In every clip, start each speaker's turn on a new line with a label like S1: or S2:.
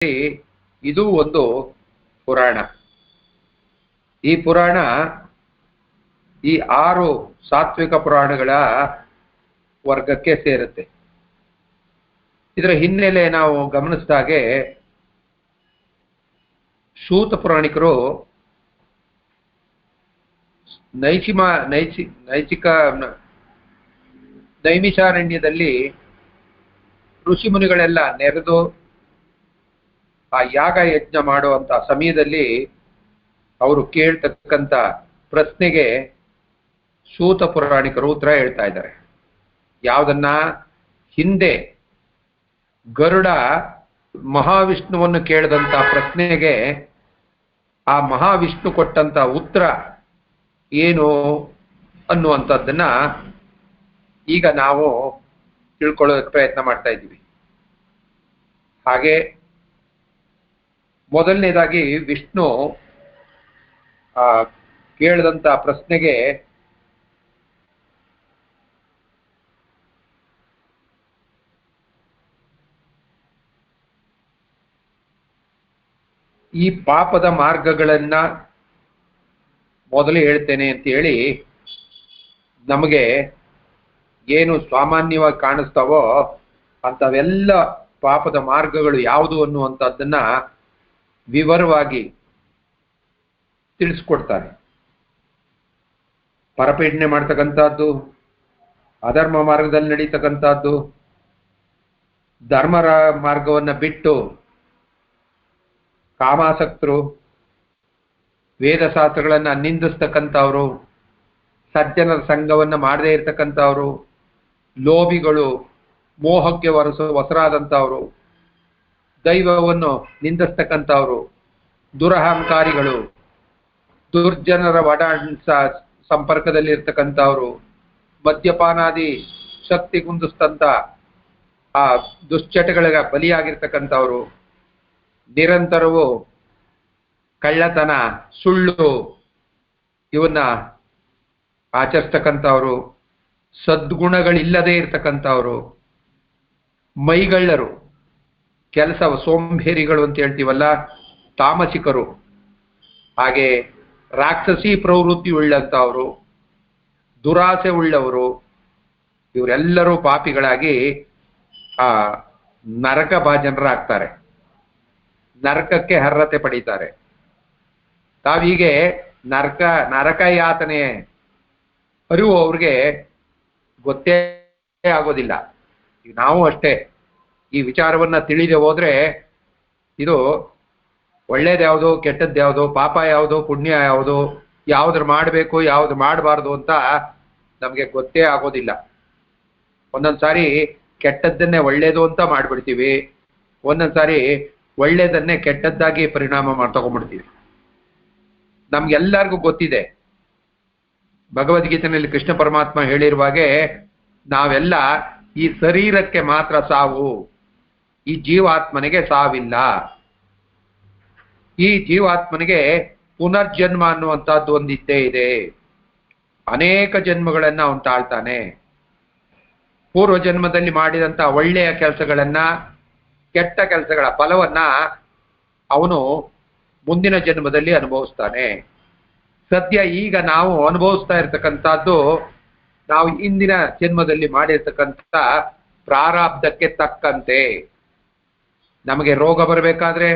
S1: ಇದು ಒಂದು ಪುರಾಣ. ಈ ಪುರಾಣ ಈ 6 ಸಾತ್ವಿಕ ಪುರಾಣಗಳ ವರ್ಗಕ್ಕೆ ಸೇರುತ್ತೆ. ಇದರ ಹಿನ್ನೆಲೆ ನಾವು ಗಮನಿಸಿದಾಗೆ ಸೂತ ಪುರಾಣಿಕರು ನೈಮಿಷಾರಣ್ಯದಲ್ಲಿ ಋಷಿಮುನಿಗಳೆಲ್ಲ ನೆರೆದು ಆ ಯಾಗ ಯಜ್ಞ ಮಾಡುವಂತ ಸಮಯದಲ್ಲಿ ಅವರು ಕೇಳ್ತಕ್ಕಂಥ ಪ್ರಶ್ನೆಗೆ ಸೂತ ಪುರಾಣಿಕರು ಉತ್ತರ ಹೇಳ್ತಾ ಇದ್ದಾರೆ. ಯಾವುದನ್ನ ಹಿಂದೆ ಗರುಡ ಮಹಾವಿಷ್ಣುವನ್ನು ಕೇಳಿದಂತ ಪ್ರಶ್ನೆಗೆ ಆ ಮಹಾವಿಷ್ಣು ಕೊಟ್ಟಂತ ಉತ್ತರ ಏನು ಅನ್ನುವಂಥದ್ದನ್ನ ಈಗ ನಾವು ತಿಳ್ಕೊಳ್ಳೋದಕ್ಕೆ ಪ್ರಯತ್ನ ಮಾಡ್ತಾ ಇದ್ದೀವಿ. ಹಾಗೆ ಮೊದಲನೇದಾಗಿ ವಿಷ್ಣು ಕೇಳಿದಂತ ಪ್ರಶ್ನೆಗೆ ಈ ಪಾಪದ ಮಾರ್ಗಗಳನ್ನ ಮೊದಲು ಹೇಳ್ತೇನೆ ಅಂತ ಹೇಳಿ ನಮಗೆ ಏನು ಸಾಮಾನ್ಯವಾಗಿ ಕಾಣಿಸ್ತಾವೋ ಅಂಥವೆಲ್ಲ ಪಾಪದ ಮಾರ್ಗಗಳು ಯಾವುದು ಅನ್ನುವಂಥದ್ದನ್ನ ವಿವರವಾಗಿ ತಿಳಿಸ್ಕೊಡ್ತಾರೆ. ಪರಪೀಡನೆ ಮಾಡ್ತಕ್ಕಂಥದ್ದು, ಅಧರ್ಮ ಮಾರ್ಗದಲ್ಲಿ ನಡೀತಕ್ಕಂಥದ್ದು, ಧರ್ಮರ ಮಾರ್ಗವನ್ನ ಬಿಟ್ಟು ಕಾಮಾಸಕ್ತರು, ವೇದಶಾಸ್ತ್ರಗಳನ್ನ ನಿಂದಿಸ್ತಕ್ಕಂಥವ್ರು, ಸಜ್ಜನರ ಸಂಘವನ್ನ ಮಾಡದೇ ಇರ್ತಕ್ಕಂಥವ್ರು, ಲೋಭಿಗಳು, ಮೋಹಕ್ಕೆ ವಸರಾದಂಥವ್ರು, ದೈವವನ್ನು ನಿಂದಿಸ್ತಕ್ಕಂಥವ್ರು, ದುರಹಂಕಾರಿಗಳು, ದುರ್ಜನರ ಸಂಪರ್ಕದಲ್ಲಿ ಇರ್ತಕ್ಕಂಥವ್ರು, ಮದ್ಯಪಾನಾದಿ ಶಕ್ತಿ ಕುಂದಿಸ್ತಂತ ಆ ದುಶ್ಚಟಗಳಿಗೆ ಬಲಿಯಾಗಿರ್ತಕ್ಕಂಥವ್ರು, ನಿರಂತರವು ಕಳ್ಳತನ, ಸುಳ್ಳು ಇವನ್ನ ಆಚರಿಸ್ತಕ್ಕಂಥವ್ರು, ಸದ್ಗುಣಗಳಿಲ್ಲದೆ ಇರ್ತಕ್ಕಂಥವ್ರು, ಮೈಗಳ್ಳರು, ಕೆಲಸ ಸೋಂಬೇರಿಗಳು ಅಂತ ಹೇಳ್ತೀವಲ್ಲ, ತಾಮಸಿಕರು, ಹಾಗೆ ರಾಕ್ಷಸಿ ಪ್ರವೃತ್ತಿ ಉಳ್ಳಂಥವ್ರು, ದುರಾಸೆ ಉಳ್ಳವರು, ಇವರೆಲ್ಲರೂ ಪಾಪಿಗಳಾಗಿ ಆ ನರಕ ಭಾಜನರಾಗ್ತಾರೆ, ನರಕಕ್ಕೆ ಅರ್ಹತೆ ಪಡೀತಾರೆ. ತಾವೀಗೆ ನರಕ ಯಾತನೆ ಅರಿವು ಅವ್ರಿಗೆ ಗೊತ್ತೇ ಆಗೋದಿಲ್ಲ. ಈಗ ನಾವು ಅಷ್ಟೇ ಈ ವಿಚಾರವನ್ನ ತಿಳಿದೆ ಹೋದ್ರೆ ಇದು ಒಳ್ಳೇದ್ಯಾವುದು, ಕೆಟ್ಟದ್ಯಾವುದು, ಪಾಪ ಯಾವುದು, ಪುಣ್ಯ ಯಾವುದು, ಯಾವ್ದ್ರ ಮಾಡಬೇಕು, ಯಾವ್ದು ಮಾಡಬಾರ್ದು ಅಂತ ನಮಗೆ ಗೊತ್ತೇ ಆಗೋದಿಲ್ಲ. ಒಂದೊಂದ್ಸಾರಿ ಕೆಟ್ಟದ್ದನ್ನೇ ಒಳ್ಳೇದು ಅಂತ ಮಾಡ್ಬಿಡ್ತೀವಿ, ಒಂದೊಂದ್ಸಾರಿ ಒಳ್ಳೇದನ್ನೇ ಕೆಟ್ಟದ್ದಾಗಿ ಪರಿಣಾಮ ತಗೊಂಡ್ಬಿಡ್ತೀವಿ. ನಮ್ಗೆಲ್ಲರಿಗೂ ಗೊತ್ತಿದೆ, ಭಗವದ್ಗೀತೆಯಲ್ಲಿ ಕೃಷ್ಣ ಪರಮಾತ್ಮ ಹೇಳಿರುವಾಗೆ ನಾವೆಲ್ಲ ಈ ಶರೀರಕ್ಕೆ ಮಾತ್ರ ಸಾವು, ಈ ಜೀವಾತ್ಮನಿಗೆ ಸಾವಿಲ್ಲ. ಈ ಜೀವಾತ್ಮನಿಗೆ ಪುನರ್ಜನ್ಮ ಅನ್ನುವಂಥದ್ದು ಒಂದಿದ್ದೇ ಇದೆ. ಅನೇಕ ಜನ್ಮಗಳನ್ನ ಅವನು ತಾಳ್ತಾನೆ. ಪೂರ್ವ ಜನ್ಮದಲ್ಲಿ ಮಾಡಿದಂಥ ಒಳ್ಳೆಯ ಕೆಲಸಗಳನ್ನ, ಕೆಟ್ಟ ಕೆಲಸಗಳ ಫಲವನ್ನ ಅವನು ಮುಂದಿನ ಜನ್ಮದಲ್ಲಿ ಅನುಭವಿಸ್ತಾನೆ. ಸದ್ಯ ಈಗ ನಾವು ಅನುಭವಿಸ್ತಾ ಇರ್ತಕ್ಕಂಥದ್ದು ನಾವು ಇಂದಿನ ಜನ್ಮದಲ್ಲಿ ಮಾಡಿರ್ತಕ್ಕಂಥ ಪ್ರಾರಬ್ಧಕ್ಕೆ ತಕ್ಕಂತೆ. ನಮಗೆ ರೋಗ ಬರಬೇಕಾದ್ರೆ,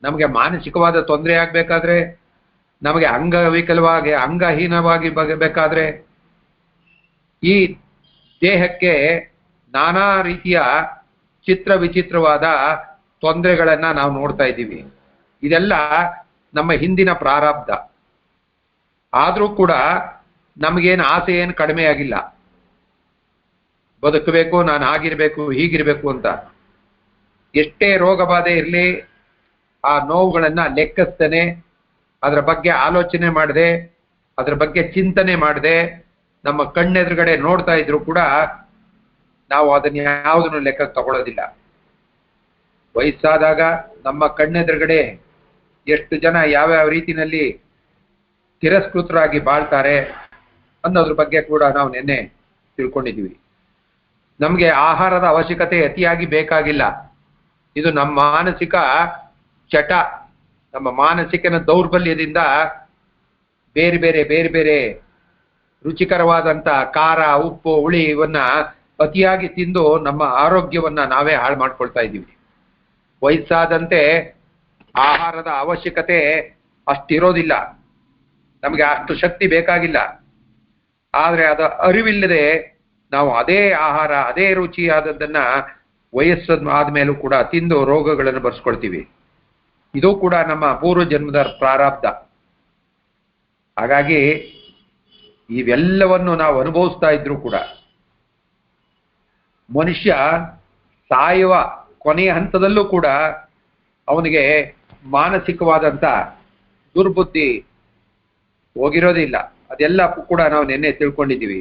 S1: ನಮಗೆ ಮಾನಸಿಕವಾದ ತೊಂದರೆ ಆಗ್ಬೇಕಾದ್ರೆ, ನಮಗೆ ಅಂಗವಿಕಲವಾಗಿ ಅಂಗಹೀನವಾಗಿ ಬರಬೇಕಾದ್ರೆ, ಈ ದೇಹಕ್ಕೆ ನಾನಾ ರೀತಿಯ ಚಿತ್ರ ವಿಚಿತ್ರವಾದ ತೊಂದರೆಗಳನ್ನ ನಾವು ನೋಡ್ತಾ ಇದ್ದೀವಿ. ಇದೆಲ್ಲ ನಮ್ಮ ಹಿಂದಿನ ಪ್ರಾರಬ್ಧ. ಆದರೂ ಕೂಡ ನಮಗೇನು ಆಸೆ ಏನು ಕಡಿಮೆ ಆಗಿಲ್ಲ, ಬದುಕಬೇಕು, ನಾನು ಆಗಿರ್ಬೇಕು, ಹೀಗಿರ್ಬೇಕು ಅಂತ. ಎಷ್ಟೇ ರೋಗ ಬಾಧೆ ಇರಲಿ, ಆ ನೋವುಗಳನ್ನ ಲೆಕ್ಕಿಸ್ತೇನೆ, ಅದರ ಬಗ್ಗೆ ಆಲೋಚನೆ ಮಾಡದೆ, ಅದರ ಬಗ್ಗೆ ಚಿಂತನೆ ಮಾಡದೆ, ನಮ್ಮ ಕಣ್ಣೆದುರುಗಡೆ ನೋಡ್ತಾ ಇದ್ರು ಕೂಡ ನಾವು ಅದನ್ನ ಯಾವುದನ್ನು ಲೆಕ್ಕಕ್ಕೆ ತಗೊಳ್ಳೋದಿಲ್ಲ. ವಯಸ್ಸಾದಾಗ ನಮ್ಮ ಕಣ್ಣೆದುರುಗಡೆ ಎಷ್ಟು ಜನ ಯಾವ್ಯಾವ ರೀತಿಯಲ್ಲಿ ತಿರಸ್ಕೃತರಾಗಿ ಬಾಳ್ತಾರೆ ಅನ್ನೋದ್ರ ಬಗ್ಗೆ ಕೂಡ ನಾವು ನಿನ್ನೆ ತಿಳ್ಕೊಂಡಿದ್ದೀವಿ. ನಮಗೆ ಆಹಾರದ ಅವಶ್ಯಕತೆ ಅತಿಯಾಗಿ ಬೇಕಾಗಿಲ್ಲ. ಇದು ನಮ್ಮ ಮಾನಸಿಕ ಚಟ, ನಮ್ಮ ಮಾನಸಿಕನ ದೌರ್ಬಲ್ಯದಿಂದ ಬೇರೆ ಬೇರೆ ರುಚಿಕರವಾದಂಥ ಖಾರ, ಉಪ್ಪು, ಹುಳಿ ಇವನ್ನ ಅತಿಯಾಗಿ ತಿಂದು ನಮ್ಮ ಆರೋಗ್ಯವನ್ನ ನಾವೇ ಹಾಳು ಮಾಡ್ಕೊಳ್ತಾ ಇದ್ದೀವಿ. ವಯಸ್ಸಾದಂತೆ ಆಹಾರದ ಅವಶ್ಯಕತೆ ಅಷ್ಟಿರೋದಿಲ್ಲ, ನಮಗೆ ಅಷ್ಟು ಶಕ್ತಿ ಬೇಕಾಗಿಲ್ಲ. ಆದರೆ ಅದು ಅರಿವಿಲ್ಲದೆ ನಾವು ಅದೇ ಆಹಾರ, ಅದೇ ರುಚಿಯಾದದ್ದನ್ನ ವಯಸ್ಸಾದ್ಮೇಲೂ ಕೂಡ ತಿಂದು ರೋಗಗಳನ್ನು ಬರ್ಸ್ಕೊಳ್ತೀವಿ. ಇದು ಕೂಡ ನಮ್ಮ ಪೂರ್ವ ಜನ್ಮದ ಪ್ರಾರಬ್ಧ. ಹಾಗಾಗಿ ಇವೆಲ್ಲವನ್ನು ನಾವು ಅನುಭವಿಸ್ತಾ ಇದ್ರು ಕೂಡ ಮನುಷ್ಯ ಸಾಯುವ ಕೊನೆಯ ಹಂತದಲ್ಲೂ ಕೂಡ ಅವನಿಗೆ ಮಾನಸಿಕವಾದಂಥ ದುರ್ಬುದ್ಧಿ ಹೋಗಿರೋದಿಲ್ಲ. ಅದೆಲ್ಲ ಕೂಡ ನಾವು ನಿನ್ನೆ ತಿಳ್ಕೊಂಡಿದ್ದೀವಿ.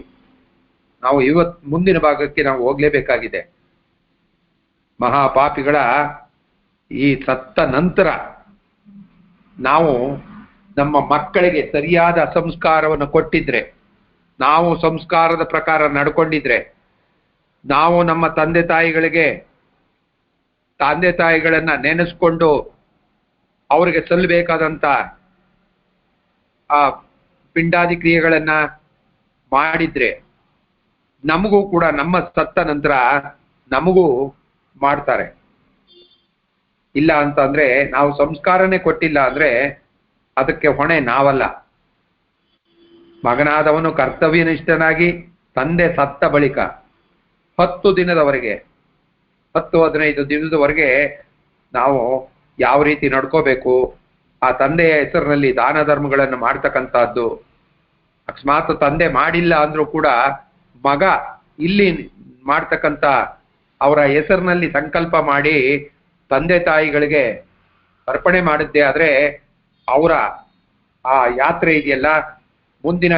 S1: ನಾವು ಮುಂದಿನ ಭಾಗಕ್ಕೆ ನಾವು ಹೋಗ್ಲೇಬೇಕಾಗಿದೆ. ಮಹಾಪಾಪಿಗಳ ಈ ಸತ್ತ ನಂತರ ನಾವು ನಮ್ಮ ಮಕ್ಕಳಿಗೆ ಸರಿಯಾದ ಸಂಸ್ಕಾರವನ್ನು ಕೊಟ್ಟಿದ್ರೆ, ನಾವು ಸಂಸ್ಕಾರದ ಪ್ರಕಾರ ನಡ್ಕೊಂಡಿದ್ರೆ, ನಾವು ನಮ್ಮ ತಂದೆ ತಾಯಿಗಳನ್ನ ನೆನೆಸ್ಕೊಂಡು ಅವರಿಗೆ ಸಲ್ಲಬೇಕಾದಂಥ ಆ ಪಿಂಡಾದಿ ಕ್ರಿಯೆಗಳನ್ನ ಮಾಡಿದ್ರೆ ನಮಗೂ ಕೂಡ ನಮ್ಮ ಸತ್ತ ನಂತರ ನಮಗೂ ಮಾಡ್ತಾರೆ. ಇಲ್ಲ ಅಂತಂದ್ರೆ, ನಾವು ಸಂಸ್ಕಾರನೇ ಕೊಟ್ಟಿಲ್ಲ ಅಂದ್ರೆ ಅದಕ್ಕೆ ಹೊಣೆ ನಾವಲ್ಲ. ಮಗನಾದವನು ಕರ್ತವ್ಯನಿಷ್ಠನಾಗಿ ತಂದೆ ಸತ್ತ ಬಳಿಕ 10 ದಿನದವರೆಗೆ 10-15 ದಿನದವರೆಗೆ ನಾವು ಯಾವ ರೀತಿ ನಡ್ಕೋಬೇಕು, ಆ ತಂದೆಯ ಹೆಸರಿನಲ್ಲಿ ದಾನ ಧರ್ಮಗಳನ್ನು ಮಾಡ್ತಕ್ಕಂಥದ್ದು. ಅಕಸ್ಮಾತ್ ತಂದೆ ಮಾಡಿಲ್ಲ ಅಂದ್ರೂ ಕೂಡ ಮಗ ಇಲ್ಲಿ ಮಾಡ್ತಕ್ಕಂಥ ಅವರ ಹೆಸರಿನಲ್ಲಿ ಸಂಕಲ್ಪ ಮಾಡಿ ತಂದೆ ತಾಯಿಗಳಿಗೆ ಅರ್ಪಣೆ ಮಾಡಿದ್ದೆ ಆದರೆ ಅವರ ಆ ಯಾತ್ರೆ ಇದೆಯಲ್ಲ, ಮುಂದಿನ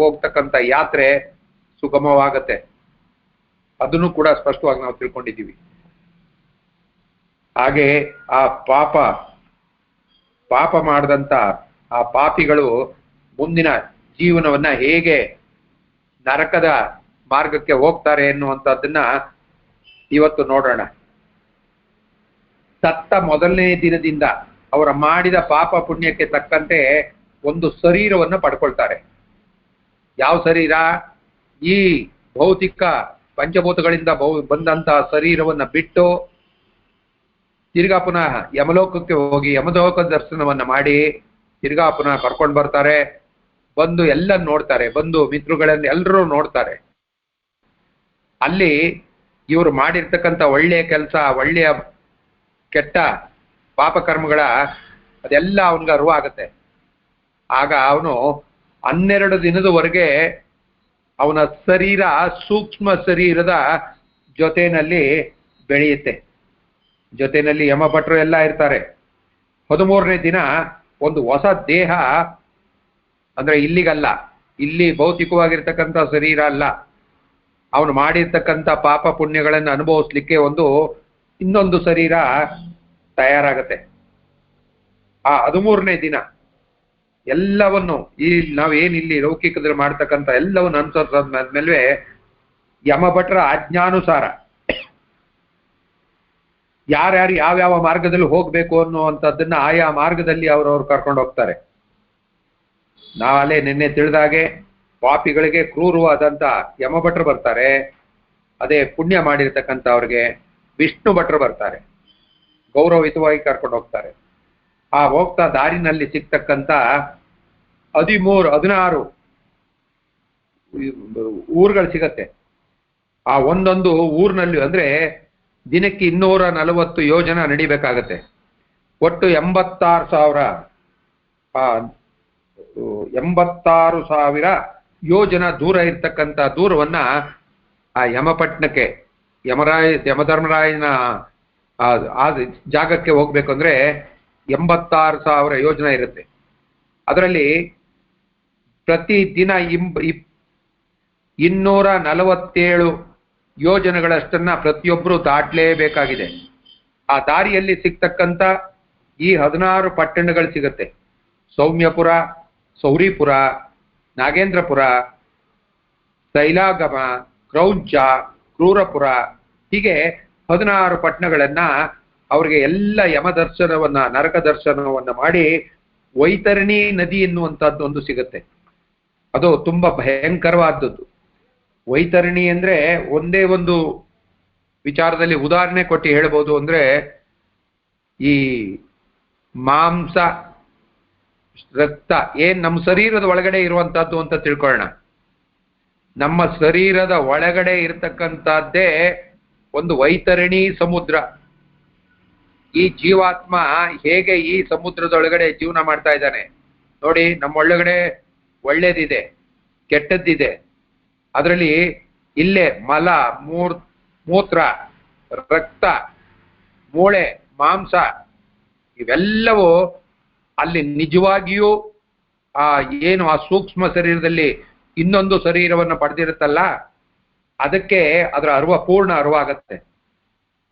S1: ಹೋಗ್ತಕ್ಕಂಥ ಯಾತ್ರೆ ಸುಗಮವಾಗತ್ತೆ. ಅದನ್ನು ಕೂಡ ಸ್ಪಷ್ಟವಾಗಿ ನಾವು ತಿಳ್ಕೊಂಡಿದ್ದೀವಿ. ಹಾಗೆ ಆ ಪಾಪ ಮಾಡಿದಂಥ ಆ ಪಾಪಿಗಳು ಮುಂದಿನ ಜೀವನವನ್ನ ಹೇಗೆ ನರಕದ ಮಾರ್ಗಕ್ಕೆ ಹೋಗ್ತಾರೆ ಎನ್ನುವಂಥದ್ದನ್ನ ಇವತ್ತು ನೋಡೋಣ. ಸತ್ತ ಮೊದಲನೇ ದಿನದಿಂದ ಅವರ ಮಾಡಿದ ಪಾಪ ಪುಣ್ಯಕ್ಕೆ ತಕ್ಕಂತೆ ಒಂದು ಶರೀರವನ್ನು ಪಡ್ಕೊಳ್ತಾರೆ. ಯಾವ ಶರೀರ? ಈ ಭೌತಿಕ ಪಂಚಭೂತಗಳಿಂದ ಬಂದಂತಹ ಶರೀರವನ್ನ ಬಿಟ್ಟು ತಿರ್ಗಾ ಪುನಃ ಯಮಲೋಕಕ್ಕೆ ಹೋಗಿ ಯಮಲೋಕ ದರ್ಶನವನ್ನ ಮಾಡಿ ತಿರ್ಗಾ ಪುನಃ ಕರ್ಕೊಂಡು ಬರ್ತಾರೆ. ಬಂದು ಎಲ್ಲ ನೋಡ್ತಾರೆ, ಬಂದು ಮಿತ್ರಗಳನ್ನ ಎಲ್ಲರೂ ನೋಡ್ತಾರೆ. ಅಲ್ಲಿ ಇವರು ಮಾಡಿರ್ತಕ್ಕಂಥ ಒಳ್ಳೆಯ ಕೆಲಸ, ಒಳ್ಳೆಯ ಕೆಟ್ಟ ಪಾಪಕರ್ಮಗಳ ಅದೆಲ್ಲ ಅವನಿಗೆ ಅರಿವಾಗತ್ತೆ. ಆಗ ಅವನು 12 ದಿನದವರೆಗೆ ಅವನ ಶರೀರ ಸೂಕ್ಷ್ಮ ಶರೀರದ ಜೊತೆಯಲ್ಲಿ ಬೆಳೆಯುತ್ತೆ. ಜೊತೆಯಲ್ಲಿ ಯಮಭಟ್ರು ಎಲ್ಲ ಇರ್ತಾರೆ. 13ನೇ ದಿನ ಒಂದು ಹೊಸ ದೇಹ, ಅಂದ್ರೆ ಇಲ್ಲಿಗಲ್ಲ, ಇಲ್ಲಿ ಭೌತಿಕವಾಗಿರ್ತಕ್ಕಂಥ ಶರೀರ ಅಲ್ಲ, ಅವನು ಮಾಡಿರ್ತಕ್ಕಂಥ ಪಾಪ ಪುಣ್ಯಗಳನ್ನು ಅನುಭವಿಸ್ಲಿಕ್ಕೆ ಇನ್ನೊಂದು ಶರೀರ ತಯಾರಾಗತ್ತೆ. ಆ 13ನೇ ದಿನ ಎಲ್ಲವನ್ನು ನಾವೇನಿಲ್ಲಿ ಲೌಕಿಕದಲ್ಲಿ ಮಾಡ್ತಕ್ಕಂಥ ಎಲ್ಲವನ್ನು ಅನುಸರಿಸಾದ್ಮೇಲೆ ಯಮಭಟ್ರ ಆಜ್ಞಾನುಸಾರ ಯಾರ್ಯಾರು ಯಾವ್ಯಾವ ಮಾರ್ಗದಲ್ಲಿ ಹೋಗ್ಬೇಕು ಅನ್ನುವಂಥದ್ದನ್ನ ಆಯಾ ಮಾರ್ಗದಲ್ಲಿ ಅವ್ರವ್ರು ಕರ್ಕೊಂಡು ಹೋಗ್ತಾರೆ. ನಾವಲ್ಲೇ ನಿನ್ನೆ ತಿಳಿದಾಗೆ ಪಾಪಿಗಳಿಗೆ ಕ್ರೂರವಾದಂಥ ಯಮಭಟ್ರು ಬರ್ತಾರೆ. ಅದೇ ಪುಣ್ಯ ಮಾಡಿರ್ತಕ್ಕಂಥ ಅವ್ರಿಗೆ ವಿಷ್ಣು ಭಟ್ರು ಬರ್ತಾರೆ, ಗೌರವಯುತವಾಗಿ ಕರ್ಕೊಂಡು ಹೋಗ್ತಾರೆ. ಆ ಹೋಗ್ತಾ ದಾರಿನಲ್ಲಿ ಸಿಗ್ತಕ್ಕಂಥ 16 ಊರುಗಳು ಸಿಗತ್ತೆ. ಆ ಒಂದೊಂದು ಊರಿನಲ್ಲಿ ಅಂದ್ರೆ ದಿನಕ್ಕೆ 240 ಯೋಜನ ನಡಿಬೇಕಾಗತ್ತೆ. ಒಟ್ಟು 86,000 ಯೋಜನ ದೂರ ಇರ್ತಕ್ಕಂಥ ದೂರವನ್ನ ಆ ಯಮಪಟ್ಟಣಕ್ಕೆ ಯಮಧರ್ಮರಾಯನ ಆ ಜಾಗಕ್ಕೆ ಹೋಗ್ಬೇಕು ಅಂದ್ರೆ 86,000 ಯೋಜನ ಇರುತ್ತೆ. ಅದರಲ್ಲಿ ಪ್ರತಿ ದಿನ 247 ಯೋಜನೆಗಳಷ್ಟನ್ನ ಪ್ರತಿಯೊಬ್ಬರು ದಾಟಲೇಬೇಕಾಗಿದೆ. ಆ ದಾರಿಯಲ್ಲಿ ಸಿಗ್ತಕ್ಕಂಥ ಈ 16 ಪಟ್ಟಣಗಳು ಸಿಗುತ್ತೆ. ಸೌಮ್ಯಪುರ, ಸೌರಿಪುರ, ನಾಗೇಂದ್ರಪುರ, ತೈಲಾಗಮ, ಕ್ರೌಂಚ, ಕ್ರೂರಪುರ, ಹೀಗೆ 16 ಪಟ್ಟಣಗಳನ್ನ ಅವ್ರಿಗೆ ಎಲ್ಲ ಯಮ ದರ್ಶನವನ್ನ ನರಕ ದರ್ಶನವನ್ನ ಮಾಡಿ ವೈತರಣಿ ನದಿ ಎನ್ನುವಂತಹದ್ದು ಒಂದು ಸಿಗುತ್ತೆ. ಅದು ತುಂಬಾ ಭಯಂಕರವಾದದ್ದು. ವೈತರಣಿ ಅಂದ್ರೆ ಒಂದೇ ಒಂದು ವಿಚಾರದಲ್ಲಿ ಉದಾಹರಣೆ ಕೊಟ್ಟು ಹೇಳ್ಬೋದು. ಅಂದ್ರೆ ಈ ಮಾಂಸ ರಕ್ತ ಏನ್ ನಮ್ಮ ಶರೀರದ ಒಳಗಡೆ ಇರುವಂತಹದ್ದು ಅಂತ ತಿಳ್ಕೊಳ್ಳೋಣ. ನಮ್ಮ ಶರೀರದ ಒಳಗಡೆ ಇರತಕ್ಕಂಥದ್ದೇ ಒಂದು ವೈತರಣಿ ಸಮುದ್ರ. ಈ ಜೀವಾತ್ಮ ಹೇಗೆ ಈ ಸಮುದ್ರದೊಳಗಡೆ ಜೀವನ ಮಾಡ್ತಾ ಇದ್ದಾನೆ ನೋಡಿ. ನಮ್ಮ ಒಳಗಡೆ ಒಳ್ಳೇದಿದೆ, ಕೆಟ್ಟದ್ದಿದೆ. ಅದರಲ್ಲಿ ಇಲ್ಲೇ ಮಲ, ಮೂತ್ರ, ರಕ್ತ, ಮೂಳೆ, ಮಾಂಸ ಇವೆಲ್ಲವೂ ಅಲ್ಲಿ ನಿಜವಾಗಿಯೂ ಏನು ಆ ಸೂಕ್ಷ್ಮ ಶರೀರದಲ್ಲಿ ಇನ್ನೊಂದು ಶರೀರವನ್ನು ಪಡೆದಿರುತ್ತಲ್ಲ, ಅದಕ್ಕೆ ಅದರ ಪೂರ್ಣ ಅರಿವಾಗತ್ತೆ.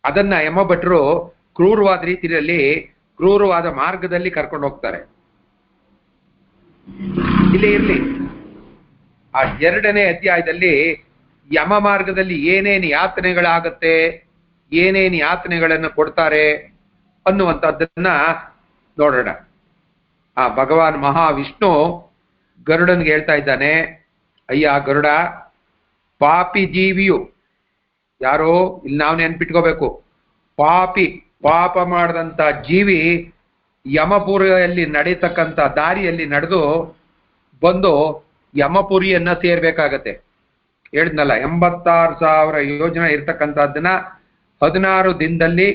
S1: ಅದನ್ನ ಯಮಭಟ್ರು ಕ್ರೂರವಾದ ರೀತಿಯಲ್ಲಿ, ಕ್ರೂರವಾದ ಮಾರ್ಗದಲ್ಲಿ ಕರ್ಕೊಂಡು ಹೋಗ್ತಾರೆ. ಇಲ್ಲಿ ಇರ್ಲಿ, ಆ 2ನೇ ಅಧ್ಯಾಯದಲ್ಲಿ ಯಮ ಮಾರ್ಗದಲ್ಲಿ ಏನೇನು ಯಾತನೆಗಳಾಗತ್ತೆ, ಏನೇನು ಯಾತನೆಗಳನ್ನು ಕೊಡ್ತಾರೆ ಅನ್ನುವಂಥದ್ದನ್ನ ನೋಡೋಣ. ಆ ಭಗವಾನ್ ಮಹಾವಿಷ್ಣು ಗರುಡನ್ಗೆ ಹೇಳ್ತಾ ಇದ್ದಾನೆ, ಅಯ್ಯ ಗರುಡ, ಪಾಪಿ ಜೀವಿಯು ಯಾರೋ ಇಲ್ಲಿ ನಾವು ನೆನ್ಪಿಟ್ಕೋಬೇಕು. ಪಾಪ ಮಾಡಿದಂತ ಜೀವಿ ಯಮಪುರಿಯಲ್ಲಿ ನಡೀತಕ್ಕಂಥ ದಾರಿಯಲ್ಲಿ ನಡೆದು ಬಂದು ಯಮಪುರಿಯನ್ನ ಸೇರ್ಬೇಕಾಗತ್ತೆ. ಹೇಳಿದ್ನಲ್ಲ, 86,000 ಯೋಜನೆ ಇರ್ತಕ್ಕಂಥದ್ದನ್ನ 16 ದಿನದಲ್ಲಿ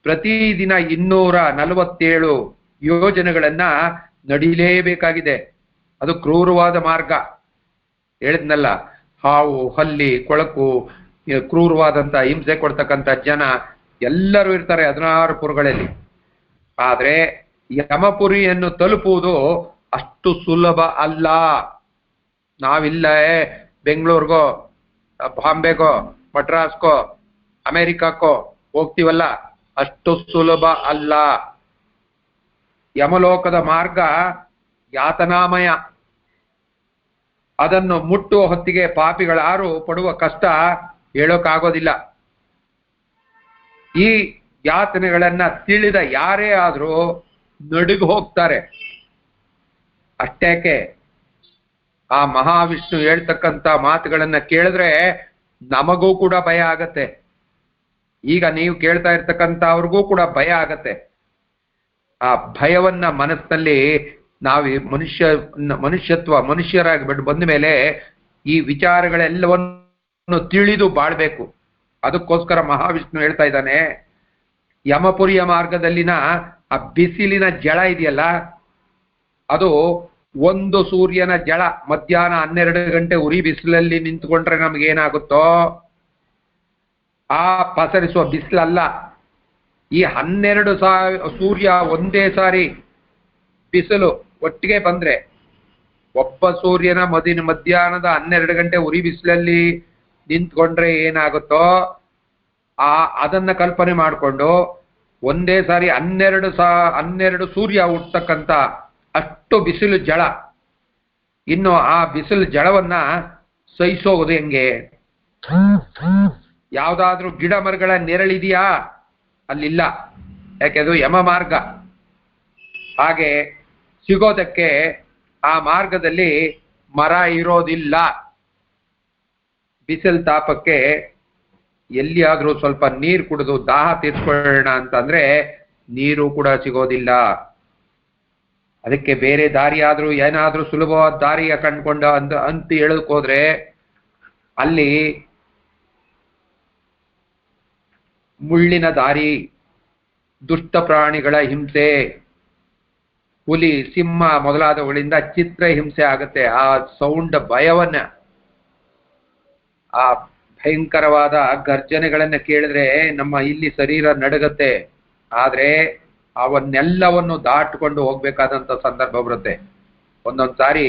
S1: ಪ್ರತಿದಿನ 247 ಯೋಜನೆಗಳನ್ನ ನಡೀಲೇಬೇಕಾಗಿದೆ. ಅದು ಕ್ರೂರವಾದ ಮಾರ್ಗ. ಹೇಳಿದ್ನಲ್ಲ, ಹಾವು, ಹಲ್ಲಿ, ಕೊಳಕು, ಕ್ರೂರವಾದಂತ ಹಿಂಸೆ ಕೊಡ್ತಕ್ಕಂಥ ಜನ ಎಲ್ಲರೂ ಇರ್ತಾರೆ 16 ಪುರಗಳಲ್ಲಿ. ಆದ್ರೆ ಯಮಪುರಿಯನ್ನು ತಲುಪುವುದು ಅಷ್ಟು ಸುಲಭ ಅಲ್ಲ. ನಾವಿಲ್ಲೇ ಬೆಂಗಳೂರಿಗೋ, ಬಾಂಬೆಗೋ, ಮಡ್ರಾಸ್ಗೋ, ಅಮೆರಿಕಕ್ಕೋ ಹೋಗ್ತೀವಲ್ಲ, ಅಷ್ಟು ಸುಲಭ ಅಲ್ಲ. ಯಮಲೋಕದ ಮಾರ್ಗ ಯಾತನಾಮಯ. ಅದನ್ನು ಮುಟ್ಟುವ ಹೊತ್ತಿಗೆ ಪಾಪಿಗಳಾರು ಪಡುವ ಕಷ್ಟ ಹೇಳೋಕ್ಕಾಗೋದಿಲ್ಲ. ಈ ಯಾತನೆಗಳನ್ನ ತಿಳಿದ ಯಾರೇ ಆದ್ರೂ ನಡುಗು ಹೋಗ್ತಾರೆ. ಅಷ್ಟೇಕೆ ಆ ಮಹಾವಿಷ್ಣು ಹೇಳ್ತಕ್ಕಂಥ ಮಾತುಗಳನ್ನ ಕೇಳಿದ್ರೆ ನಮಗೂ ಕೂಡ ಭಯ ಆಗತ್ತೆ. ಈಗ ನೀವು ಕೇಳ್ತಾ ಇರ್ತಕ್ಕಂಥ ಅವ್ರಿಗೂ ಕೂಡ ಭಯ ಆಗತ್ತೆ. ಆ ಭಯವನ್ನ ಮನಸ್ಸಿನಲ್ಲಿ ನಾವು ಮನುಷ್ಯರಾಗಿ ಬಂದ ಮೇಲೆ ಈ ವಿಚಾರಗಳೆಲ್ಲವನ್ನು ತಿಳಿದು ಬಾಳ್ಬೇಕು. ಅದಕ್ಕೋಸ್ಕರ ಮಹಾವಿಷ್ಣು ಹೇಳ್ತಾ ಇದ್ದಾನೆ, ಯಮಪುರಿಯ ಮಾರ್ಗದಲ್ಲಿನ ಆ ಬಿಸಿಲಿನ ಜಳ ಇದೆಯಲ್ಲ, ಅದು ಒಂದು ಸೂರ್ಯನ ಜಳ ಮಧ್ಯಾಹ್ನ 12 ಗಂಟೆ ಉರಿ ಬಿಸಿಲಲ್ಲಿ ನಿಂತ್ಕೊಂಡ್ರೆ ನಮ್ಗೇನಾಗುತ್ತೋ ಆ ಪಸರಿಸುವ ಬಿಸಿಲಲ್ಲ. ಈ 12 ಸೂರ್ಯ ಒಂದೇ ಸಾರಿ ಬಿಸಿಲು ಒಟ್ಟಿಗೆ ಬಂದ್ರೆ, ಒಬ್ಬ ಸೂರ್ಯನ ಮಧ್ಯಾಹ್ನದ 12 ಗಂಟೆ ಉರಿ ಬಿಸಿಲಲ್ಲಿ ನಿಂತ್ಕೊಂಡ್ರೆ ಏನಾಗುತ್ತೋ ಅದನ್ನ ಕಲ್ಪನೆ ಮಾಡಿಕೊಂಡು ಒಂದೇ ಸಾರಿ 12 ಸೂರ್ಯ ಹುಟ್ಟತಕ್ಕಂಥ ಅಷ್ಟು ಬಿಸಿಲು ಜಳ. ಇನ್ನು ಆ ಬಿಸಿಲು ಜಳವನ್ನ ಸಹಿಸೋದು ಹೆಂಗೆ? ಯಾವ್ದಾದ್ರೂ ಗಿಡ ಮರಗಳ ನೆರಳಿದೆಯಾ? ಅಲ್ಲಿಲ್ಲ. ಯಾಕೆ? ಅದು ಯಮ ಮಾರ್ಗ. ಹಾಗೆ ಸಿಗೋದಕ್ಕೆ ಆ ಮಾರ್ಗದಲ್ಲಿ ಮರ ಇರೋದಿಲ್ಲ. ಬಿಸಿಲು ತಾಪಕ್ಕೆ ಎಲ್ಲಿಯಾದ್ರೂ ಸ್ವಲ್ಪ ನೀರು ಕುಡಿದು ದಾಹ ತೀರ್ಸ್ಕೊಳ್ಳೋಣ ಅಂತಂದ್ರೆ ನೀರು ಕೂಡ ಸಿಗೋದಿಲ್ಲ. ಅದಕ್ಕೆ ಬೇರೆ ದಾರಿ ಆದ್ರೂ ಏನಾದ್ರೂ ಸುಲಭವಾದ ದಾರಿಯ ಕಂಡ್ಕೊಂಡ ಅಂತ ಹೇಳಕ್ ಹೋದ್ರೆ ಅಲ್ಲಿ ಮುಳ್ಳಿನ ದಾರಿ, ದುಷ್ಟ ಪ್ರಾಣಿಗಳ ಹಿಂಸೆ, ಹುಲಿ, ಸಿಂಹ ಮೊದಲಾದವುಗಳಿಂದ ಚಿತ್ರ ಹಿಂಸೆ ಆಗತ್ತೆ. ಆ ಸೌಂಡ್ ಭಯವನ್ನ, ಆ ಭಯಂಕರವಾದ ಗರ್ಜನೆಗಳನ್ನ ಕೇಳಿದ್ರೆ ನಮ್ಮ ಇಲ್ಲಿ ಶರೀರ ನಡುಗತ್ತೆ. ಆದ್ರೆ ಅವನ್ನೆಲ್ಲವನ್ನು ದಾಟಿಕೊಂಡು ಹೋಗ್ಬೇಕಾದಂತ ಸಂದರ್ಭ ಬರುತ್ತೆ. ಒಂದೊಂದ್ ಸಾರಿ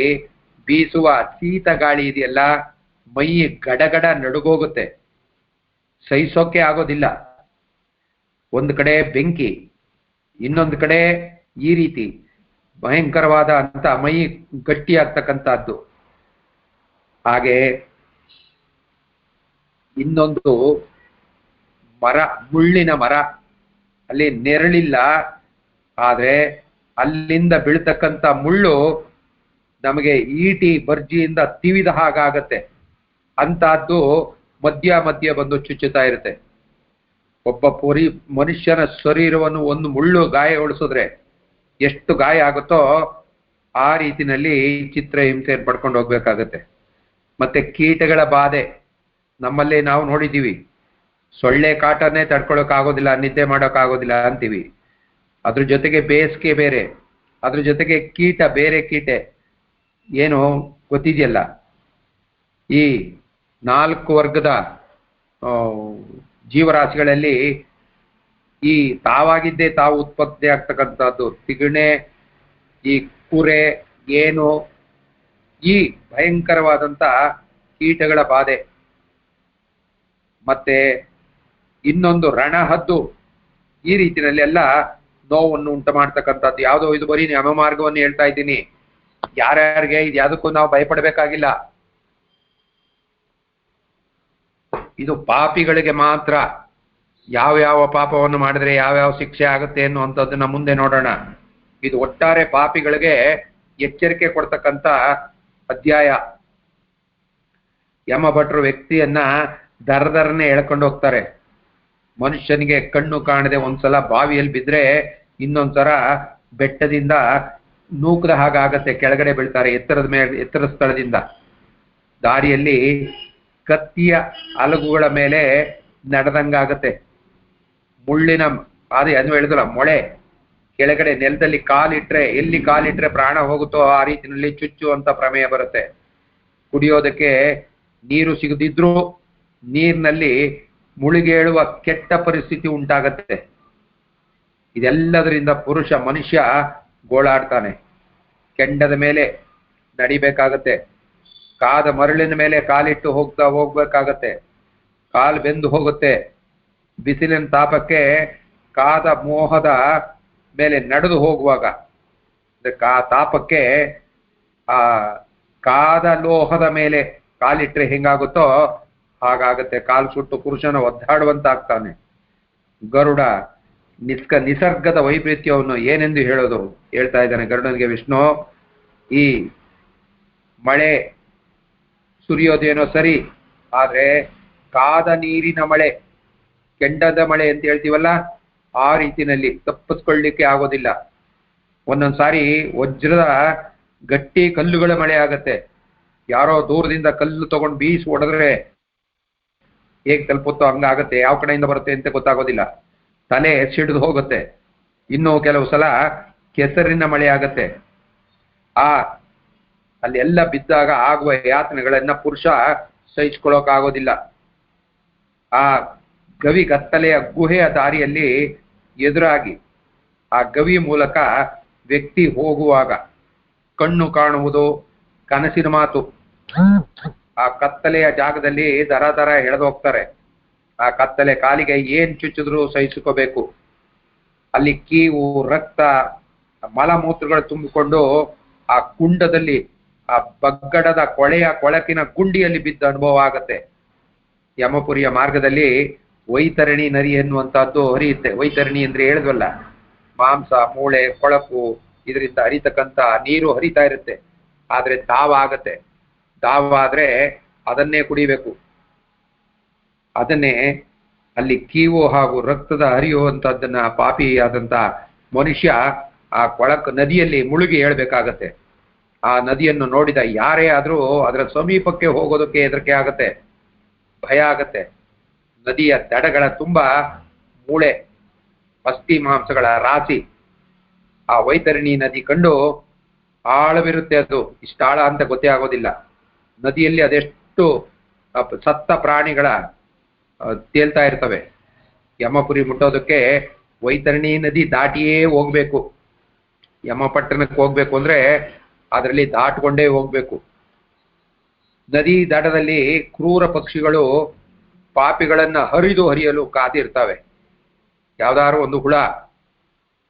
S1: ಬೀಸುವ ಶೀತ ಗಾಳಿ ಇದೆಯಲ್ಲ, ಮೈ ಗಡಗಡ ನಡುಗೋಗುತ್ತೆ, ಸಹಿಸೋಕೆ ಆಗೋದಿಲ್ಲ. ಒಂದು ಕಡೆ ಬೆಂಕಿ, ಇನ್ನೊಂದು ಕಡೆ ಈ ರೀತಿ ಭಯಂಕರವಾದ ಅಂತ ಮೈ ಗಟ್ಟಿ ಆಗ್ತಕ್ಕಂಥದ್ದು. ಹಾಗೆ ಇನ್ನೊಂದು ಮರ, ಮುಳ್ಳಿನ ಮರ. ಅಲ್ಲಿ ನೆರಳಿಲ್ಲ, ಆದ್ರೆ ಅಲ್ಲಿಂದ ಬೀಳ್ತಕ್ಕಂಥ ಮುಳ್ಳು ನಮಗೆ ಈಟಿ ಬರ್ಜಿಯಿಂದ ತಿವಿದ ಹಾಗಾಗತ್ತೆ. ಅಂತಹದ್ದು ಮಧ್ಯ ಮಧ್ಯ ಬಂದು ಚುಚ್ಚುತ್ತಾ ಇರುತ್ತೆ. ಒಬ್ಬ ಮನುಷ್ಯನ ಶರೀರವನ್ನು ಒಂದು ಮುಳ್ಳು ಗಾಯಗೊಳಿಸಿದ್ರೆ ಎಷ್ಟು ಗಾಯ ಆಗುತ್ತೋ ಆ ರೀತಿನಲ್ಲಿ ಚಿತ್ರಹಿಂಸೆ ಪಡ್ಕೊಂಡು ಹೋಗ್ಬೇಕಾಗತ್ತೆ. ಮತ್ತೆ ಕೀಟಗಳ ಬಾಧೆ ನಮ್ಮಲ್ಲಿ ನಾವು ನೋಡಿದ್ದೀವಿ. ಸೊಳ್ಳೆ ಕಾಟನೇ ತಡ್ಕೊಳಕ್ಕಾಗೋದಿಲ್ಲ, ನಿದ್ದೆ ಮಾಡೋಕ್ಕಾಗೋದಿಲ್ಲ ಅಂತೀವಿ. ಅದ್ರ ಜೊತೆಗೆ ಬೇಸಿಗೆ ಬೇರೆ, ಅದ್ರ ಜೊತೆಗೆ ಕೀಟ ಬೇರೆ ಕೀಟ ಏನು ಗೊತ್ತಿದೆಯಲ್ಲ. ಈ 4 ವರ್ಗದ ಜೀವರಾಶಿಗಳಲ್ಲಿ ಈ ತಾವಾಗಿದ್ದೇ ತಾವು ಉತ್ಪತ್ತಿ ಆಗ್ತಕ್ಕಂಥದ್ದು ತಿಗಣೆ, ಈ ಕುರೆ, ಏನು, ಈ ಭಯಂಕರವಾದಂಥ ಕೀಟಗಳ ಬಾಧೆ. ಮತ್ತೆ ಇನ್ನೊಂದು ರಣಹದ್ದು, ಈ ರೀತಿಯಲ್ಲಿ ಎಲ್ಲ ನೋವನ್ನು ಉಂಟು ಮಾಡ್ತಕ್ಕಂಥದ್ದು. ಯಾವುದೋ ಇದು ಬರೀ ಯಮ ಮಾರ್ಗವನ್ನು ಹೇಳ್ತಾ ಇದ್ದೀನಿ. ಯಾರ್ಯಾರಿಗೆ ಇದು ಯಾವುದಕ್ಕೂ ನಾವು ಭಯಪಡಬೇಕಾಗಿಲ್ಲ. ಇದು ಪಾಪಿಗಳಿಗೆ ಮಾತ್ರ. ಯಾವ ಪಾಪವನ್ನು ಮಾಡಿದ್ರೆ ಯಾವ್ಯಾವ ಶಿಕ್ಷೆ ಆಗುತ್ತೆ ಅನ್ನುವಂಥದ್ದನ್ನ ಮುಂದೆ ನೋಡೋಣ. ಇದು ಒಟ್ಟಾರೆ ಪಾಪಿಗಳಿಗೆ ಎಚ್ಚರಿಕೆ ಕೊಡ್ತಕ್ಕಂಥ ಅಧ್ಯಾಯ. ಯಮ ಭಟ್ರು ವ್ಯಕ್ತಿಯನ್ನ ದರದರನೆ ಎಳ್ಕೊಂಡು ಹೋಗ್ತಾರೆ. ಮನುಷ್ಯನಿಗೆ ಕಣ್ಣು ಕಾಣದೆ ಒಂದ್ಸಲ ಬಾವಿಯಲ್ಲಿ ಬಿದ್ರೆ ಇನ್ನೊಂದ್ಸಲ ಬೆಟ್ಟದಿಂದ ನೂಕದ ಹಾಗಾಗತ್ತೆ, ಕೆಳಗಡೆ ಬೀಳ್ತಾರೆ ಎತ್ತರ ಸ್ಥಳದಿಂದ. ದಾರಿಯಲ್ಲಿ ಕತ್ತಿಯ ಅಲಗುಗಳ ಮೇಲೆ ನಡೆದಂಗಾಗತ್ತೆ. ಮುಳ್ಳಿನ ಅದು ಹೇಳಿದಲ್ಲ ಮೊಳೆ, ಕೆಳಗಡೆ ನೆಲದಲ್ಲಿ ಕಾಲಿಟ್ರೆ, ಎಲ್ಲಿ ಕಾಲಿಟ್ರೆ ಪ್ರಾಣ ಹೋಗುತ್ತೋ ಆ ರೀತಿಯಲ್ಲಿ ಚುಚ್ಚುವಂತ ಪ್ರಮೇಯ ಬರುತ್ತೆ. ಕುಡಿಯೋದಕ್ಕೆ ನೀರು ಸಿಗದಿದ್ರೂ ನೀರಿನಲ್ಲಿ ಮುಳುಗೇಳುವ ಕೆಟ್ಟ ಪರಿಸ್ಥಿತಿ ಉಂಟಾಗತ್ತೆ. ಇದೆಲ್ಲದರಿಂದ ಮನುಷ್ಯ ಗೋಳಾಡ್ತಾನೆ. ಕೆಂಡದ ಮೇಲೆ ನಡಿಬೇಕಾಗತ್ತೆ, ಕಾದ ಮರಳಿನ ಮೇಲೆ ಕಾಲಿಟ್ಟು ಹೋಗ್ಬೇಕಾಗತ್ತೆ, ಕಾಲು ಬೆಂದು ಹೋಗುತ್ತೆ. ಬಿಸಿಲಿನ ತಾಪಕ್ಕೆ ಕಾದ ಮೋಹದ ಮೇಲೆ ನಡೆದು ಹೋಗುವಾಗ ತಾಪಕ್ಕೆ ಆ ಕಾದ ಲೋಹದ ಮೇಲೆ ಕಾಲಿಟ್ರೆ ಹೆಂಗಾಗುತ್ತೋ ಹಾಗಾಗತ್ತೆ. ಕಾಲು ಸುಟ್ಟು ಪುರುಷನ ಒದ್ದಾಡುವಂತಾಗ್ತಾನೆ. ಗರುಡ ನಿಸರ್ಗದ ವೈಪರೀತ್ಯವನ್ನು ಏನೆಂದು ಹೇಳೋದು ಹೇಳ್ತಾ ಇದ್ದಾನೆ ಗರುಡನಿಗೆ ವಿಷ್ಣು. ಈ ಮಳೆ ಸುರಿಯೋದೇನೋ ಸರಿ, ಆದ್ರೆ ಕಾದ ನೀರಿನ ಮಳೆ, ಕೆಂಡದ ಮಳೆ ಅಂತ ಹೇಳ್ತೀವಲ್ಲ, ಆ ರೀತಿನಲ್ಲಿ ತಪ್ಪಿಸ್ಕೊಳ್ಳಿಕ್ಕೆ ಆಗೋದಿಲ್ಲ. ಒಂದೊಂದು ಸಾರಿ ವಜ್ರದ ಗಟ್ಟಿ ಕಲ್ಲುಗಳ ಮಳೆ ಆಗತ್ತೆ. ಯಾರೋ ದೂರದಿಂದ ಕಲ್ಲು ತಗೊಂಡು ಬೀಸಿ ಹೊಡೆದ್ರೆ ಹೇಗೆ ತಲುಪುತ್ತೋ ಹಂಗಾಗತ್ತೆ. ಯಾವ ಕಡೆಯಿಂದ ಬರುತ್ತೆ ಅಂತ ಗೊತ್ತಾಗೋದಿಲ್ಲ, ತಲೆ ಸಿಡಿದು ಹೋಗುತ್ತೆ. ಇನ್ನು ಕೆಲವು ಸಲ ಕೆಸರಿನ ಮಳೆ ಆಗತ್ತೆ. ಅಲ್ಲಿ ಎಲ್ಲ ಬಿದ್ದಾಗ ಆಗುವ ಯಾತನೆಗಳನ್ನ ಪುರುಷ ಸಹಿಸ್ಕೊಳ್ಳೋಕಾಗೋದಿಲ್ಲ. ಆ ಗವಿ ಕತ್ತಲೆಯ ಗುಹೆಯ ದಾರಿಯಲ್ಲಿ ಎದುರಾಗಿ ಆ ಗವಿ ಮೂಲಕ ವ್ಯಕ್ತಿ ಹೋಗುವಾಗ ಕಣ್ಣು ಕಾಣುವುದು, ಕನಸಿನ ಮಾತು. ಆ ಕತ್ತಲೆಯ ಜಾಗದಲ್ಲಿ ದರ ಎಳೆದು ಹೋಗ್ತಾರೆ. ಆ ಕತ್ತಲೆ ಕಾಲಿಗೆ ಏನ್ ಚುಚ್ಚಿದ್ರು ಸಹಿಸಿಕೋಬೇಕು. ಅಲ್ಲಿ ಕೀವು, ರಕ್ತ, ಮಲಮೂತ್ರಗಳು ತುಂಬಿಕೊಂಡು ಆ ಕುಂಡದಲ್ಲಿ, ಆ ಬಗ್ಗಡದ ಕೊಳಕಿನ ಗುಂಡಿಯಲ್ಲಿ ಬಿದ್ದ ಅನುಭವ ಆಗತ್ತೆ. ಯಮಪುರಿಯ ಮಾರ್ಗದಲ್ಲಿ ವೈತರಣಿ ನದಿ ಎನ್ನುವಂತಹದ್ದು ಹರಿಯುತ್ತೆ. ವೈತರಣಿ ಅಂದ್ರೆ ಹೇಳಿದ್ವಲ್ಲ, ಮಾಂಸ, ಮೂಳೆ, ಕೊಳಕು ಇದರಿಂದ ಹರಿತಕ್ಕಂಥ ನೀರು ಹರಿತಾ ಇರುತ್ತೆ. ಆದ್ರೆ ದಾವಾಗತ್ತೆ. ದಾವಾದ್ರೆ ಅದನ್ನೇ ಕುಡಿಬೇಕು. ಅದನ್ನೇ ಅಲ್ಲಿ ಕೀವು ಹಾಗೂ ರಕ್ತದ ಹರಿಯುವಂತಹದ್ದನ್ನ ಪಾಪಿ ಆದಂತ ಮನುಷ್ಯ ಆ ನದಿಯಲ್ಲಿ ಮುಳುಗಿ ಹೇಳ್ಬೇಕಾಗತ್ತೆ. ಆ ನದಿಯನ್ನು ನೋಡಿದ ಯಾರೇ ಆದ್ರೂ ಅದರ ಸಮೀಪಕ್ಕೆ ಹೋಗೋದಕ್ಕೆ ಹೆದರಿಕೆ ಆಗತ್ತೆ, ಭಯ ಆಗತ್ತೆ. ನದಿಯ ದಡಗಳ ತುಂಬಾ ಮೂಳೆ, ಅಸ್ಥಿ ಮಾಂಸಗಳ ರಾಶಿ. ಆ ವೈತರಣಿ ನದಿ ಕಂಡು ಆಳವಿರುತ್ತೆ. ಅದು ಇಷ್ಟಾಳ ಅಂತ ಗೊತ್ತೇ ಆಗೋದಿಲ್ಲ. ನದಿಯಲ್ಲಿ ಅದೆಷ್ಟು ಸತ್ತ ಪ್ರಾಣಿಗಳ ತೇಲ್ತಾ ಇರ್ತವೆ. ಯಮಪುರಿ ಮುಟ್ಟೋದಕ್ಕೆ ವೈತರಣಿ ನದಿ ದಾಟಿಯೇ ಹೋಗ್ಬೇಕು. ಯಮಪಟ್ಟಣಕ್ಕೆ ಹೋಗ್ಬೇಕು ಅಂದ್ರೆ ಅದರಲ್ಲಿ ದಾಟ್ಕೊಂಡೇ ಹೋಗ್ಬೇಕು. ನದಿ ದಡದಲ್ಲಿ ಕ್ರೂರ ಪಕ್ಷಿಗಳು ಪಾಪಿಗಳನ್ನ ಹರಿಯಲು ಕಾದಿರ್ತವೆ. ಯಾವ್ದಾದ್ರು ಒಂದು ಹುಳ,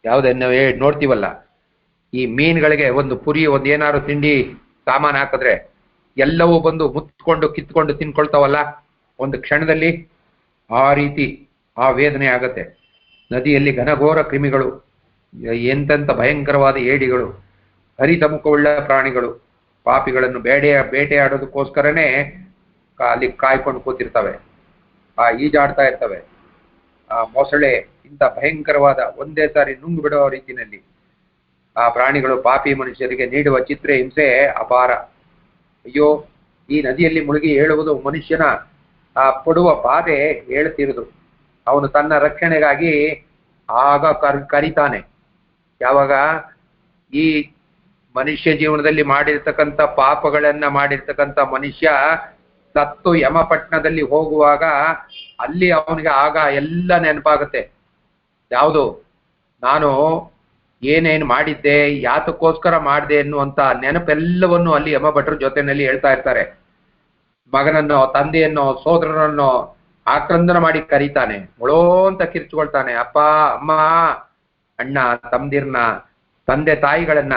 S1: ಯಾವ್ದನ್ನ ನೋಡ್ತೀವಲ್ಲ, ಈ ಮೀನುಗಳಿಗೆ ಒಂದು ಪುರಿ, ಒಂದು ಏನಾದ್ರು ತಿಂಡಿ ಸಾಮಾನು ಹಾಕಿದ್ರೆ ಎಲ್ಲವೂ ಬಂದು ಮುತ್ಕೊಂಡು ಕಿತ್ಕೊಂಡು ತಿನ್ಕೊಳ್ತಾವಲ್ಲ ಒಂದು ಕ್ಷಣದಲ್ಲಿ, ಆ ರೀತಿ ಆ ವೇದನೆ ಆಗತ್ತೆ. ನದಿಯಲ್ಲಿ ಘನಘೋರ ಕ್ರಿಮಿಗಳು, ಎಂತೆಂಥ ಭಯಂಕರವಾದ ಏಡಿಗಳು, ಹರಿತ ಮುಖವುಳ್ಳ ಪ್ರಾಣಿಗಳು ಪಾಪಿಗಳನ್ನು ಬೇಟೆಯಾಡೋದಕ್ಕೋಸ್ಕರನೇ ಅಲ್ಲಿ ಕಾಯ್ಕೊಂಡು ಕೂತಿರ್ತವೆ, ಈಜಾಡ್ತಾ ಇರ್ತವೆ. ಆ ಮೊಸಳೆ ಇಂಥ ಭಯಂಕರವಾದ ಒಂದೇ ಸಾರಿ ನುಂಗು ಬಿಡೋ ರೀತಿಯಲ್ಲಿ ಆ ಪ್ರಾಣಿಗಳು ಪಾಪಿ ಮನುಷ್ಯರಿಗೆ ನೀಡುವ ಚಿತ್ರ ಹಿಂಸೆ ಅಪಾರ. ಅಯ್ಯೋ, ಈ ನದಿಯಲ್ಲಿ ಮುಳುಗಿ ಹೇಳುವುದು ಮನುಷ್ಯನ ಪಡುವ ಬಾಧೆ ಹೇಳ್ತಿರುವುದು. ಅವನು ತನ್ನ ರಕ್ಷಣೆಗಾಗಿ ಆಗ ಕರಿತಾನೆ. ಯಾವಾಗ ಈ ಮನುಷ್ಯ ಜೀವನದಲ್ಲಿ ಮಾಡಿರ್ತಕ್ಕಂಥ ಪಾಪಗಳನ್ನ ಮಾಡಿರ್ತಕ್ಕಂಥ ಮನುಷ್ಯ ಸತ್ತು ಯಮಪಟ್ಟಣದಲ್ಲಿ ಹೋಗುವಾಗ ಅಲ್ಲಿ ಅವನಿಗೆ ಆಗ ಎಲ್ಲ ನೆನಪಾಗುತ್ತೆ. ಯಾವುದು, ನಾನು ಏನೇನು ಮಾಡಿದ್ದೆ, ಯಾತಕ್ಕೋಸ್ಕರ ಮಾಡಿದೆ ಎನ್ನುವಂತ ನೆನಪೆಲ್ಲವನ್ನು ಅಲ್ಲಿ ಯಮಭಟ್ರ ಜೊತೆಯಲ್ಲಿ ಹೇಳ್ತಾ ಇರ್ತಾರೆ. ಮಗನನ್ನೋ ತಂದೆಯನ್ನೋ ಸೋದರನನ್ನೋ ಆಕ್ರಂದನ ಮಾಡಿ ಕರೀತಾನೆ, ಒಳೋ ಅಂತ ಕಿರ್ಚ್ಕೊಳ್ತಾನೆ. ಅಪ್ಪ, ಅಮ್ಮ, ಅಣ್ಣ, ತಮ್ದಿರ್ನ, ತಂದೆ ತಾಯಿಗಳನ್ನ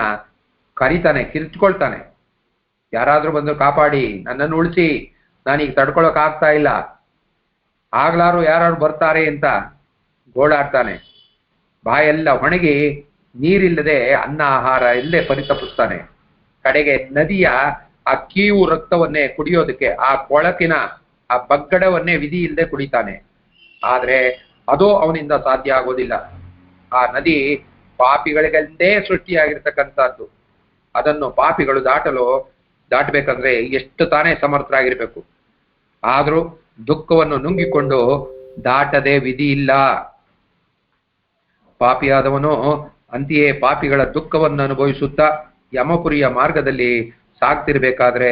S1: ಕರೀತಾನೆ, ಕಿರ್ಚ್ಕೊಳ್ತಾನೆ. ಯಾರಾದ್ರೂ ಬಂದು ಕಾಪಾಡಿ, ನನ್ನನ್ನು ಉಳಿಸಿ, ನಾನೀಗ ತಡ್ಕೊಳಕ್ ಆಗ್ತಾ ಇಲ್ಲ, ಆಗ್ಲಾರು ಯಾರು ಬರ್ತಾರೆ ಅಂತ ಗೋಳಾಡ್ತಾನೆ. ಬಾಯೆಲ್ಲ ಒಣಗಿ ನೀರಿಲ್ಲದೆ ಅನ್ನ ಆಹಾರ ಇಲ್ಲದೆ ಪರಿತಪಿಸ್ತಾನೆ. ಕಡೆಗೆ ನದಿಯ ಆ ಕೀವು ರಕ್ತವನ್ನೇ ಕುಡಿಯೋದಕ್ಕೆ ಆ ಕೊಳಕಿನ ಆ ಬಗ್ಗಡವನ್ನೇ ವಿಧಿ ಇಲ್ಲದೆ ಕುಡಿತಾನೆ. ಆದ್ರೆ ಅದು ಅವನಿಂದ ಸಾಧ್ಯ ಆಗೋದಿಲ್ಲ. ಆ ನದಿ ಪಾಪಿಗಳಿಗೆಂದೇ ಸೃಷ್ಟಿಯಾಗಿರ್ತಕ್ಕಂಥದ್ದು. ಅದನ್ನು ಪಾಪಿಗಳು ದಾಟಬೇಕಂದ್ರೆ ಎಷ್ಟು ತಾನೇ ಸಮರ್ಥರಾಗಿರ್ಬೇಕು. ಆದ್ರೂ ದುಃಖವನ್ನು ನುಂಗಿಕೊಂಡು ದಾಟದೆ ವಿಧಿ ಇಲ್ಲ. ಪಾಪಿಯಾದವನು ಅಂತೆಯೇ ಪಾಪಿಗಳ ದುಃಖವನ್ನು ಅನುಭವಿಸುತ್ತಾ ಯಮಪುರಿಯ ಮಾರ್ಗದಲ್ಲಿ ಸಾಗ್ತಿರ್ಬೇಕಾದ್ರೆ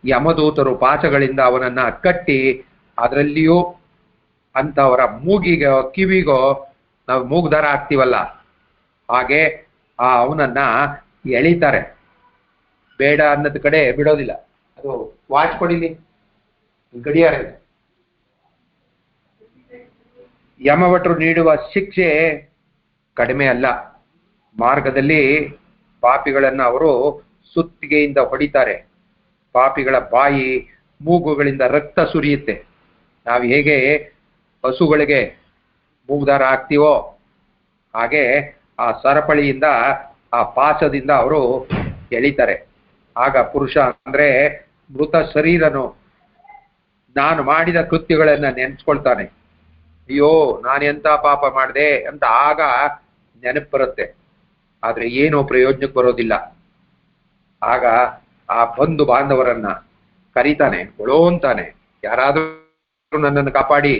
S1: ಯಮದೂತರು ಪಾಶಗಳಿಂದ ಅವನನ್ನ ಕಟ್ಟಿ, ಅದರಲ್ಲಿಯೂ ಅಂತವರ ಮೂಗಿಗೋ ಕಿವಿಗೋ ನಾವು ಮೂಗ್ದಾರ ಹಾಕ್ತೀವಲ್ಲ, ಹಾಗೆ ಅವನನ್ನ ಎಳಿತಾರೆ. ಬೇಡ ಅನ್ನದ ಕಡೆ ಬಿಡೋದಿಲ್ಲ. ಅದು ವಾಚ್ ಕೊಡಿಲಿ, ಗಡಿಯಾರ. ಯಮಭಟ್ರು ನೀಡುವ ಶಿಕ್ಷೆ ಕಡಿಮೆ ಅಲ್ಲ. ಮಾರ್ಗದಲ್ಲಿ ಪಾಪಿಗಳನ್ನ ಅವರು ಸುತ್ತಿಗೆಯಿಂದ ಹೊಡಿತಾರೆ. ಪಾಪಿಗಳ ಬಾಯಿ ಮೂಗುಗಳಿಂದ ರಕ್ತ ಸುರಿಯುತ್ತೆ. ನಾವು ಹೇಗೆ ಹಸುಗಳಿಗೆ ಮೂಗ್ದಾರ ಹಾಕ್ತೀವೋ ಹಾಗೆ ಆ ಸರಪಳಿಯಿಂದ ಆ ಪಾಶದಿಂದ ಅವರು ಎಳಿತಾರೆ. ಆಗ ಪುರುಷ ಅಂದ್ರೆ ಮೃತ ಶರೀರನು ನಾನು ಮಾಡಿದ ಕೃತ್ಯಗಳನ್ನ ನೆನೆಸ್ಕೊಳ್ತಾನೆ. ಅಯ್ಯೋ, ನಾನೆಂತ ಪಾಪ ಮಾಡಿದೆ ಅಂತ ಆಗ ನೆನಪು ಬರುತ್ತೆ. ಆದ್ರೆ ಏನೋ ಪ್ರಯೋಜನಕ್ಕೆ ಬರೋದಿಲ್ಲ. ಆಗ ಆ ಬಂಧು ಬಾಂಧವರನ್ನ ಕರೀತಾನೆ, ಒಳೋ ಅಂತಾನೆ, ಯಾರಾದ್ರೂ ನನ್ನನ್ನು ಕಾಪಾಡಿ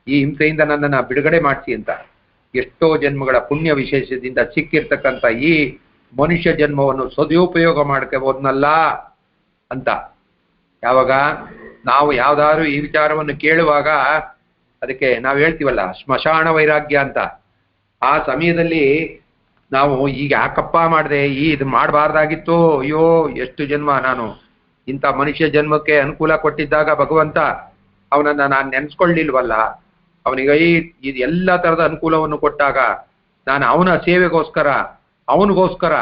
S1: ಈ ಹಿಂಸೆಯಿಂದ ನನ್ನನ್ನ ಬಿಡುಗಡೆ ಮಾಡಿಸಿ ಅಂತ. ಎಷ್ಟೋ ಜನ್ಮಗಳ ಪುಣ್ಯ ವಿಶೇಷದಿಂದ ಸಿಕ್ಕಿರ್ತಕ್ಕಂಥ ಈ ಮನುಷ್ಯ ಜನ್ಮವನ್ನು ಸದುಪಯೋಗ ಮಾಡ್ಕೋಬೋದ್ನಲ್ಲ ಅಂತ. ಯಾವಾಗ ನಾವು ಯಾವ್ದಾದ್ರು ಈ ವಿಚಾರವನ್ನು ಕೇಳುವಾಗ ಅದಕ್ಕೆ ನಾವು ಹೇಳ್ತೀವಲ್ಲ ಸ್ಮಶಾನ ವೈರಾಗ್ಯ ಅಂತ. ಆ ಸಮಯದಲ್ಲಿ ನಾವು ಈಗ ಯಾಕಪ್ಪ ಮಾಡಿದೆ, ಇದು ಮಾಡಬಾರ್ದಾಗಿತ್ತು, ಅಯ್ಯೋ ಎಷ್ಟು ಜನ್ಮ ನಾನು ಇಂಥ ಮನುಷ್ಯ ಜನ್ಮಕ್ಕೆ ಅನುಕೂಲ ಕೊಟ್ಟಿದ್ದಾಗ ಭಗವಂತ ಅವನನ್ನ ನಾನು ನೆನೆಸ್ಕೊಳ್ಳಿಲ್ವಲ್ಲ, ಅವನಿಗೆ ಇದು ಎಲ್ಲ ತರದ ಅನುಕೂಲವನ್ನು ಕೊಟ್ಟಾಗ ನಾನು ಅವನ ಸೇವೆಗೋಸ್ಕರ ಅವನಿಗೋಸ್ಕರ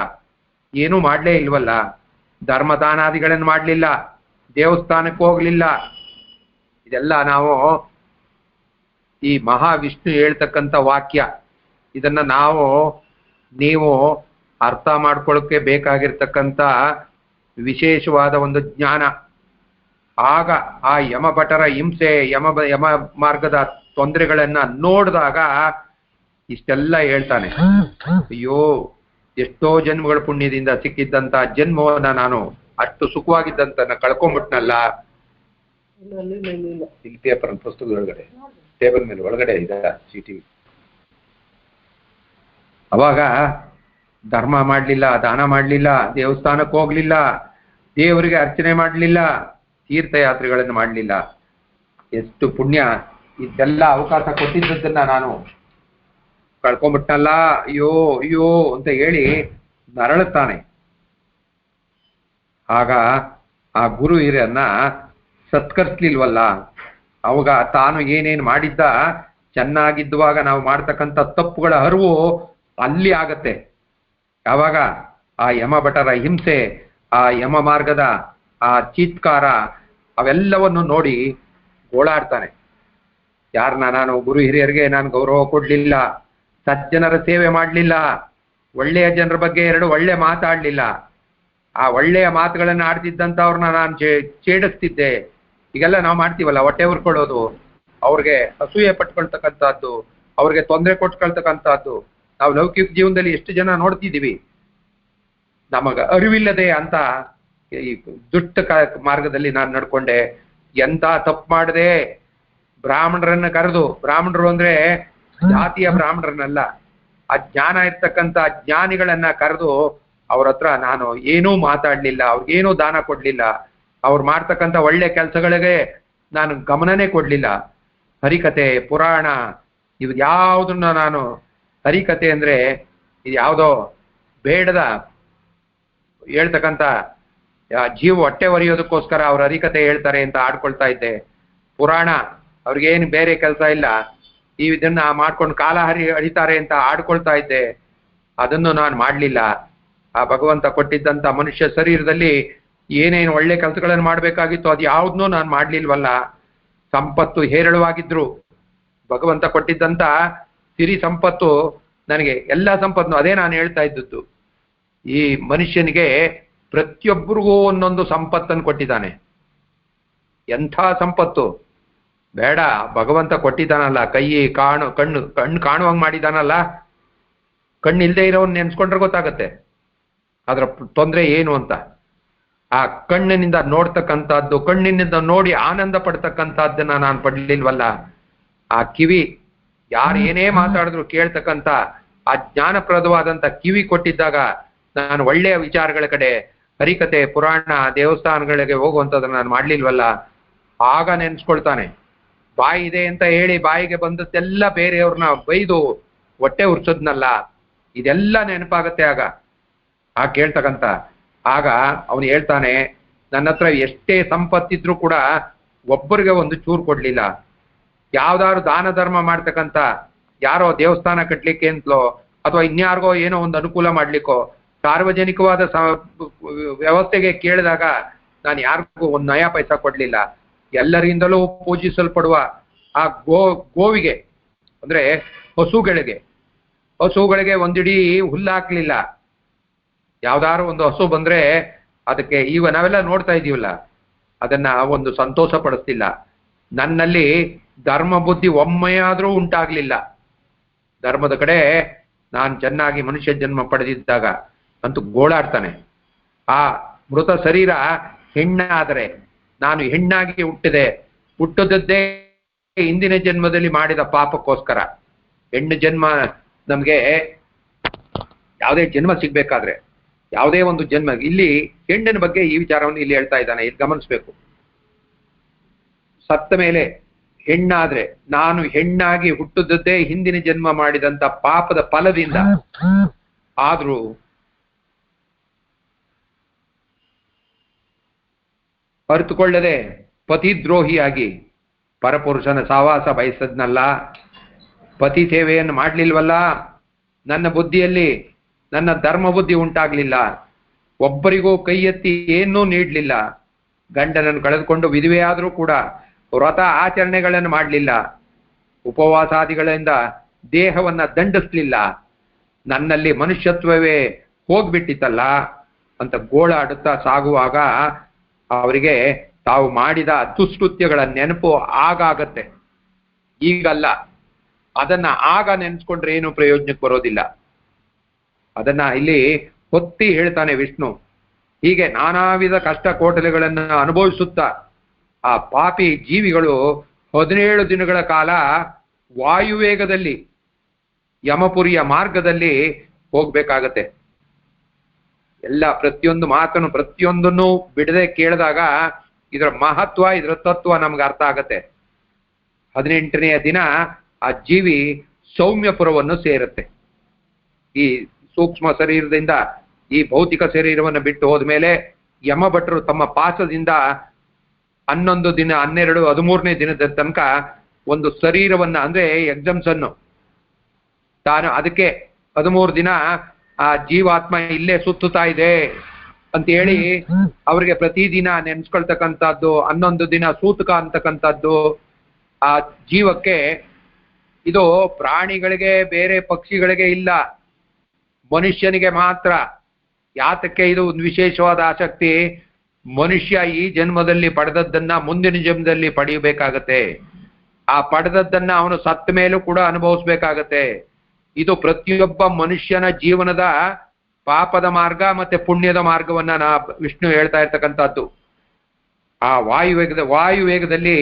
S1: ಏನೂ ಮಾಡಲೇ ಇಲ್ವಲ್ಲ. ಧರ್ಮದಾನಾದಿಗಳನ್ನು ಮಾಡಲಿಲ್ಲ, ದೇವಸ್ಥಾನಕ್ಕೆ ಹೋಗ್ಲಿಲ್ಲ. ಇದೆಲ್ಲ ನಾವು ಈ ಮಹಾವಿಷ್ಣು ಹೇಳ್ತಕ್ಕಂಥ ವಾಕ್ಯ. ಇದನ್ನ ನೀವು ಅರ್ಥ ಮಾಡ್ಕೊಳ್ಳೋಕೆ ಬೇಕಾಗಿರ್ತಕ್ಕಂಥ ವಿಶೇಷವಾದ ಒಂದು ಜ್ಞಾನ. ಆಗ ಆ ಯಮಭಟರ ಹಿಂಸೆ, ಯಮ ಮಾರ್ಗದ ತೊಂದರೆಗಳನ್ನ ನೋಡಿದಾಗ ಇಷ್ಟೆಲ್ಲ ಹೇಳ್ತಾನೆ. ಅಯ್ಯೋ, ಎಷ್ಟೋ ಜನ್ಮಗಳ ಪುಣ್ಯದಿಂದ ಸಿಕ್ಕಿದ್ದಂತ ಜನ್ಮವನ್ನ ನಾನು ಅಷ್ಟು ಸುಖವಾಗಿದ್ದಂತ ಕಳ್ಕೊಂಡ್ಬಿಟ್ನಲ್ಲ. ಇಲ್ಲಿ ಪೇಪರ್ ಪುಸ್ತಕದ ಒಳಗಡೆ ಟೇಬಲ್ ಮೇಲೆ ಒಳಗಡೆ ಇದೆ ಚೀಟಿ. ಅವಾಗ ಧರ್ಮ ಮಾಡಲಿಲ್ಲ, ದಾನ ಮಾಡಲಿಲ್ಲ, ದೇವಸ್ಥಾನಕ್ಕೆ ಹೋಗ್ಲಿಲ್ಲ, ದೇವರಿಗೆ ಅರ್ಚನೆ ಮಾಡಲಿಲ್ಲ, ತೀರ್ಥಯಾತ್ರೆಗಳನ್ನು ಮಾಡಲಿಲ್ಲ. ಎಷ್ಟು ಪುಣ್ಯ! ಇದೆಲ್ಲ ಅವಕಾಶ ಕೊಟ್ಟಿದ್ದನ್ನ ನಾನು ಕಳ್ಕೊಂಡ್ಬಿಟ್ನಲ್ಲ, ಅಯ್ಯೋ ಅಯ್ಯೋ ಅಂತ ಹೇಳಿ ನರಳುತ್ತಾನೆ. ಆಗ ಆ ಗುರು ಹಿರಿಯನ್ನ ಸತ್ಕರಿಸ್ಲಿಲ್ವಲ್ಲ. ಅವಾಗ ತಾನು ಏನೇನು ಮಾಡಿದ್ದ ಚೆನ್ನಾಗಿದ್ದುವಾಗ ನಾವು ಮಾಡ್ತಕ್ಕಂಥ ತಪ್ಪುಗಳ ಅರಿವು ಅಲ್ಲಿ ಆಗತ್ತೆ. ಯಾವಾಗ ಆ ಯಮಭಟರ ಹಿಂಸೆ, ಆ ಯಮ ಮಾರ್ಗದ ಆ ಚೀತ್ಕಾರ ಅವೆಲ್ಲವನ್ನು ನೋಡಿ ಗೋಳಾಡ್ತಾನೆ. ಯಾರನ್ನ ನಾನು ಗುರು ಹಿರಿಯರಿಗೆ ನಾನು ಗೌರವ ಕೊಡ್ಲಿಲ್ಲ, ಸಜ್ಜನರ ಸೇವೆ ಮಾಡಲಿಲ್ಲ, ಒಳ್ಳೆಯ ಜನರ ಬಗ್ಗೆ ಎರಡು ಒಳ್ಳೆ ಮಾತಾಡಲಿಲ್ಲ. ಆ ಒಳ್ಳೆಯ ಮಾತುಗಳನ್ನು ಆಡ್ತಿದ್ದಂಥವ್ರನ್ನ ನಾನು ಛೇಡಿಸ್ತಿದ್ದೆ. ಈಗೆಲ್ಲ ನಾವು ಮಾಡ್ತೀವಲ್ಲ, ಹೊಟ್ಟೆ ಉರ್ಕೊಳ್ಳೋದು, ಅವ್ರಿಗೆ ಅಸೂಯೆ ಪಟ್ಕೊಳ್ತಕ್ಕಂಥದ್ದು, ಅವ್ರಿಗೆ ತೊಂದರೆ ಕೊಟ್ಕೊಳ್ತಕ್ಕಂಥದ್ದು ನಾವು ಲೌಕಿಕ ಜೀವನದಲ್ಲಿ ಎಷ್ಟು ಜನ ನೋಡ್ತಿದ್ದೀವಿ. ನಮಗ ಅರಿವಿಲ್ಲದೆ ಅಂತ ಈ ದುಷ್ಟ ಮಾರ್ಗದಲ್ಲಿ ನಾನು ನಡ್ಕೊಂಡೆ. ಎಂತ ತಪ್ಪು ಮಾಡಿದೆ. ಬ್ರಾಹ್ಮಣರನ್ನ ಕರೆದು, ಬ್ರಾಹ್ಮಣರು ಅಂದ್ರೆ ಜಾತಿಯ ಬ್ರಾಹ್ಮಣರನ್ನಲ್ಲ, ಆ ಜ್ಞಾನ ಇರ್ತಕ್ಕಂಥ ಜ್ಞಾನಿಗಳನ್ನ ಕರೆದು ಅವ್ರ ಹತ್ರ ನಾನು ಏನೂ ಮಾತಾಡ್ಲಿಲ್ಲ, ಅವ್ರಿಗೇನೂ ದಾನ ಕೊಡ್ಲಿಲ್ಲ, ಅವ್ರು ಮಾಡ್ತಕ್ಕಂಥ ಒಳ್ಳೆ ಕೆಲಸಗಳಿಗೆ ನಾನು ಗಮನನೇ ಕೊಡ್ಲಿಲ್ಲ. ಹರಿಕತೆ, ಪುರಾಣ ಇವ್ ಯಾವುದನ್ನ ನಾನು, ಹರಿಕತೆ ಅಂದ್ರೆ ಇದು ಯಾವುದೋ ಬೇಡದ ಹೇಳ್ತಕ್ಕಂಥ ಜೀವ ಹೊಟ್ಟೆ ಒರೆಯೋದಕ್ಕೋಸ್ಕರ ಅವ್ರ ಹರಿಕತೆ ಹೇಳ್ತಾರೆ ಅಂತ ಆಡ್ಕೊಳ್ತಾ ಇದ್ದೆ. ಪುರಾಣ ಅವ್ರಿಗೇನು ಬೇರೆ ಕೆಲಸ ಇಲ್ಲ, ಇದನ್ನ ಮಾಡ್ಕೊಂಡು ಕಾಲ ಹರಿತಾರೆ ಅಂತ ಆಡ್ಕೊಳ್ತಾ ಇದ್ದೆ. ಅದನ್ನು ನಾನು ಮಾಡಲಿಲ್ಲ. ಆ ಭಗವಂತ ಕೊಟ್ಟಿದ್ದಂಥ ಮನುಷ್ಯ ಶರೀರದಲ್ಲಿ ಏನೇನು ಒಳ್ಳೆ ಕೆಲಸಗಳನ್ನು ಮಾಡಬೇಕಾಗಿತ್ತು ಅದು ಯಾವುದನ್ನೂ ನಾನು ಮಾಡಲಿಲ್ವಲ್ಲ. ಸಂಪತ್ತು ಹೇರಳವಾಗಿದ್ರು, ಭಗವಂತ ಕೊಟ್ಟಿದ್ದಂಥ ಸಿರಿ ಸಂಪತ್ತು ನನಗೆ ಎಲ್ಲ ಸಂಪತ್ತು, ಅದೇ ನಾನು ಹೇಳ್ತಾ ಇದ್ದದ್ದು. ಈ ಮನುಷ್ಯನಿಗೆ ಪ್ರತಿಯೊಬ್ಬರಿಗೂ ಒಂದೊಂದು ಸಂಪತ್ತನ್ನು ಕೊಟ್ಟಿದ್ದಾನೆ. ಎಂಥ ಸಂಪತ್ತು ಬೇಡ, ಭಗವಂತ ಕೊಟ್ಟಿದ್ದಾನಲ್ಲ, ಕಣ್ಣು ಕಾಣುವಂಗೆ ಮಾಡಿದಾನಲ್ಲ. ಕಣ್ಣಿಲ್ದೇ ಇರೋನ್ ನೆನ್ಸ್ಕೊಂಡ್ರೆ ಗೊತ್ತಾಗತ್ತೆ ಅದರ ತೊಂದರೆ ಏನು ಅಂತ. ಆ ಕಣ್ಣಿನಿಂದ ನೋಡ್ತಕ್ಕಂಥದ್ದು, ಕಣ್ಣಿನಿಂದ ನೋಡಿ ಆನಂದ ಪಡ್ತಕ್ಕಂಥದ್ದನ್ನ ನಾನು ಪಡ್ಲಿಲ್ವಲ್ಲ. ಆ ಕಿವಿ ಯಾರು ಏನೇ ಮಾತಾಡಿದ್ರು ಕೇಳ್ತಕ್ಕಂಥ ಆ ಜ್ಞಾನಪ್ರದವಾದಂಥ ಕಿವಿ ಕೊಟ್ಟಿದ್ದಾಗ ನಾನು ಒಳ್ಳೆಯ ವಿಚಾರಗಳ ಕಡೆ, ಹರಿಕತೆ, ಪುರಾಣ, ದೇವಸ್ಥಾನಗಳಿಗೆ ಹೋಗುವಂಥದ್ದನ್ನ ನಾನು ಮಾಡ್ಲಿಲ್ವಲ್ಲ. ಆಗ ನೆನ್ಸ್ಕೊಳ್ತಾನೆ. ಬಾಯಿ ಇದೆ ಅಂತ ಹೇಳಿ ಬಾಯಿಗೆ ಬಂದದ್ದೆಲ್ಲ ಬೇರೆಯವ್ರನ್ನ ಬೈದು ಹೊಟ್ಟೆ ಉರ್ಸೋದ್ನಲ್ಲ, ಇದೆಲ್ಲ ನೆನಪಾಗತ್ತೆ ಆಗ ಕೇಳ್ತಕ್ಕಂಥ. ಆಗ ಅವನು ಹೇಳ್ತಾನೆ, ನನ್ನ ಹತ್ರ ಎಷ್ಟೇ ಸಂಪತ್ತಿದ್ರು ಕೂಡ ಒಬ್ಬರಿಗೆ ಒಂದು ಚೂರು ಕೊಡ್ಲಿಲ್ಲ. ಯಾವ್ದಾದ್ರು ದಾನ ಧರ್ಮ ಮಾಡ್ತಕ್ಕಂಥ, ಯಾರೋ ದೇವಸ್ಥಾನ ಕಟ್ಲಿಕ್ಕೆ ಅಂತಲೋ ಅಥವಾ ಇನ್ಯಾರಿಗೋ ಏನೋ ಒಂದು ಅನುಕೂಲ ಮಾಡ್ಲಿಕ್ಕೋ ಸಾರ್ವಜನಿಕವಾದ ವ್ಯವಸ್ಥೆಗೆ ಕೇಳಿದಾಗ ನಾನು ಯಾರಿಗೂ ಒಂದು ನಯಾ ಪೈಸಾ ಕೊಡ್ಲಿಲ್ಲ. ಎಲ್ಲರಿಂದಲೂ ಪೂಜಿಸಲ್ಪಡುವ ಆ ಗೋವಿಗೆ ಅಂದ್ರೆ ಹಸುಗಳಿಗೆ ಒಂದಿಡೀ ಹುಲ್ಲಾಕ್ಲಿಲ್ಲ. ಯಾವ್ದಾದ್ರು ಒಂದು ಹಸು ಬಂದ್ರೆ ಅದಕ್ಕೆ ಈಗ ನಾವೆಲ್ಲ ನೋಡ್ತಾ ಇದ್ದೀವಲ್ಲ, ಅದನ್ನ ಒಂದು ಸಂತೋಷ ಪಡಿಸ್ತಿಲ್ಲ. ನನ್ನಲ್ಲಿ ಧರ್ಮ ಬುದ್ಧಿ ಒಮ್ಮೆಯಾದ್ರೂ ಉಂಟಾಗ್ಲಿಲ್ಲ. ಧರ್ಮದ ಕಡೆ ನಾನು ಚೆನ್ನಾಗಿ ಮನುಷ್ಯ ಜನ್ಮ ಪಡೆದಿದ್ದಾಗ ಅಂತೂ ಗೋಳಾಡ್ತಾನೆ. ಆ ಮೃತ ಶರೀರ ಹೆಣ್ಣಾದರೆ ನಾನು ಹೆಣ್ಣಾಗಿ ಹುಟ್ಟದದ್ದೇ ಹಿಂದಿನ ಜನ್ಮದಲ್ಲಿ ಮಾಡಿದ ಪಾಪಕ್ಕೋಸ್ಕರ. ಹೆಣ್ಣು ಜನ್ಮ ನಮ್ಗೆ ಯಾವುದೇ ಜನ್ಮ ಸಿಗ್ಬೇಕಾದ್ರೆ, ಯಾವುದೇ ಒಂದು ಜನ್ಮ, ಇಲ್ಲಿ ಹೆಣ್ಣಿನ ಬಗ್ಗೆ ಈ ವಿಚಾರವನ್ನು ಇಲ್ಲಿ ಹೇಳ್ತಾ ಇದ್ದಾನೆ, ಇಲ್ಲಿ ಗಮನಿಸ್ಬೇಕು. ಸತ್ತ ಮೇಲೆ ಹೆಣ್ಣಾದ್ರೆ ನಾನು ಹೆಣ್ಣಾಗಿ ಹುಟ್ಟುದದ್ದೇ ಹಿಂದಿನ ಜನ್ಮ ಮಾಡಿದಂತ ಪಾಪದ ಫಲದಿಂದ. ಆದ್ರೂ ಅರಿತುಕೊಳ್ಳದೆ ಪತಿದ್ರೋಹಿಯಾಗಿ ಪರಪುರುಷನ ಸಹವಾಸ ಬಯಸದ್ನಲ್ಲ, ಪತಿ ಸೇವೆಯನ್ನು ಮಾಡ್ಲಿಲ್ವಲ್ಲ. ನನ್ನ ಬುದ್ಧಿಯಲ್ಲಿ ನನ್ನ ಧರ್ಮ ಬುದ್ಧಿ ಉಂಟಾಗ್ಲಿಲ್ಲ. ಒಬ್ಬರಿಗೂ ಕೈ ಎತ್ತಿ ಏನೂ ನೀಡ್ಲಿಲ್ಲ. ಗಂಡನನ್ನು ಕಳೆದುಕೊಂಡು ವಿಧವೆಯಾದರೂ ಕೂಡ ವ್ರತ ಆಚರಣೆಗಳನ್ನು ಮಾಡಲಿಲ್ಲ. ಉಪವಾಸಾದಿಗಳಿಂದ ದೇಹವನ್ನ ದಂಡಿಸ್ಲಿಲ್ಲ. ನನ್ನಲ್ಲಿ ಮನುಷ್ಯತ್ವವೇ ಹೋಗ್ಬಿಟ್ಟಿತ್ತಲ್ಲ ಅಂತ ಗೋಳಾಡುತ್ತಾ ಸಾಗುವಾಗ ಅವರಿಗೆ ತಾವು ಮಾಡಿದ ದುಷ್ಕೃತ್ಯಗಳ ನೆನಪು ಆಗಾಗತ್ತೆ. ಈಗಲ್ಲ. ಅದನ್ನ ಆಗ ನೆನೆಸ್ಕೊಂಡ್ರೆ ಏನು ಪ್ರಯೋಜನಕ್ಕೆ ಬರೋದಿಲ್ಲ. ಅದನ್ನ ಇಲ್ಲಿ ಹೊತ್ತಿ ಹೇಳ್ತಾನೆ ವಿಷ್ಣು. ಹೀಗೆ ನಾನಾ ವಿಧ ಕಷ್ಟ ಕೋಟಲೆಗಳನ್ನು ಅನುಭವಿಸುತ್ತಾ ಆ ಪಾಪಿ ಜೀವಿಗಳು 17 ದಿನಗಳ ಕಾಲ ವಾಯುವೇಗದಲ್ಲಿ ಯಮಪುರಿಯ ಮಾರ್ಗದಲ್ಲಿ ಹೋಗ್ಬೇಕಾಗತ್ತೆ. ಎಲ್ಲ ಪ್ರತಿಯೊಂದು ಮಾತನ್ನು ಪ್ರತಿಯೊಂದನ್ನು ಬಿಡದೆ ಕೇಳಿದಾಗ ಇದರ ಮಹತ್ವ, ಇದರ ತತ್ವ ನಮ್ಗೆ ಅರ್ಥ ಆಗತ್ತೆ. 18ನೆಯ ದಿನ ಆ ಜೀವಿ ಸೌಮ್ಯಪುರವನ್ನು ಸೇರುತ್ತೆ. ಈ ಸೂಕ್ಷ್ಮ ಶರೀರದಿಂದ ಈ ಭೌತಿಕ ಶರೀರವನ್ನು ಬಿಟ್ಟು ಹೋದ್ಮೇಲೆ ಯಮಭಟ್ರು ತಮ್ಮ ಪಾಸದಿಂದ 11 ದಿನ, 12, 13ನೇ ದಿನದ ತನಕ ಒಂದು ಶರೀರವನ್ನ ಅಂದ್ರೆ ಎಕ್ಸಾಮ್ಸ್ ಅನ್ನು ತಾನು, ಅದಕ್ಕೆ 13 ದಿನ ಆ ಜೀವಾತ್ಮ ಇಲ್ಲೇ ಸುತ್ತುತ್ತಾ ಇದೆ ಅಂತ ಹೇಳಿ ಅವ್ರಿಗೆ ಪ್ರತಿದಿನ ನೆನ್ಸ್ಕೊಳ್ತಕ್ಕಂಥದ್ದು, 11 ದಿನ ಸೂತಕ ಅಂತಕ್ಕಂಥದ್ದು ಆ ಜೀವಕ್ಕೆ ಇದು ಪ್ರಾಣಿಗಳಿಗೆ ಬೇರೆ ಪಕ್ಷಿಗಳಿಗೆ ಇಲ್ಲ, ಮನುಷ್ಯನಿಗೆ ಮಾತ್ರ. ಯಾತಕ್ಕೆ ಇದು ಒಂದು ವಿಶೇಷವಾದ ಆಸಕ್ತಿ? ಮನುಷ್ಯ ಈ ಜನ್ಮದಲ್ಲಿ ಪಡೆದದ್ದನ್ನ ಮುಂದಿನ ಜನ್ಮದಲ್ಲಿ ಪಡೆಯಬೇಕಾಗತ್ತೆ. ಆ ಪಡೆದದ್ದನ್ನ ಅವನು ಸತ್ತ ಮೇಲೂ ಕೂಡ ಅನುಭವಿಸ್ಬೇಕಾಗತ್ತೆ. ಇದು ಪ್ರತಿಯೊಬ್ಬ ಮನುಷ್ಯನ ಜೀವನದ ಪಾಪದ ಮಾರ್ಗ ಮತ್ತೆ ಪುಣ್ಯದ ಮಾರ್ಗವನ್ನ ವಿಷ್ಣು ಹೇಳ್ತಾ ಇರ್ತಕ್ಕಂಥದ್ದು. ಆ ವಾಯುವೇಗದಲ್ಲಿ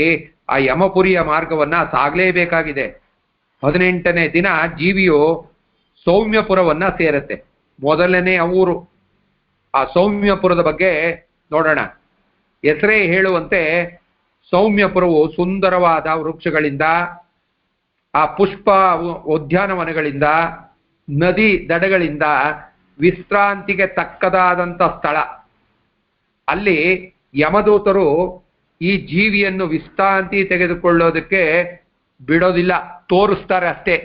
S1: ಆ ಯಮಪುರಿಯ ಮಾರ್ಗವನ್ನ ಸಾಗಲೇಬೇಕಾಗಿದೆ. 18ನೇ ದಿನ ಜೀವಿಯು ಸೌಮ್ಯಪುರವನ್ನ ಸೇರತ್ತೆ. ಮೊದಲನೇ ಊರು. ಆ ಸೌಮ್ಯಪುರದ ಬಗ್ಗೆ ನೋಡೋಣ. ಹೆಸರೇ ಹೇಳುವಂತೆ ಸೌಮ್ಯಪುರವು ಸುಂದರವಾದ ವೃಕ್ಷಗಳಿಂದ, ಆ ಪುಷ್ಪ ಉದ್ಯಾನವನಗಳಿಂದ, ನದಿ ದಡಗಳಿಂದ ವಿಶ್ರಾಂತಿಗೆ ತಕ್ಕದಾದಂಥ ಸ್ಥಳ. ಅಲ್ಲಿ ಯಮದೂತರು ಈ ಜೀವಿಯನ್ನು ವಿಶ್ರಾಂತಿ ತೆಗೆದುಕೊಳ್ಳೋದಕ್ಕೆ ಬಿಡೋದಿಲ್ಲ, ತೋರಿಸ್ತಾರೆ ಅಷ್ಟೇ.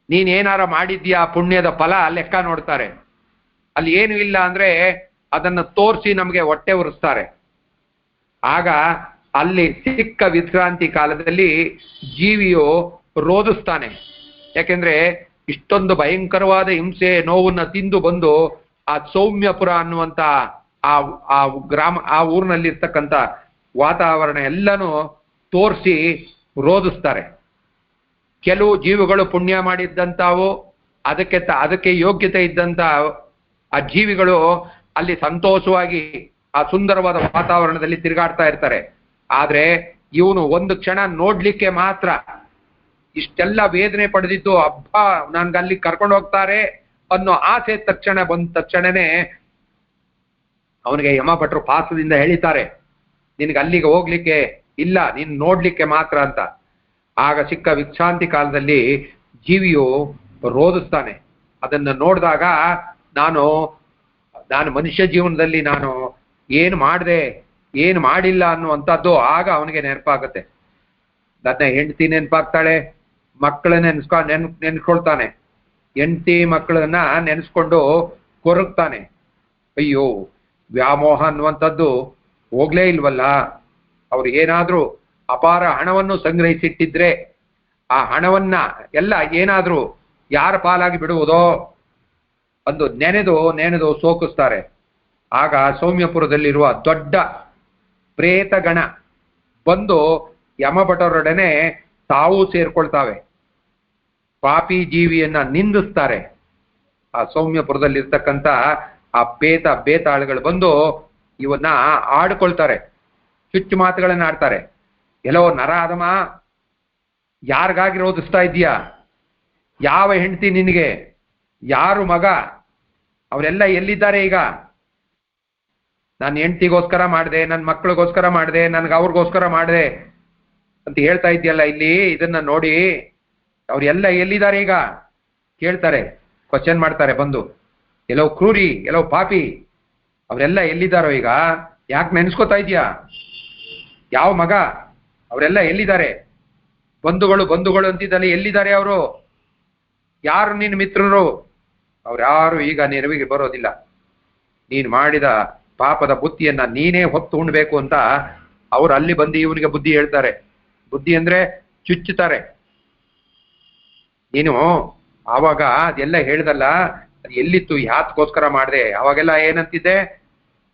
S1: ನೀನೇನಾರ ಮಾಡಿದ್ಯಾ ಪುಣ್ಯದ ಫಲ ಲೆಕ್ಕ ನೋಡ್ತಾರೆ. ಅಲ್ಲಿ ಏನು ಇಲ್ಲ ಅಂದ್ರೆ ಅದನ್ನು ತೋರಿಸಿ ನಮಗೆ ಹೊಟ್ಟೆ ಉರಿಸ್ತಾರೆ. ಆಗ ಅಲ್ಲಿ ಸಿಕ್ಕ ವಿಶ್ರಾಂತಿ ಕಾಲದಲ್ಲಿ ಜೀವಿಯು ರೋಧಿಸ್ತಾನೆ. ಯಾಕೆಂದ್ರೆ ಇಷ್ಟೊಂದು ಭಯಂಕರವಾದ ಹಿಂಸೆ ನೋವನ್ನ ತಿಂದು ಬಂದು ಆ ಸೌಮ್ಯಪುರ ಅನ್ನುವಂತ ಆ ಗ್ರಾಮ, ಆ ಊರಿನಲ್ಲಿರ್ತಕ್ಕಂಥ ವಾತಾವರಣ ಎಲ್ಲನೂ ತೋರಿಸಿ ರೋಧಿಸ್ತಾರೆ. ಕೆಲವು ಜೀವಿಗಳು ಪುಣ್ಯ ಮಾಡಿದ್ದಂಥವು, ಅದಕ್ಕೆ ಯೋಗ್ಯತೆ ಇದ್ದಂಥ ಆ ಜೀವಿಗಳು ಅಲ್ಲಿ ಸಂತೋಷವಾಗಿ ಆ ಸುಂದರವಾದ ವಾತಾವರಣದಲ್ಲಿ ತಿರುಗಾಡ್ತಾ ಇರ್ತಾರೆ. ಆದ್ರೆ ಇವನು ಒಂದು ಕ್ಷಣ ನೋಡ್ಲಿಕ್ಕೆ ಮಾತ್ರ ಇಷ್ಟೆಲ್ಲ ವೇದನೆ ಪಡೆದಿದ್ದು, ಅಬ್ಬಾ ನನ್ಗೆ ಅಲ್ಲಿ ಕರ್ಕೊಂಡು ಹೋಗ್ತಾರೆ ಅನ್ನೋ ಆಸೆ ಬಂದ ತಕ್ಷಣನೇ ಅವನಿಗೆ ಯಮಭಟ್ರು ಪಾಸದಿಂದ ಹೇಳಿತಾರೆ, ನಿನಗೆ ಅಲ್ಲಿಗೆ ಹೋಗ್ಲಿಕ್ಕೆ ಇಲ್ಲ, ನೀನ್ ನೋಡ್ಲಿಕ್ಕೆ ಮಾತ್ರ ಅಂತ. ಆಗ ಸಿಕ್ಕ ವಿಶ್ರಾಂತಿ ಕಾಲದಲ್ಲಿ ಜೀವಿಯು ರೋಧಿಸ್ತಾನೆ. ಅದನ್ನ ನೋಡಿದಾಗ ನಾನು ಮನುಷ್ಯ ಜೀವನದಲ್ಲಿ ನಾನು ಏನು ಮಾಡಿದೆ, ಏನು ಮಾಡಿಲ್ಲ ಅನ್ನುವಂಥದ್ದು ಆಗ ಅವನಿಗೆ ನೆನಪಾಗುತ್ತೆ. ನನ್ನ ಹೆಂಡತಿ ನೆನಪಾಗ್ತಾಳೆ, ಮಕ್ಕಳನ್ನ ನೆನ್ಸ್ಕೊಳ್ತಾನೆ. ಹೆಂಡತಿ ಮಕ್ಕಳನ್ನ ನೆನೆಸ್ಕೊಂಡು ಕೊರಗ್ತಾನೆ. ಅಯ್ಯೋ, ವ್ಯಾಮೋಹ ಅನ್ನುವಂಥದ್ದು ಹೋಗ್ಲೇ ಇಲ್ವಲ್ಲ. ಅವ್ರು ಏನಾದ್ರೂ ಅಪಾರ ಹಣವನ್ನು ಸಂಗ್ರಹಿಸಿಟ್ಟಿದ್ರೆ ಆ ಹಣವನ್ನ ಎಲ್ಲ ಏನಾದ್ರೂ ಯಾರ ಪಾಲಾಗಿ ಬಿಡುವುದೋ ಅಂದು ನೆನೆದು ಸೋಕಿಸ್ತಾರೆ. ಆಗ ಸೌಮ್ಯಪುರದಲ್ಲಿರುವ ದೊಡ್ಡ ಪ್ರೇತಗಣ ಬಂದು ಯಮಭಟರೊಡನೆ ತಾವು ಸೇರ್ಕೊಳ್ತಾವೆ. ಪಾಪಿ ಜೀವಿಯನ್ನ ನಿಂದಿಸ್ತಾರೆ. ಆ ಸೌಮ್ಯಪುರದಲ್ಲಿರ್ತಕ್ಕಂಥ ಆ ಬೇತಾಳುಗಳು ಬಂದು ಇವನ್ನ ಆಡ್ಕೊಳ್ತಾರೆ, ಚುಚ್ಚು ಮಾತುಗಳನ್ನ ಆಡ್ತಾರೆ. ಎಲ್ಲೋ ನರಾಧಮ, ಯಾರಿಗಾಗಿ ರೋಧಿಸ್ತಾ ಇದೀಯಾ? ಯಾವ ಹೆಂಡತಿ ನಿನಗೆ? ಯಾರು ಮಗ? ಅವರೆಲ್ಲ ಎಲ್ಲಿದ್ದಾರೆ ಈಗ? ನಾನು ಹೆಂಡತಿಗೋಸ್ಕರ ಮಾಡಿದೆ, ನನ್ನ ಮಕ್ಕಳಿಗೋಸ್ಕರ ಮಾಡಿದೆ, ನನ್ಗೆ ಅವ್ರಿಗೋಸ್ಕರ ಮಾಡಿದೆ ಅಂತ ಹೇಳ್ತಾ ಇದೆಯಲ್ಲ, ಇಲ್ಲಿ ಇದನ್ನ ನೋಡಿ ಅವ್ರೆಲ್ಲ ಎಲ್ಲಿದ್ದಾರೆ ಈಗ ಕೇಳ್ತಾರೆ, ಕ್ವಶನ್ ಮಾಡ್ತಾರೆ ಬಂದು. ಎಲ್ಲೋ ಕ್ರೂರಿ, ಎಲ್ಲೋ ಪಾಪಿ, ಅವರೆಲ್ಲ ಎಲ್ಲಿದ್ದಾರೋ ಈಗ? ಯಾಕೆ ನೆನೆಸ್ಕೋತಾ ಇದೀಯಾ? ಯಾವ ಮಗ? ಅವರೆಲ್ಲ ಎಲ್ಲಿದ್ದಾರೆ? ಬಂಧುಗಳು ಅಂತಿದ್ದಲ್ಲಿ ಎಲ್ಲಿದ್ದಾರೆ ಅವರು? ಯಾರು ನಿನ್ನ ಮಿತ್ರರು? ಅವ್ರ್ಯಾರು ಈಗ ನೆರವಿಗೆ ಬರೋದಿಲ್ಲ. ನೀನು ಮಾಡಿದ ಪಾಪದ ಬುದ್ಧಿಯನ್ನ ನೀನೇ ಹೊತ್ತು ಉಣ್ಬೇಕು ಅಂತ ಅವ್ರು ಅಲ್ಲಿ ಬಂದು ಇವನಿಗೆ ಬುದ್ಧಿ ಹೇಳ್ತಾರೆ. ಬುದ್ಧಿ ಅಂದ್ರೆ ಚುಚ್ಚುತ್ತಾರೆ. ನೀನು ಆವಾಗ ಅದೆಲ್ಲ ಹೇಳ್ದಲ್ಲ, ಅದು ಎಲ್ಲಿತ್ತು, ಯಾತಕ್ಕೋಸ್ಕರ ಮಾಡಿದೆ? ಅವಾಗೆಲ್ಲ ಏನಂತಿದ್ದೆ?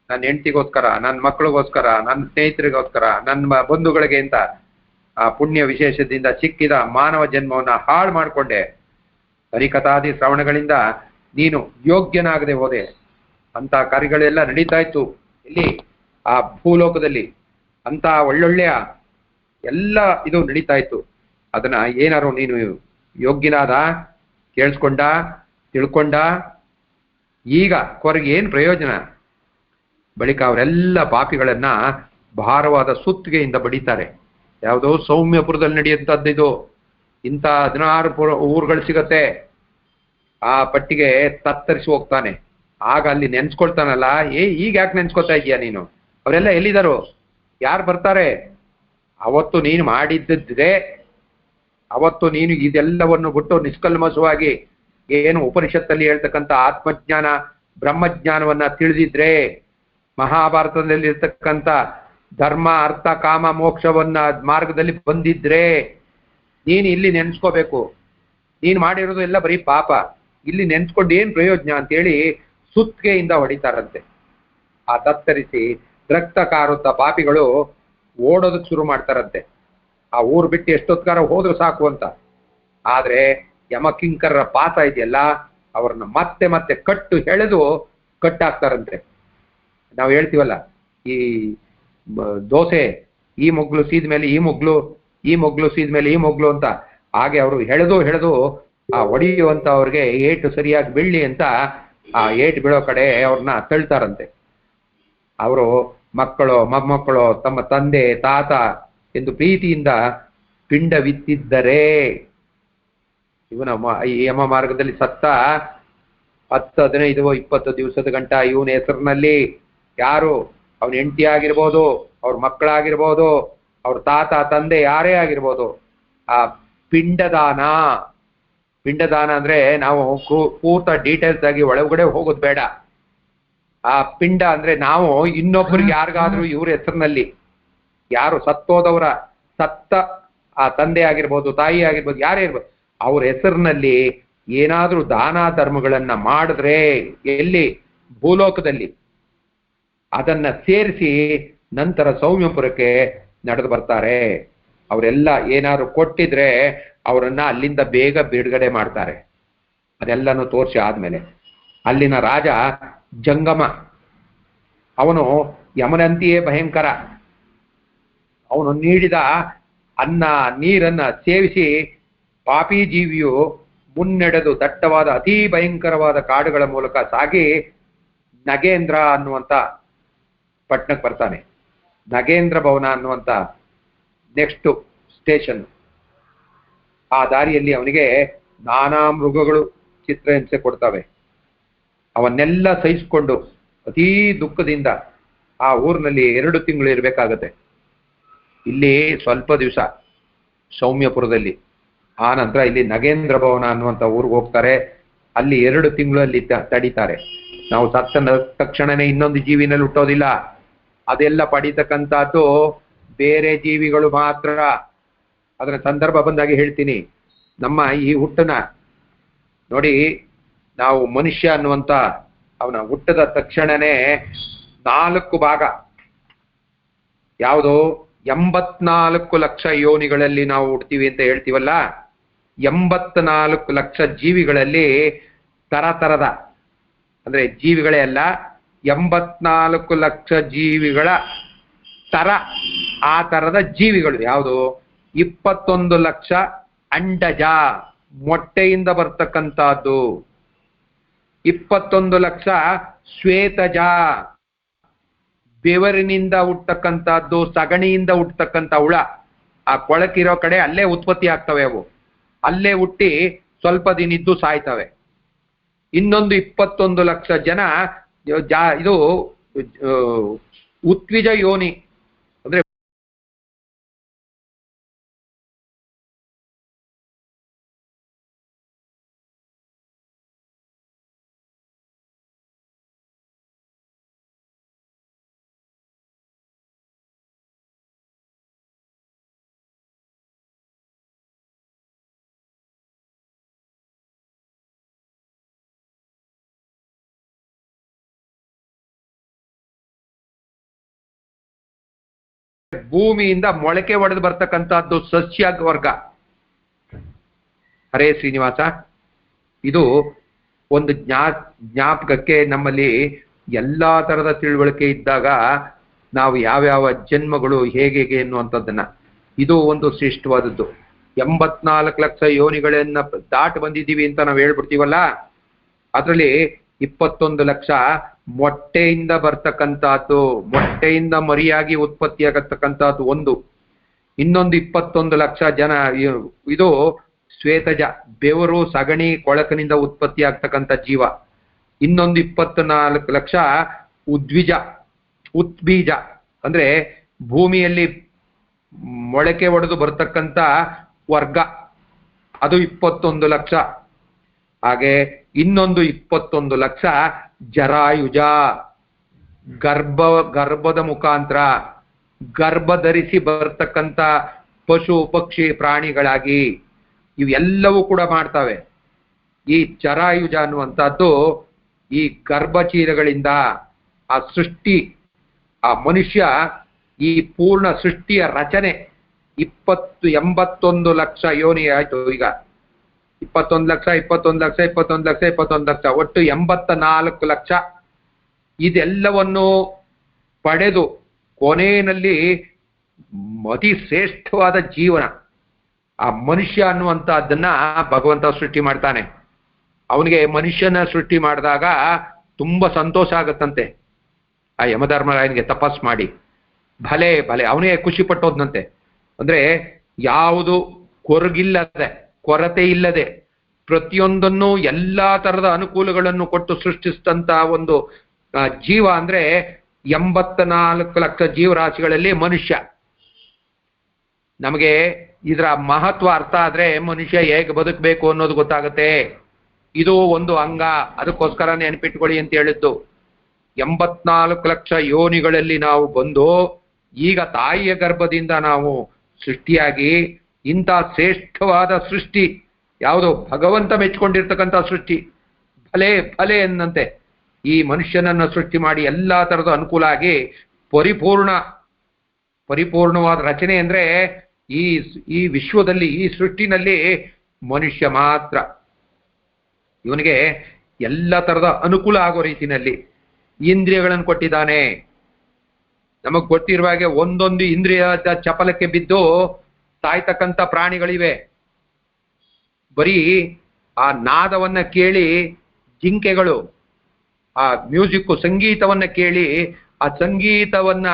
S1: ನನ್ನ ಹೆಂಡತಿಗೋಸ್ಕರ, ನನ್ನ ಮಕ್ಕಳಿಗೋಸ್ಕರ, ನನ್ನ ಸ್ನೇಹಿತರಿಗೋಸ್ಕರ, ನನ್ನ ಬಂಧುಗಳಿಗೆ ಅಂತ. ಆ ಪುಣ್ಯ ವಿಶೇಷದಿಂದ ಸಿಕ್ಕಿದ ಮಾನವ ಜನ್ಮವನ್ನ ಹಾಳು ಮಾಡಿಕೊಂಡೆ. ಹರಿಕಥಾದಿ ಶ್ರವಣಗಳಿಂದ ನೀನು ಯೋಗ್ಯನಾಗದೆ ಹೋದೆ. ಅಂತ ಕಾರ್ಯಗಳೆಲ್ಲ ನಡೀತಾ ಇತ್ತು ಇಲ್ಲಿ ಆ ಭೂಲೋಕದಲ್ಲಿ. ಅಂತ ಒಳ್ಳೊಳ್ಳೆಯ ಎಲ್ಲ ಇದು ನಡೀತಾ ಇತ್ತು. ಅದನ್ನ ಏನಾರು ನೀನು ಯೋಗ್ಯನಾದ, ಕೇಳಿಸ್ಕೊಂಡ, ತಿಳ್ಕೊಂಡ? ಈಗ ಕೊರಗೆ ಏನು ಪ್ರಯೋಜನ? ಬಳಿಕ ಅವರೆಲ್ಲ ಪಾಪಿಗಳನ್ನ ಭಾರವಾದ ಸುತ್ತಿಗೆಯಿಂದ ಬಡಿತಾರೆ. ಯಾವುದೋ ಸೌಮ್ಯಪುರದಲ್ಲಿ ನಡೆಯುವಂಥದ್ದು. ಇಂಥ 16 ಊರುಗಳು ಸಿಗತ್ತೆ. ಆ ಪಟ್ಟಿಗೆ ತತ್ತರಿಸಿ ಹೋಗ್ತಾನೆ. ಆಗ ಅಲ್ಲಿ ನೆನ್ಸ್ಕೊಳ್ತಾನಲ್ಲ, ಈಗ ಯಾಕೆ ನೆನ್ಸ್ಕೊತಾ ಇದೀಯ ನೀನು? ಅವರೆಲ್ಲ ಎಲ್ಲಿದ್ದಾರೋ? ಯಾರು ಬರ್ತಾರೆ? ಅವತ್ತು ನೀನು ಮಾಡಿದ್ದಿದ್ರೆ, ಅವತ್ತು ನೀನು ಇದೆಲ್ಲವನ್ನು ಬಿಟ್ಟು ನಿಷ್ಕಲ್ಮಶವಾಗಿ ಏನು ಉಪನಿಷತ್ತಲ್ಲಿ ಹೇಳ್ತಕ್ಕಂಥ ಆತ್ಮಜ್ಞಾನ, ಬ್ರಹ್ಮಜ್ಞಾನವನ್ನ ತಿಳಿದಿದ್ರೆ, ಮಹಾಭಾರತದಲ್ಲಿರ್ತಕ್ಕಂಥ ಧರ್ಮ, ಅರ್ಥ, ಕಾಮ, ಮೋಕ್ಷವನ್ನ ಮಾರ್ಗದಲ್ಲಿ ಬಂದಿದ್ರೆ, ನೀನು ಇಲ್ಲಿ ನೆನೆಸ್ಕೋಬೇಕು, ನೀನು ಮಾಡಿರೋದು ಎಲ್ಲ ಬರೀ ಪಾಪ, ಇಲ್ಲಿ ನೆನೆಸ್ಕೊಂಡು ಏನು ಪ್ರಯೋಜನ ಅಂತೇಳಿ ಸುತ್ತಿಗೆಯಿಂದ ಹೊಡಿತಾರಂತೆ. ಆ ತತ್ತರಿಸಿ ರಕ್ತ ಕಾರುತ್ತ ಪಾಪಿಗಳು ಓಡೋದಕ್ಕೆ ಶುರು ಮಾಡ್ತಾರಂತೆ. ಆ ಊರು ಬಿಟ್ಟು ಎಷ್ಟೊತ್ಕಾರ ಹೋದ್ರು ಸಾಕು ಅಂತ. ಆದ್ರೆ ಯಮಕಿಂಕರರ ಪಾತ ಇದೆಯಲ್ಲ, ಅವ್ರನ್ನ ಮತ್ತೆ ಮತ್ತೆ ಕಟ್ಟು ಎಳೆದು ಕಟ್ಟಾಕ್ತಾರಂತೆ. ನಾವು ಹೇಳ್ತೀವಲ್ಲ, ಈ ದೋಸೆ ಈ ಮೊಗ್ಲು ಸೀದ ಮೇಲೆ ಈ ಮೊಗ್ಲು, ಈ ಮೊಗ್ಲು ಸೀದ ಮೇಲೆ ಈ ಮೊಗ್ಲು ಅಂತ, ಹಾಗೆ ಅವರು ಎಳೆದು ಆ ಹೊಡೆಯುವಂತ ಅವ್ರಿಗೆ ಏಟು ಸರಿಯಾಗಿ ಬೀಳಲಿ ಅಂತ ಆ ಏಟು ಬೀಳೋ ಕಡೆ ಅವ್ರನ್ನ ತಳ್ತಾರಂತೆ. ಅವರು ಮಕ್ಕಳು ಮೊಮ್ಮಕ್ಕಳು ತಮ್ಮ ತಂದೆ ತಾತ ಎಂದು ಪ್ರೀತಿಯಿಂದ ಪಿಂಡವಿತ್ತಿದ್ದರೆ, ಇವನ ಈ ಯಮ ಮಾರ್ಗದಲ್ಲಿ ಸತ್ತ 10, 15, 20 ದಿವಸದ ಗಂಟ ಇವನ ಹೆಸರಿನಲ್ಲಿ ಯಾರು, ಅವನ ಹೆಂಡತಿ ಆಗಿರ್ಬೋದು, ಅವ್ರ ಮಕ್ಕಳಾಗಿರ್ಬೋದು, ಅವ್ರ ತಾತ ತಂದೆ ಯಾರೇ ಆಗಿರ್ಬೋದು, ಆ ಪಿಂಡದಾನ ಅಂದ್ರೆ ನಾವು ಪೂರ್ತ ಡೀಟೇಲ್ಸ್ ಆಗಿ ಒಳಗಡೆ ಹೋಗೋದು ಬೇಡ. ಆ ಪಿಂಡ ಅಂದ್ರೆ ನಾವು ಇನ್ನೊಬ್ಬರಿಗೆ ಯಾರಿಗಾದ್ರೂ ಇವ್ರ ಹೆಸರಿನಲ್ಲಿ ಯಾರು ಸತ್ತೋದವರ ಸತ್ತ ಆ ತಂದೆ ಆಗಿರ್ಬೋದು, ತಾಯಿ ಆಗಿರ್ಬೋದು, ಯಾರೇ ಇರ್ಬೋದು, ಅವ್ರ ಹೆಸರಿನಲ್ಲಿ ಏನಾದ್ರೂ ದಾನ ಧರ್ಮಗಳನ್ನ ಮಾಡಿದ್ರೆ ಎಲ್ಲಿ ಭೂಲೋಕದಲ್ಲಿ ಅದನ್ನ ಸೇರಿಸಿ ನಂತರ ಸೌಮ್ಯಪುರಕ್ಕೆ ನಡೆದು ಬರ್ತಾರೆ. ಅವರೆಲ್ಲ ಏನಾದ್ರು ಕೊಟ್ಟಿದ್ರೆ ಅವರನ್ನ ಅಲ್ಲಿಂದ ಬೇಗ ಬಿಡುಗಡೆ ಮಾಡ್ತಾರೆ. ಅದೆಲ್ಲನೂ ತೋರಿಸಿ ಆದ್ಮೇಲೆ ಅಲ್ಲಿನ ರಾಜ ಜಂಗಮ, ಅವನು ಯಮನಂತೆಯೇ ಭಯಂಕರ. ಅವನು ನೀಡಿದ ಅನ್ನ ನೀರನ್ನ ಸೇವಿಸಿ ಪಾಪಿ ಜೀವಿಯು ಮುನ್ನಡೆದು ದಟ್ಟವಾದ ಅತಿ ಭಯಂಕರವಾದ ಕಾಡುಗಳ ಮೂಲಕ ಸಾಗಿ ನಗೇಂದ್ರ ಅನ್ನುವಂಥ ಪಟ್ಟಣಕ್ಕೆ ಬರ್ತಾನೆ. ನಗೇಂದ್ರ ಭವನ ಅನ್ನುವಂಥ ನೆಕ್ಸ್ಟ್ ಸ್ಟೇಷನ್. ಆ ದಾರಿಯಲ್ಲಿ ಅವನಿಗೆ ನಾನಾ ಮೃಗಗಳು ಚಿತ್ರಹಿಂಸೆ ಕೊಡ್ತವೆ. ಅವನ್ನೆಲ್ಲ ಸಹಿಸಿಕೊಂಡು ಅತೀ ದುಃಖದಿಂದ ಆ ಊರಿನಲ್ಲಿ 2 ತಿಂಗಳು ಇರಬೇಕಾಗತ್ತೆ. ಇಲ್ಲಿ ಸ್ವಲ್ಪ ದಿವಸ ಸೌಮ್ಯಪುರದಲ್ಲಿ, ಆ ನಂತರ ಇಲ್ಲಿ ನಗೇಂದ್ರ ಭವನ ಅನ್ನುವಂಥ ಊರಿಗೆ ಹೋಗ್ತಾರೆ. ಅಲ್ಲಿ 2 ತಿಂಗಳು ಅಲ್ಲಿ ತಡೀತಾರೆ. ನಾವು ಸತ್ತ ತಕ್ಷಣನೇ ಇನ್ನೊಂದು ಜೀವಿನಲ್ಲಿ ಹುಟ್ಟೋದಿಲ್ಲ. ಅದೆಲ್ಲ ಪಡೀತಕ್ಕಂಥದ್ದು ಬೇರೆ ಜೀವಿಗಳು ಮಾತ್ರ. ಅದರ ಸಂದರ್ಭ ಬಂದಾಗೆ ಹೇಳ್ತೀನಿ. ನಮ್ಮ ಈ ಹುಟ್ಟನ ನೋಡಿ, ನಾವು ಮನುಷ್ಯ ಅನ್ನುವಂಥ ಅವನ ಹುಟ್ಟದ ತಕ್ಷಣನೇ 4 ಭಾಗ, ಯಾವುದು 84 ಲಕ್ಷ ಯೋನಿಗಳಲ್ಲಿ ನಾವು ಹುಡ್ತೀವಿ ಅಂತ ಹೇಳ್ತೀವಲ್ಲ, 84 ಲಕ್ಷ ಜೀವಿಗಳಲ್ಲಿ ತರತರದ ಅಂದ್ರೆ ಜೀವಿಗಳೇ ಅಲ್ಲ, 84 ಲಕ್ಷ ಜೀವಿಗಳ ತರ, ಆ ತರದ ಜೀವಿಗಳು ಯಾವುದು, 21 ಲಕ್ಷ ಅಂಡಜ ಮೊಟ್ಟೆಯಿಂದ ಬರ್ತಕ್ಕಂಥದ್ದು, 21 ಲಕ್ಷ ಶ್ವೇತಜ ಬೆವರಿನಿಂದ ಹುಟ್ಟತಕ್ಕಂಥದ್ದು, ಸಗಣಿಯಿಂದ ಹುಟ್ಟತಕ್ಕಂಥ ಹುಳ. ಆ ಕೊಳಕಿರೋ ಕಡೆ ಅಲ್ಲೇ ಉತ್ಪತ್ತಿ ಆಗ್ತವೆ, ಅವು ಅಲ್ಲೇ ಹುಟ್ಟಿ ಸ್ವಲ್ಪ ದಿನ ಇದ್ದು ಸಾಯ್ತವೆ. ಇನ್ನೊಂದು 21 ಲಕ್ಷ ಜನ ಇದು ಉತ್ವಿಜ ಯೋನಿ ಅಂದ್ರೆ ಭೂಮಿಯಿಂದ ಮೊಳಕೆ ಒಡೆದು ಬರ್ತಕ್ಕಂಥದ್ದು ಸಸ್ಯ ವರ್ಗ. ಹರೇ ಶ್ರೀನಿವಾಸ, ಇದು ಒಂದು ಜ್ಞಾಪಕಕ್ಕೆ ನಮ್ಮಲ್ಲಿ ಎಲ್ಲಾ ತರದ ತಿಳುವಳಿಕೆ ಇದ್ದಾಗ ನಾವು ಯಾವ್ಯಾವ ಜನ್ಮಗಳು ಹೇಗೆ ಎನ್ನುವಂಥದ್ದನ್ನ, ಇದು ಒಂದು ಶ್ರೇಷ್ಠವಾದದ್ದು. 84 ಲಕ್ಷ ಯೋನಿಗಳನ್ನ ದಾಟಿ ಬಂದಿದ್ದೀವಿ ಅಂತ ನಾವು ಹೇಳ್ಬಿಡ್ತೀವಲ್ಲ, ಅದರಲ್ಲಿ 21 ಲಕ್ಷ ಮೊಟ್ಟೆಯಿಂದ ಬರ್ತಕ್ಕಂಥದ್ದು, ಮೊಟ್ಟೆಯಿಂದ ಮರಿಯಾಗಿ ಉತ್ಪತ್ತಿಯಾಗತಕ್ಕಂಥದ್ದು ಒಂದು. ಇನ್ನೊಂದು 21 ಲಕ್ಷ ಜನ ಇದು ಶ್ವೇತಜ ಬೆವರು ಸಗಣಿ ಕೊಳಕನಿಂದ ಉತ್ಪತ್ತಿ ಆಗ್ತಕ್ಕಂಥ ಜೀವ. ಇನ್ನೊಂದು 24 ಲಕ್ಷ ಉತ್ಬೀಜ ಅಂದ್ರೆ ಭೂಮಿಯಲ್ಲಿ ಮೊಳಕೆ ಒಡೆದು ಬರ್ತಕ್ಕಂಥ ವರ್ಗ, ಅದು 21 ಲಕ್ಷ. ಹಾಗೆ ಇನ್ನೊಂದು 21 ಲಕ್ಷ ಜರಾಯುಜ ಗರ್ಭದ ಮುಖಾಂತರ ಗರ್ಭ ಧರಿಸಿ ಬರ್ತಕ್ಕಂಥ ಪಶು ಪಕ್ಷಿ ಪ್ರಾಣಿಗಳಾಗಿ ಇವೆಲ್ಲವೂ ಕೂಡ ಮಾಡ್ತವೆ. ಈ ಚರಾಯುಜ ಅನ್ನುವಂಥದ್ದು ಈ ಗರ್ಭಚೀಲಗಳಿಂದ ಆ ಸೃಷ್ಟಿ, ಆ ಮನುಷ್ಯ ಈ ಪೂರ್ಣ ಸೃಷ್ಟಿಯ ರಚನೆ 81 ಲಕ್ಷ ಯೋನಿ ಆಯ್ತು. ಈಗ 21 ಲಕ್ಷ 21 ಲಕ್ಷ 21 ಲಕ್ಷ 21 ಲಕ್ಷ ಒಟ್ಟು 84 ಲಕ್ಷ ಇದೆಲ್ಲವನ್ನು ಪಡೆದು ಕೊನೆಯಲ್ಲಿ ಅತಿ ಶ್ರೇಷ್ಠವಾದ ಜೀವನ ಆ ಮನುಷ್ಯ ಅನ್ನುವಂಥದ್ದನ್ನ ಭಗವಂತ ಸೃಷ್ಟಿ ಮಾಡ್ತಾನೆ. ಅವನಿಗೆ ಮನುಷ್ಯನ ಸೃಷ್ಟಿ ಮಾಡಿದಾಗ ತುಂಬಾ ಸಂತೋಷ ಆಗತ್ತಂತೆ. ಆ ಯಮಧರ್ಮರಾಯನಿಗೆ ತಪಸ್ ಮಾಡಿ ಭಲೆ ಭಲೆ ಅವನಿಗೆ ಖುಷಿ ಪಟ್ಟೋದ್ನಂತೆ. ಅಂದ್ರೆ ಯಾವುದು ಕೊರತೆ ಇಲ್ಲದೆ ಪ್ರತಿಯೊಂದನ್ನು ಎಲ್ಲಾ ತರದ ಅನುಕೂಲಗಳನ್ನು ಕೊಟ್ಟು ಸೃಷ್ಟಿಸಿದಂತ ಒಂದು ಜೀವ ಅಂದ್ರೆ 84 ಲಕ್ಷ ಜೀವರಾಶಿಗಳಲ್ಲಿ ಮನುಷ್ಯ. ನಮಗೆ ಇದರ ಮಹತ್ವ ಅರ್ಥ ಆದ್ರೆ ಮನುಷ್ಯ ಹೇಗೆ ಬದುಕಬೇಕು ಅನ್ನೋದು ಗೊತ್ತಾಗುತ್ತೆ. ಇದು ಒಂದು ಅಂಗ, ಅದಕ್ಕೋಸ್ಕರ ನೆನಪಿಟ್ಕೊಳ್ಳಿ ಅಂತ ಹೇಳಿದ್ದು. 84 ಲಕ್ಷ ಯೋನಿಗಳಲ್ಲಿ ನಾವು ಬಂದು ಈಗ ತಾಯಿಯ ಗರ್ಭದಿಂದ ನಾವು ಸೃಷ್ಟಿಯಾಗಿ ಇಂಥ ಶ್ರೇಷ್ಠವಾದ ಸೃಷ್ಟಿ ಯಾವುದು ಭಗವಂತ ಮೆಚ್ಕೊಂಡಿರ್ತಕ್ಕಂಥ ಸೃಷ್ಟಿ, ಭಲೆ ಭಲೆ ಎನ್ನಂತೆ ಈ ಮನುಷ್ಯನನ್ನು ಸೃಷ್ಟಿ ಮಾಡಿ ಎಲ್ಲಾ ತರದ ಅನುಕೂಲ ಆಗಿ ಪರಿಪೂರ್ಣವಾದ ರಚನೆ ಅಂದ್ರೆ ಈ ವಿಶ್ವದಲ್ಲಿ ಈ ಸೃಷ್ಟಿನಲ್ಲಿ ಮನುಷ್ಯ ಮಾತ್ರ. ಇವನಿಗೆ ಎಲ್ಲ ತರದ ಅನುಕೂಲ ಆಗೋ ರೀತಿಯಲ್ಲಿ ಇಂದ್ರಿಯಗಳನ್ನು ಕೊಟ್ಟಿದ್ದಾನೆ. ನಮಗ್ ಗೊತ್ತಿರುವ ಹಾಗೆ ಒಂದೊಂದು ಇಂದ್ರಿಯದ ಚಪಲಕ್ಕೆ ಬಿದ್ದು ಸಾಯ್ತಕ್ಕಂಥ ಪ್ರಾಣಿಗಳಿವೆ. ಬರೀ ಆ ನಾದವನ್ನ ಕೇಳಿ ಜಿಂಕೆಗಳು ಆ ಮ್ಯೂಸಿಕ್ ಸಂಗೀತವನ್ನ ಕೇಳಿ ಆ ಸಂಗೀತವನ್ನ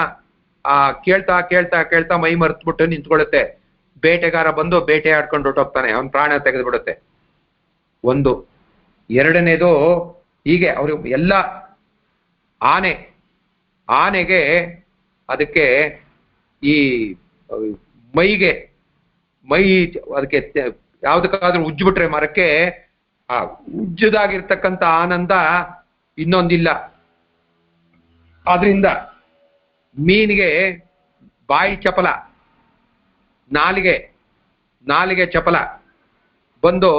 S1: ಕೇಳ್ತಾ ಕೇಳ್ತಾ ಕೇಳ್ತಾ ಮೈ ಮರೆತ್ಬಿಟ್ಟು ನಿಂತ್ಕೊಳ್ಳುತ್ತೆ. ಬೇಟೆಗಾರ ಬಂದು ಬೇಟೆ ಆಡ್ಕೊಂಡು ಹೊರಟೋಗ್ತಾನೆ, ಅವನ್ ಪ್ರಾಣ ತೆಗೆದು ಬಿಡುತ್ತೆ. ಒಂದು ಎರಡನೇದು ಹೀಗೆ ಅವರು ಎಲ್ಲ ಆನೆಗೆ ಅದಕ್ಕೆ ಈ ಮೈ ಅದಕ್ಕೆ ಯಾವ್ದಕ್ಕಾದ್ರೂ ಉಜ್ಜಿಬಿಟ್ರೆ ಮರಕ್ಕೆ ಆ ಉಜ್ಜದಾಗಿರ್ತಕ್ಕಂಥ ಆನಂದ ಇನ್ನೊಂದಿಲ್ಲ. ಆದ್ರಿಂದ ಮೀನಿಗೆ ಬಾಯಿ ಚಪಲ, ನಾಲಿಗೆ ಚಪಲ ಬಂದು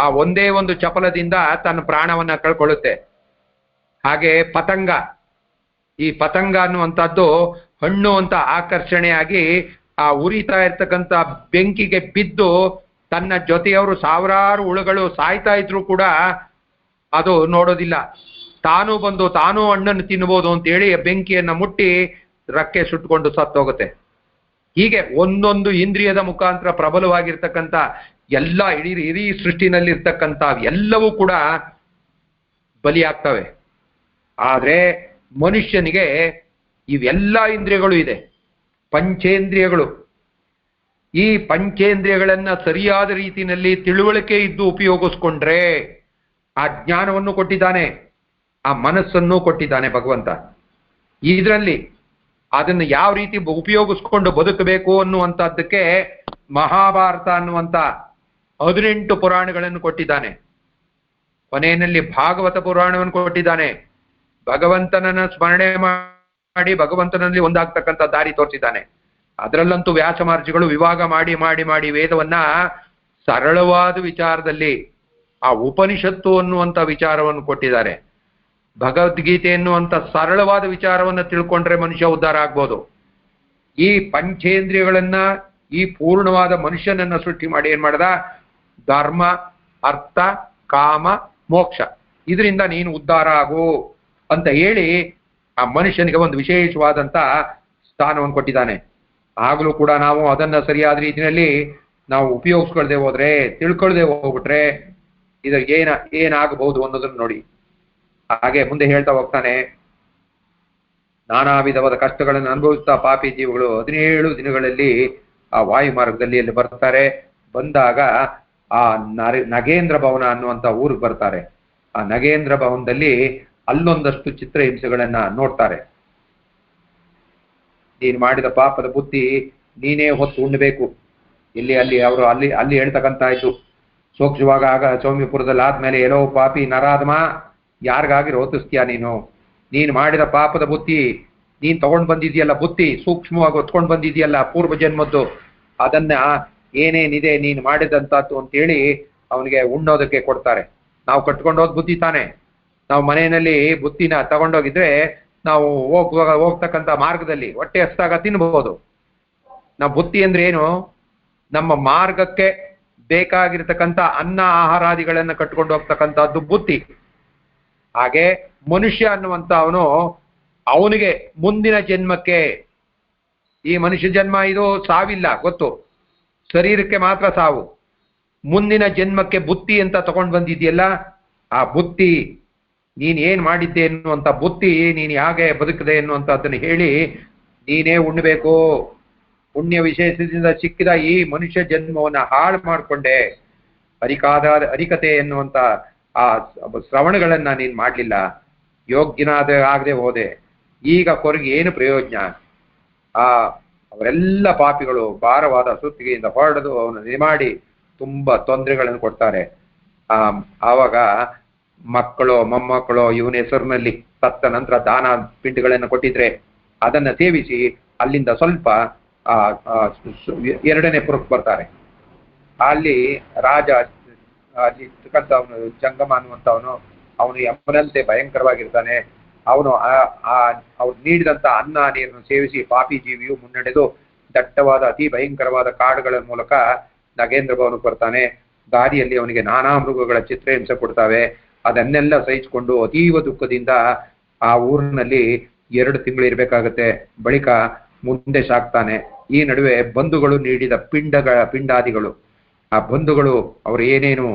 S1: ಆ ಒಂದೇ ಒಂದು ಚಪಲದಿಂದ ತನ್ನ ಪ್ರಾಣವನ್ನ ಕಳ್ಕೊಳ್ಳುತ್ತೆ. ಹಾಗೆ ಈ ಪತಂಗ ಅನ್ನುವಂಥದ್ದು ಹಣ್ಣು ಅಂತ ಆಕರ್ಷಣೆಯಾಗಿ ಆ ಉರಿತಾ ಇರ್ತಕ್ಕಂಥ ಬೆಂಕಿಗೆ ಬಿದ್ದು ತನ್ನ ಜೊತೆಯವರು ಸಾವಿರಾರು ಹುಳುಗಳು ಸಾಯ್ತಾ ಇದ್ರು ಕೂಡ ಅದು ನೋಡೋದಿಲ್ಲ. ತಾನು ಹಣ್ಣನ್ನು ತಿನ್ಬೋದು ಅಂತೇಳಿ ಬೆಂಕಿಯನ್ನ ಮುಟ್ಟಿ ರಕ್ಕೆ ಸುಟ್ಕೊಂಡು ಸತ್ತೋಗುತ್ತೆ. ಹೀಗೆ ಒಂದೊಂದು ಇಂದ್ರಿಯದ ಮುಖಾಂತರ ಪ್ರಬಲವಾಗಿರ್ತಕ್ಕಂಥ ಎಲ್ಲ ಇಡೀ ಸೃಷ್ಟಿನಲ್ಲಿರ್ತಕ್ಕಂಥ ಎಲ್ಲವೂ ಕೂಡ ಬಲಿಯಾಗ್ತವೆ. ಆದ್ರೆ ಮನುಷ್ಯನಿಗೆ ಇವೆಲ್ಲ ಇಂದ್ರಿಯಗಳು ಇದೆ, ಪಂಚೇಂದ್ರಿಯಗಳು. ಈ ಪಂಚೇಂದ್ರಿಯಗಳನ್ನ ಸರಿಯಾದ ರೀತಿಯಲ್ಲಿ ತಿಳುವಳಿಕೆ ಇದ್ದು ಉಪಯೋಗಿಸ್ಕೊಂಡ್ರೆ ಆ ಜ್ಞಾನವನ್ನು ಕೊಟ್ಟಿದ್ದಾನೆ, ಆ ಮನಸ್ಸನ್ನು ಕೊಟ್ಟಿದ್ದಾನೆ ಭಗವಂತ. ಇದರಲ್ಲಿ ಅದನ್ನು ಯಾವ ರೀತಿ ಉಪಯೋಗಿಸ್ಕೊಂಡು ಬದುಕಬೇಕು ಅನ್ನುವಂಥದ್ದಕ್ಕೆ ಮಹಾಭಾರತ ಅನ್ನುವಂಥ 18 ಪುರಾಣಗಳನ್ನು ಕೊಟ್ಟಿದ್ದಾನೆ. ಕೊನೆಯಲ್ಲಿ ಭಾಗವತ ಪುರಾಣವನ್ನು ಕೊಟ್ಟಿದ್ದಾನೆ. ಭಗವಂತನನ್ನ ಸ್ಮರಣೆ ಮಾಡಿ ಭಗವಂತನಲ್ಲಿ ಒಂದಾಗ್ತಕ್ಕಂಥ ದಾರಿ ತೋರಿಸಿದ್ದಾನೆ. ಅದರಲ್ಲಂತೂ ವ್ಯಾಸ ಮಹರ್ಷಿಗಳು ವಿಭಾಗ ಮಾಡಿ ಮಾಡಿ ಮಾಡಿ ವೇದವನ್ನ ಸರಳವಾದ ವಿಚಾರದಲ್ಲಿ ಆ ಉಪನಿಷತ್ತು ಅನ್ನುವಂಥ ವಿಚಾರವನ್ನು ಕೊಟ್ಟಿದ್ದಾರೆ. ಭಗವದ್ಗೀತೆ ಎನ್ನುವಂಥ ಸರಳವಾದ ವಿಚಾರವನ್ನು ತಿಳ್ಕೊಂಡ್ರೆ ಮನುಷ್ಯ ಉದ್ಧಾರ ಆಗ್ಬೋದು. ಈ ಪಂಚೇಂದ್ರಿಯಗಳನ್ನ ಈ ಪೂರ್ಣವಾದ ಮನುಷ್ಯನನ್ನ ಸೃಷ್ಟಿ ಮಾಡಿ ಏನ್ ಮಾಡ್ದ, ಧರ್ಮ ಅರ್ಥ ಕಾಮ ಮೋಕ್ಷ, ಇದರಿಂದ ನೀನು ಉದ್ಧಾರ ಆಗು ಅಂತ ಹೇಳಿ ಆ ಮನುಷ್ಯನಿಗೆ ಒಂದು ವಿಶೇಷವಾದಂತ ಸ್ಥಾನವನ್ನು ಕೊಟ್ಟಿದ್ದಾನೆ. ಆಗ್ಲೂ ಕೂಡ ನಾವು ಅದನ್ನ ಸರಿಯಾದ ರೀತಿಯಲ್ಲಿ ನಾವು ಉಪಯೋಗಿಸ್ಕೊಳ್ದೆ ಹೋದ್ರೆ, ತಿಳ್ಕೊಳ್ದೆ ಹೋಗ್ಬಿಟ್ರೆ ಇದು ಏನಾಗಬಹುದು ಅನ್ನೋದನ್ನ ನೋಡಿ. ಹಾಗೆ ಮುಂದೆ ಹೇಳ್ತಾ ಹೋಗ್ತಾನೆ, ನಾನಾ ವಿಧವಾದ ಕಷ್ಟಗಳನ್ನು ಅನುಭವಿಸ್ತಾ ಪಾಪಿ ಜೀವಿಗಳು 17 ದಿನಗಳಲ್ಲಿ ಆ ವಾಯು ಮಾರ್ಗದಲ್ಲಿ ಅಲ್ಲಿ ಬರ್ತಾರೆ. ಬಂದಾಗ ಆ ನಗೇಂದ್ರ ಭವನ ಅನ್ನುವಂಥ ಊರಿಗೆ ಬರ್ತಾರೆ. ಆ ನಗೇಂದ್ರ ಭವನದಲ್ಲಿ ಅಲ್ಲೊಂದಷ್ಟು ಚಿತ್ರಹಿಂಸೆಗಳನ್ನ ನೋಡ್ತಾರೆ. ನೀನು ಮಾಡಿದ ಪಾಪದ ಬುದ್ಧಿ ನೀನೇ ಹೊತ್ತು ಉಣ್ಬೇಕು. ಅವರು ಅಲ್ಲಿ ಹೇಳ್ತಕ್ಕಂತ ಆಯ್ತು. ಸೂಕ್ಷ್ಮವಾಗ ಆಗ ಸೌಮ್ಯಪುರದಲ್ಲಿ ಆದ್ಮೇಲೆ ಎಲ್ಲೋ ಪಾಪಿ ನರಾಧಮ, ಯಾರಿಗಾಗಿ ರೋತಿಸ್ತೀಯ ನೀನು ಮಾಡಿದ ಪಾಪದ ಬುದ್ಧಿ ನೀನ್ ತಗೊಂಡ್ ಬಂದಿದ್ಯಲ್ಲ, ಬುದ್ಧಿ ಸೂಕ್ಷ್ಮವಾಗಿ ಹೊತ್ಕೊಂಡು ಬಂದಿದ್ಯಲ್ಲ ಪೂರ್ವ ಜನ್ಮದ್ದು, ಅದನ್ನ ಏನೇನಿದೆ ನೀನು ಮಾಡಿದಂಥದ್ದು ಅಂತೇಳಿ ಅವನಿಗೆ ಉಣ್ಣೋದಕ್ಕೆ ಕೊಡ್ತಾರೆ. ನಾವು ಕಟ್ಕೊಂಡೋದ್ ಬುತ್ತಿ ತಾನೆ, ನಾವು ಮನೆಯಲ್ಲಿ ಬುತ್ತಿನ ತಗೊಂಡೋಗಿದ್ರೆ ನಾವು ಹೋಗ್ತಕ್ಕಂಥ ಮಾರ್ಗದಲ್ಲಿ ಹೊಟ್ಟೆ ಹಸ್ದಾಗ ತಿನ್ಬಹುದು. ನಾವು ಬುತ್ತಿ ಅಂದ್ರೆ ಏನು? ನಮ್ಮ ಮಾರ್ಗಕ್ಕೆ ಬೇಕಾಗಿರ್ತಕ್ಕಂಥ ಅನ್ನ ಆಹಾರಾದಿಗಳನ್ನು ಕಟ್ಕೊಂಡು ಹೋಗ್ತಕ್ಕಂಥದ್ದು ಬುತ್ತಿ. ಹಾಗೆ ಮನುಷ್ಯ ಅನ್ನುವಂಥ ಅವನಿಗೆ ಮುಂದಿನ ಜನ್ಮಕ್ಕೆ, ಈ ಮನುಷ್ಯ ಜನ್ಮ ಇದು ಸಾವಿಲ್ಲ ಗೊತ್ತು, ಶರೀರಕ್ಕೆ ಮಾತ್ರ ಸಾವು. ಮುಂದಿನ ಜನ್ಮಕ್ಕೆ ಬುತ್ತಿ ಅಂತ ತಗೊಂಡು ಬಂದಿದ್ಯಲ್ಲ, ಆ ಬುತ್ತಿ ನೀನ್ ಏನ್ ಮಾಡಿದ್ದೆ ಎನ್ನುವಂತ ಬುತ್ತಿ, ನೀನ್ ಹೇಗೆ ಬದುಕದೆ ಎನ್ನುವಂಥದ್ದನ್ನು ಹೇಳಿ ನೀನೇ ಉಣ್ಬೇಕು. ಪುಣ್ಯ ವಿಶೇಷದಿಂದ ಸಿಕ್ಕಿದ ಈ ಮನುಷ್ಯ ಜನ್ಮವನ್ನ ಹಾಳು ಮಾಡಿಕೊಂಡೆ, ಅರಿಕತೆ ಎನ್ನುವಂತ ಆ ಶ್ರವಣಗಳನ್ನ ನೀನ್ ಮಾಡ್ಲಿಲ್ಲ, ಯೋಗ್ಯನಾದ ಆಗದೆ ಹೋದೆ, ಈಗ ಕೊರಗಿ ಏನು ಪ್ರಯೋಜನ? ಅವರೆಲ್ಲ ಪಾಪಿಗಳು ಭಾರವಾದ ಸುತ್ತಿಗೆಯಿಂದ ಹೊರಡದು ಅವನು ಮಾಡಿ ತುಂಬಾ ತೊಂದರೆಗಳನ್ನು ಕೊಡ್ತಾರೆ. ಆವಾಗ ಮಕ್ಕಳು ಮೊಮ್ಮಕ್ಕಳು ಇವನ ಹೆಸರಿನಲ್ಲಿ ಸತ್ತ ನಂತರ ದಾನ ಪಿಂಡಗಳನ್ನು ಕೊಟ್ಟಿದ್ರೆ ಅದನ್ನ ಸೇವಿಸಿ ಅಲ್ಲಿಂದ ಸ್ವಲ್ಪ ಎರಡನೇ ಪುರಕ್ಕೆ ಬರ್ತಾರೆ. ಅಲ್ಲಿ ರಾಜ ಅಲ್ಲಿ ಇರ್ತಕ್ಕಂಥವನು ಜಂಗಮ ಅನ್ನುವಂಥವನು, ಅವನು ಯಮನಂತೆ ಭಯಂಕರವಾಗಿರ್ತಾನೆ. ಅವನು ಅವ್ರು ನೀಡಿದಂತ ಅನ್ನ ನೀರನ್ನು ಸೇವಿಸಿ ಪಾಪಿ ಜೀವಿಯು ಮುನ್ನಡೆದು ದಟ್ಟವಾದ ಅತಿ ಭಯಂಕರವಾದ ಕಾಡುಗಳ ಮೂಲಕ ನಗೇಂದ್ರ ಭವನಕ್ಕೆ ಬರ್ತಾನೆ. ದಾರಿಯಲ್ಲಿ ಅವನಿಗೆ ನಾನಾ ಮೃಗಗಳ ಚಿತ್ರಹಿಂಸೆ ಕೊಡ್ತಾವೆ. ಅದನ್ನೆಲ್ಲ ಸಹಿಸಿಕೊಂಡು ಅತೀವ ದುಃಖದಿಂದ ಆ ಊರಿನಲ್ಲಿ 2 ತಿಂಗಳು ಇರಬೇಕಾಗತ್ತೆ. ಬಳಿಕ ಮುಂದೆ ಸಾಕ್ತಾನೆ. ಈ ನಡುವೆ ಬಂಧುಗಳು ನೀಡಿದ ಪಿಂಡಾದಿಗಳು, ಆ ಬಂಧುಗಳು ಅವ್ರು ಏನೇನು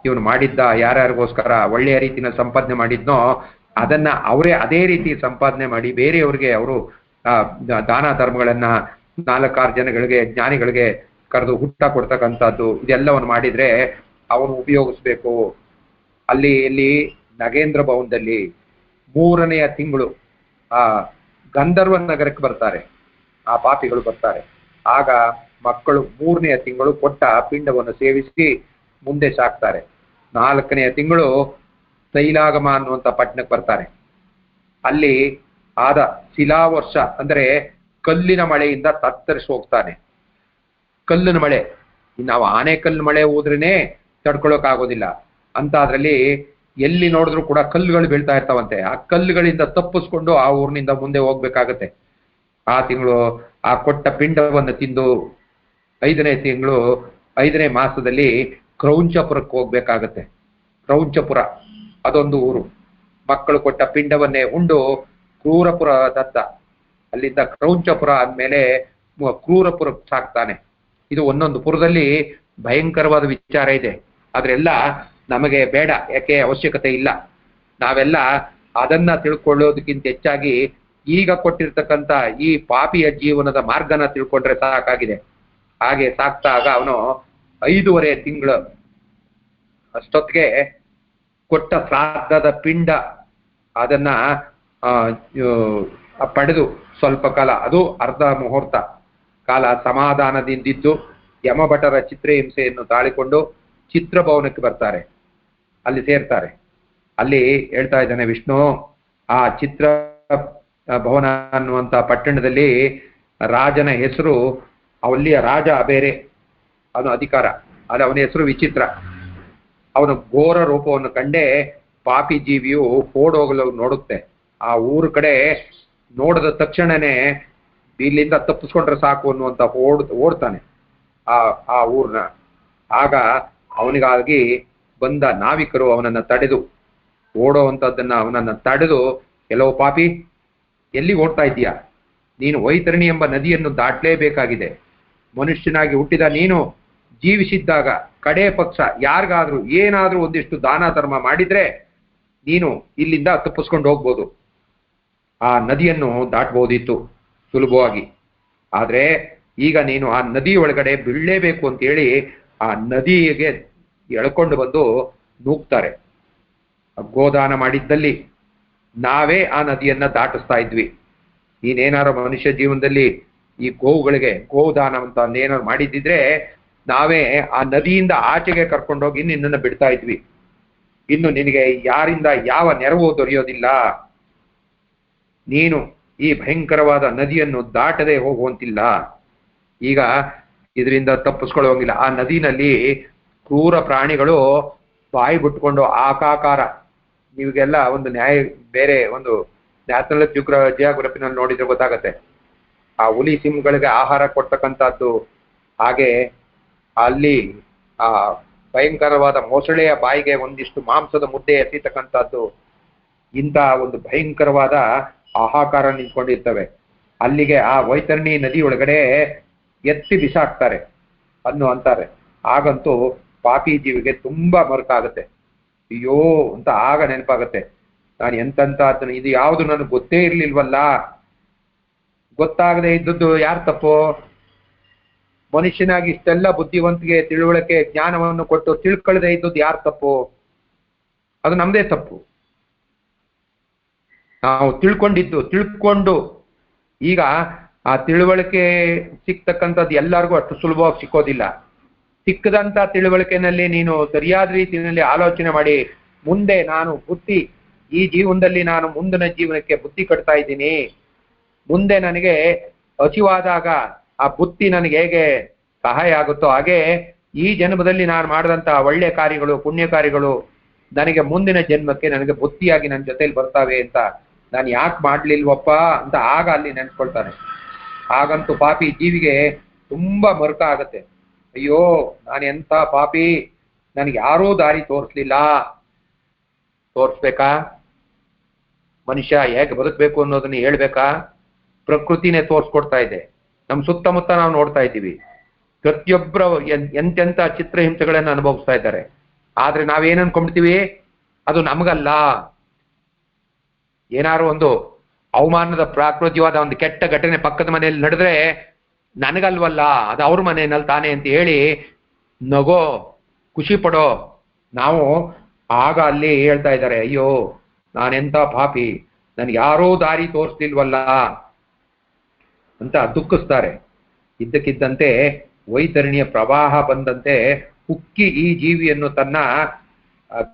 S1: ಇವನು ಮಾಡಿದ್ದ, ಯಾರ್ಯಾರಿಗೋಸ್ಕರ ಒಳ್ಳೆಯ ರೀತಿನ ಸಂಪಾದನೆ ಮಾಡಿದ್ನೋ ಅದನ್ನ ಅವರೇ ಅದೇ ರೀತಿ ಸಂಪಾದನೆ ಮಾಡಿ ಬೇರೆಯವ್ರಿಗೆ ಅವರು ದಾನ ಧರ್ಮಗಳನ್ನ 4-6 ಜನಗಳಿಗೆ ಜ್ಞಾನಿಗಳಿಗೆ ಕರೆದು ಹುಟ್ಟ ಕೊಡ್ತಕ್ಕಂಥದ್ದು ಇದೆಲ್ಲವನ್ನು ಮಾಡಿದ್ರೆ ಅವನು ಉಪಯೋಗಿಸ್ಬೇಕು. ಇಲ್ಲಿ ನಗೇಂದ್ರ ಭವನದಲ್ಲಿ 3ನೆಯ ತಿಂಗಳು ಆ ಗಂಧರ್ವ ನಗರಕ್ಕೆ ಬರ್ತಾರೆ, ಆ ಪಾಪಿಗಳು ಬರ್ತಾರೆ. ಆಗ ಮಕ್ಕಳು 3ನೆಯ ತಿಂಗಳು ಕೊಟ್ಟ ಪಿಂಡವನ್ನು ಸೇವಿಸಿ ಮುಂದೆ ಸಾಕ್ತಾರೆ. 4ನೆಯ ತಿಂಗಳು ತೈಲಾಗಮ ಅನ್ನುವಂಥ ಪಟ್ಟಣಕ್ಕೆ ಬರ್ತಾರೆ. ಅಲ್ಲಿ ಆದ ಶಿಲಾವರ್ಷ ಅಂದ್ರೆ ಕಲ್ಲಿನ ಮಳೆಯಿಂದ ತತ್ತರಿಸಿ ಹೋಗ್ತಾನೆ. ಕಲ್ಲಿನ ಮಳೆ, ನಾವು ಆನೆಕಲ್ಲು ಮಳೆ ಹೋದ್ರೇನೆ ತಡ್ಕೊಳಕ್ ಆಗೋದಿಲ್ಲ ಅಂತ, ಅದ್ರಲ್ಲಿ ಎಲ್ಲಿ ನೋಡಿದ್ರು ಕೂಡ ಕಲ್ಲುಗಳು ಬೀಳ್ತಾ ಇರ್ತಾವಂತೆ. ಆ ಕಲ್ಲುಗಳಿಂದ ತಪ್ಪಿಸ್ಕೊಂಡು ಆ ಊರಿನಿಂದ ಮುಂದೆ ಹೋಗ್ಬೇಕಾಗತ್ತೆ. ಆ ತಿಂಗಳು ಆ ಕೊಟ್ಟ ಪಿಂಡವನ್ನು ತಿಂದು 5ನೇ ತಿಂಗಳು 5ನೇ ಮಾಸದಲ್ಲಿ ಕ್ರೌಂಚಪುರಕ್ಕೆ ಹೋಗ್ಬೇಕಾಗತ್ತೆ. ಕ್ರೌಂಚಪುರ ಅದೊಂದು ಊರು. ಮಕ್ಕಳು ಕೊಟ್ಟ ಪಿಂಡವನ್ನೇ ಉಂಡು ಕ್ರೂರಪುರ ದತ್ತ, ಅಲ್ಲಿಂದ ಕ್ರೌಂಚಪುರ ಆದ್ಮೇಲೆ ಕ್ರೂರಪುರಕ್ಕೆ ಸಾಕ್ತಾನೆ. ಇದು ಒಂದೊಂದು ಪುರದಲ್ಲಿ ಭಯಂಕರವಾದ ವಿಚಾರ ಇದೆ. ಆದ್ರೆಲ್ಲ ನಮಗೆ ಬೇಡ, ಯಾಕೆ ಅವಶ್ಯಕತೆ ಇಲ್ಲ. ನಾವೆಲ್ಲ ಅದನ್ನ ತಿಳ್ಕೊಳ್ಳೋದಕ್ಕಿಂತ ಹೆಚ್ಚಾಗಿ ಈಗ ಕೊಟ್ಟಿರ್ತಕ್ಕಂಥ ಈ ಪಾಪಿಯ ಜೀವನದ ಮಾರ್ಗನ ತಿಳ್ಕೊಂಡ್ರೆ ಸಾಕಾಗಿದೆ. ಹಾಗೆ ಸಾಕ್ತಾಗ ಅವನು 5.5 ತಿಂಗಳು ಅಷ್ಟೊತ್ತಿಗೆ ಕೊಟ್ಟ ಶ್ರಾದ್ದದ ಪಿಂಡ ಅದನ್ನ ಪಡೆದು ಸ್ವಲ್ಪ ಕಾಲ, ಅದು ಅರ್ಧ ಮುಹೂರ್ತ ಕಾಲ ಸಮಾಧಾನದಿಂದಿದ್ದು ಯಮಭಟರ ಚಿತ್ರಹಿಂಸೆಯನ್ನು ತಾಳಿಕೊಂಡು ಚಿತ್ರಭವನಕ್ಕೆ ಬರ್ತಾರೆ. ಅಲ್ಲಿ ಸೇರ್ತಾರೆ. ಅಲ್ಲಿ ಹೇಳ್ತಾ ಇದ್ದಾನೆ ವಿಷ್ಣು, ಆ ಚಿತ್ರ ಭವನ ಅನ್ನುವಂಥ ಪಟ್ಟಣದಲ್ಲಿ ರಾಜನ ಹೆಸರು, ಅಲ್ಲಿಯ ರಾಜ ಬೇರೆ, ಅವನು ಅಧಿಕಾರ, ಅದು ಅವನ ಹೆಸರು ವಿಚಿತ್ರ. ಅವನ ಘೋರ ರೂಪವನ್ನು ಕಂಡೇ ಪಾಪಿ ಜೀವಿಯು ಓಡೋಗಲು ನೋಡುತ್ತೆ. ಆ ಊರ ಕಡೆ ನೋಡಿದ ತಕ್ಷಣನೇ ಇಲ್ಲಿಂದ ತಪ್ಪಿಸ್ಕೊಂಡ್ರೆ ಸಾಕು ಅನ್ನುವಂತ ಓಡ್ತಾನೆ ಆ ಊರ್ನ. ಆಗ ಅವನಿಗಾಗಿ ಬಂದ ನಾವಿಕರು ಅವನನ್ನ ತಡೆದು, ಅವನನ್ನ ತಡೆದು, ಎಲ್ಲೋ ಪಾಪಿ, ಎಲ್ಲಿ ಓಡ್ತಾ ಇದೀಯಾ? ನೀನು ವೈತರಣಿ ಎಂಬ ನದಿಯನ್ನು ದಾಟಲೇಬೇಕಾಗಿದೆ. ಮನುಷ್ಯನಾಗಿ ಹುಟ್ಟಿದ ನೀನು ಜೀವಿಸಿದ್ದಾಗ ಕಡೆ ಪಕ್ಷ ಯಾರಿಗಾದ್ರೂ ಏನಾದ್ರೂ ಒಂದಿಷ್ಟು ದಾನ ಧರ್ಮ ಮಾಡಿದ್ರೆ ನೀನು ಇಲ್ಲಿಂದ ತಪ್ಪಿಸ್ಕೊಂಡು ಹೋಗ್ಬೋದು, ಆ ನದಿಯನ್ನು ದಾಟಬಹುದಿತ್ತು ಸುಲಭವಾಗಿ. ಆದ್ರೆ ಈಗ ನೀನು ಆ ನದಿ ಒಳಗಡೆ ಬೀಳಲೇಬೇಕು ಅಂತೇಳಿ ಆ ನದಿಗೆ ಎಳ್ಕೊಂಡು ಬಂದು ನೂಗ್ತಾರೆ. ಗೋದಾನ ಮಾಡಿದ್ದಲ್ಲಿ ನಾವೇ ಆ ನದಿಯನ್ನ ದಾಟಿಸ್ತಾ ಇದ್ವಿ. ನೀನೇನಾರು ಮನುಷ್ಯ ಜೀವನದಲ್ಲಿ ಈ ಗೋವುಗಳಿಗೆ ಗೋದಾನ ಅಂತ ಏನಾರು ಮಾಡಿದ್ದಿದ್ರೆ ನಾವೇ ಆ ನದಿಯಿಂದ ಆಚೆಗೆ ಕರ್ಕೊಂಡೋಗಿ ನಿನ್ನನ್ನು ಬಿಡ್ತಾ ಇದ್ವಿ. ಇನ್ನು ನಿನಗೆ ಯಾರಿಂದ ಯಾವ ನೆರವು ದೊರೆಯೋದಿಲ್ಲ. ನೀನು ಈ ಭಯಂಕರವಾದ ನದಿಯನ್ನು ದಾಟದೆ ಹೋಗುವಂತಿಲ್ಲ. ಈಗ ಇದರಿಂದ ತಪ್ಪಿಸ್ಕೊಳ್ಳೋಂಗಿಲ್ಲ. ಆ ನದಿನಲ್ಲಿ ಕ್ರೂರ ಪ್ರಾಣಿಗಳು ಬಾಯಿ ಬಿಟ್ಕೊಂಡು ಆಕಾಕಾರ, ನೀವಿಗೆಲ್ಲ ಒಂದು ಬೇರೆ ಒಂದು ನ್ಯಾಷನಲ್ ಜಿಯೋಗ್ರಫಿನಲ್ಲಿ ನೋಡಿದ್ರೆ ಗೊತ್ತಾಗತ್ತೆ. ಆ ಹುಲಿ ಸಿಂಹಗಳಿಗೆ ಆಹಾರ ಕೊಡ್ತಕ್ಕಂಥದ್ದು, ಹಾಗೆ ಅಲ್ಲಿ ಆ ಭಯಂಕರವಾದ ಮೊಸಳೆಯ ಬಾಯಿಗೆ ಒಂದಿಷ್ಟು ಮಾಂಸದ ಮುದ್ದೆ ಎಸಿತಕ್ಕಂಥದ್ದು, ಇಂಥ ಒಂದು ಭಯಂಕರವಾದ ಆಹಾಕಾರ ನಿಂತ್ಕೊಂಡಿರ್ತವೆ. ಅಲ್ಲಿಗೆ ಆ ವೈತರಣಿ ನದಿ ಒಳಗಡೆ ಎತ್ತಿ ಬಿಸಾಕ್ತಾರೆ ಅಂತಾರೆ. ಆಗಂತೂ ಪಾಪಿ ಜೀವಿಗೆ ತುಂಬಾ ಮರುಕಾಗುತ್ತೆ. ಅಯ್ಯೋ ಅಂತ ಆಗ ನೆನಪಾಗತ್ತೆ, ನಾನು ಎಂತಂತ ಇದು ಯಾವುದು ನನಗೆ ಗೊತ್ತೇ ಇರ್ಲಿಲ್ವಲ್ಲ. ಗೊತ್ತಾಗದೆ ಇದ್ದದ್ದು ಯಾರು ತಪ್ಪು? ಮನುಷ್ಯನಾಗಿ ಇಷ್ಟೆಲ್ಲ ಬುದ್ಧಿವಂತಿಗೆ, ತಿಳುವಳಿಕೆ, ಜ್ಞಾನವನ್ನು ಕೊಟ್ಟು ತಿಳ್ಕೊಳ್ಳದೆ ಇದ್ದದ್ದು ಯಾರು ತಪ್ಪು? ಅದು ನಮ್ದೇ ತಪ್ಪು. ನಾವು ತಿಳ್ಕೊಂಡು ಈಗ ಆ ತಿಳುವಳಿಕೆ ಸಿಗ್ತಕ್ಕಂಥದ್ದು ಎಲ್ಲರಿಗೂ ಅಷ್ಟು ಸುಲಭವಾಗಿ ಸಿಕ್ಕೋದಿಲ್ಲ. ಸಿಕ್ಕದಂತ ತಿಳುವಳಿಕೆನಲ್ಲಿ ನೀನು ಸರಿಯಾದ ರೀತಿಯಲ್ಲಿ ಆಲೋಚನೆ ಮಾಡಿ ಮುಂದೆ ನಾನು ಬುದ್ಧಿ, ಈ ಜೀವನದಲ್ಲಿ ನಾನು ಮುಂದಿನ ಜೀವನಕ್ಕೆ ಬುದ್ಧಿ ಕಟ್ತಾ ಇದ್ದೀನಿ, ಮುಂದೆ ನನಗೆ ಹಸಿವಾದಾಗ ಆ ಬುದ್ಧಿ ನನಗೆ ಹೇಗೆ ಸಹಾಯ ಆಗುತ್ತೋ ಹಾಗೆ ಈ ಜನ್ಮದಲ್ಲಿ ನಾನು ಮಾಡಿದಂಥ ಒಳ್ಳೆ ಕಾರ್ಯಗಳು, ಪುಣ್ಯ ಕಾರ್ಯಗಳು ನನಗೆ ಮುಂದಿನ ಜನ್ಮಕ್ಕೆ ನನಗೆ ಬುದ್ಧಿಯಾಗಿ ನನ್ನ ಜೊತೆಲಿ ಬರ್ತಾವೆ ಅಂತ ನಾನು ಯಾಕೆ ಮಾಡ್ಲಿಲ್ವಪ್ಪ ಅಂತ ಆಗ ಅಲ್ಲಿ ನೆನ್ಸ್ಕೊಳ್ತಾನೆ. ಹಾಗಂತೂ ಪಾಪಿ ಜೀವಿಗೆ ತುಂಬಾ ಮರುಕ ಆಗತ್ತೆ. ಅಯ್ಯೋ ನಾನು ಎಂಥ ಪಾಪಿ, ನನಗೆ ಯಾರೂ ದಾರಿ ತೋರಿಸ್ಲಿಲ್ಲ. ತೋರಿಸ್ಬೇಕಾ? ಮನುಷ್ಯ ಹೇಗೆ ಬದುಕಬೇಕು ಅನ್ನೋದನ್ನ ಹೇಳ್ಬೇಕಾ? ಪ್ರಕೃತಿನೇ ತೋರಿಸ್ಕೊಡ್ತಾ ಇದೆ. ನಮ್ಮ ಸುತ್ತಮುತ್ತ ನಾವು ನೋಡ್ತಾ ಇದ್ದೀವಿ, ಪ್ರತಿಯೊಬ್ಬರು ಎಂತೆಂಥ ಚಿತ್ರಹಿಂಸೆಗಳನ್ನು ಅನುಭವಿಸ್ತಾ ಇದ್ದಾರೆ. ಆದ್ರೆ ನಾವೇನ್ ಅನ್ಕೊಂಡ್ಬಿಡ್ತೀವಿ, ಅದು ನಮಗಲ್ಲ. ಏನಾದ್ರು ಒಂದು ಅವಮಾನದ ಪ್ರಾಕೃತಿವಾದ ಒಂದು ಕೆಟ್ಟ ಘಟನೆ ಪಕ್ಕದ ಮನೆಯಲ್ಲಿ ನಡೆದ್ರೆ ನನಗಲ್ವಲ್ಲ, ಅದು ಅವ್ರ ಮನೆಯಲ್ಲಿ ತಾನೆ ಅಂತ ಹೇಳಿ ನಗೋ, ಖುಷಿ ಪಡೋ. ನಾವು ಆಗ ಅಲ್ಲಿ ಹೇಳ್ತಾ ಇದ್ದಾರೆ, ಅಯ್ಯೋ ನಾನೆಂಥ ಪಾಪಿ, ನನ್ಗೆ ಯಾರೂ ದಾರಿ ತೋರಿಸ್ಲಿಲ್ವಲ್ಲ ಅಂತ ದುಃಖಿಸ್ತಾರೆ. ಇದ್ದಕ್ಕಿದ್ದಂತೆ ವೈತರಣಿಯ ಪ್ರವಾಹ ಬಂದಂತೆ ಉಕ್ಕಿ ಈ ಜೀವಿಯನ್ನು ತನ್ನ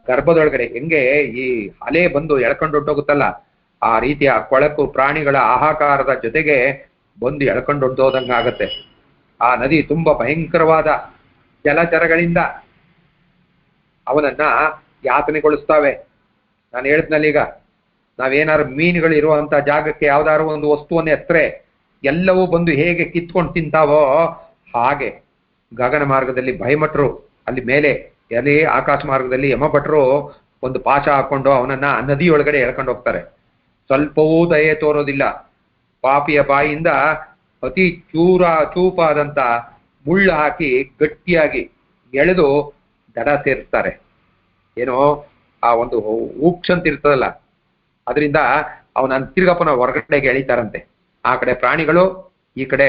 S1: ಗರ್ಭದೊಳಗಡೆ ಹೆಂಗೆ ಈ ಅಲೆ ಬಂದು ಎಳ್ಕೊಂಡೊಟ್ಟೋಗುತ್ತಲ್ಲ, ಆ ರೀತಿಯ ಕೊಳಕು ಪ್ರಾಣಿಗಳ ಆಹಾಕಾರದ ಜೊತೆಗೆ ಬಂದು ಎಳ್ಕೊಂಡೊಡ್ಡೋದಂಗೆ ಆಗತ್ತೆ. ಆ ನದಿ ತುಂಬಾ ಭಯಂಕರವಾದ ಜಲಚರಗಳಿಂದ ಅವನನ್ನ ಯಾತನೆಗೊಳಿಸ್ತಾವೆ. ನಾನು ಹೇಳಿದ್ನಲ್ಲೀಗ, ನಾವೇನಾದ್ರು ಮೀನುಗಳು ಇರುವಂತ ಜಾಗಕ್ಕೆ ಯಾವ್ದಾದ್ರು ಒಂದು ವಸ್ತುವನ್ನೇ ಎತ್ತರೆ ಎಲ್ಲವೂ ಬಂದು ಹೇಗೆ ಕಿತ್ಕೊಂಡು ತಿಂತಾವೋ ಹಾಗೆ ಗಗನ ಮಾರ್ಗದಲ್ಲಿ ಭಯಮಟ್ರು, ಅಲ್ಲಿ ಮೇಲೆ ಎಲ್ಲಿ ಆಕಾಶ ಮಾರ್ಗದಲ್ಲಿ ಯಮಭಟ್ರು ಒಂದು ಪಾಶ ಹಾಕೊಂಡು ಅವನನ್ನ ನದಿಯೊಳಗಡೆ ಎಳ್ಕೊಂಡು ಹೋಗ್ತಾರೆ. ಸ್ವಲ್ಪವೂ ದಯೆ ತೋರೋದಿಲ್ಲ. ಪಾಪಿಯ ಬಾಯಿಯಿಂದ ಅತಿ ಚೂಪಾದಂತ ಮುಳ್ಳು ಹಾಕಿ ಗಟ್ಟಿಯಾಗಿ ಎಳೆದು ದಡ ಸೇರಿಸ್ತಾರೆ. ಏನೋ ಆ ಒಂದು ಉಕ್ಷ ಅಂತ ಇರ್ತದಲ್ಲ, ಅದರಿಂದ ಅವನ ತಿರ್ಗಪ್ಪನ ಹೊರಗಡೆಗೆ ಎಳಿತಾರಂತೆ. ಆ ಕಡೆ ಪ್ರಾಣಿಗಳು, ಈ ಕಡೆ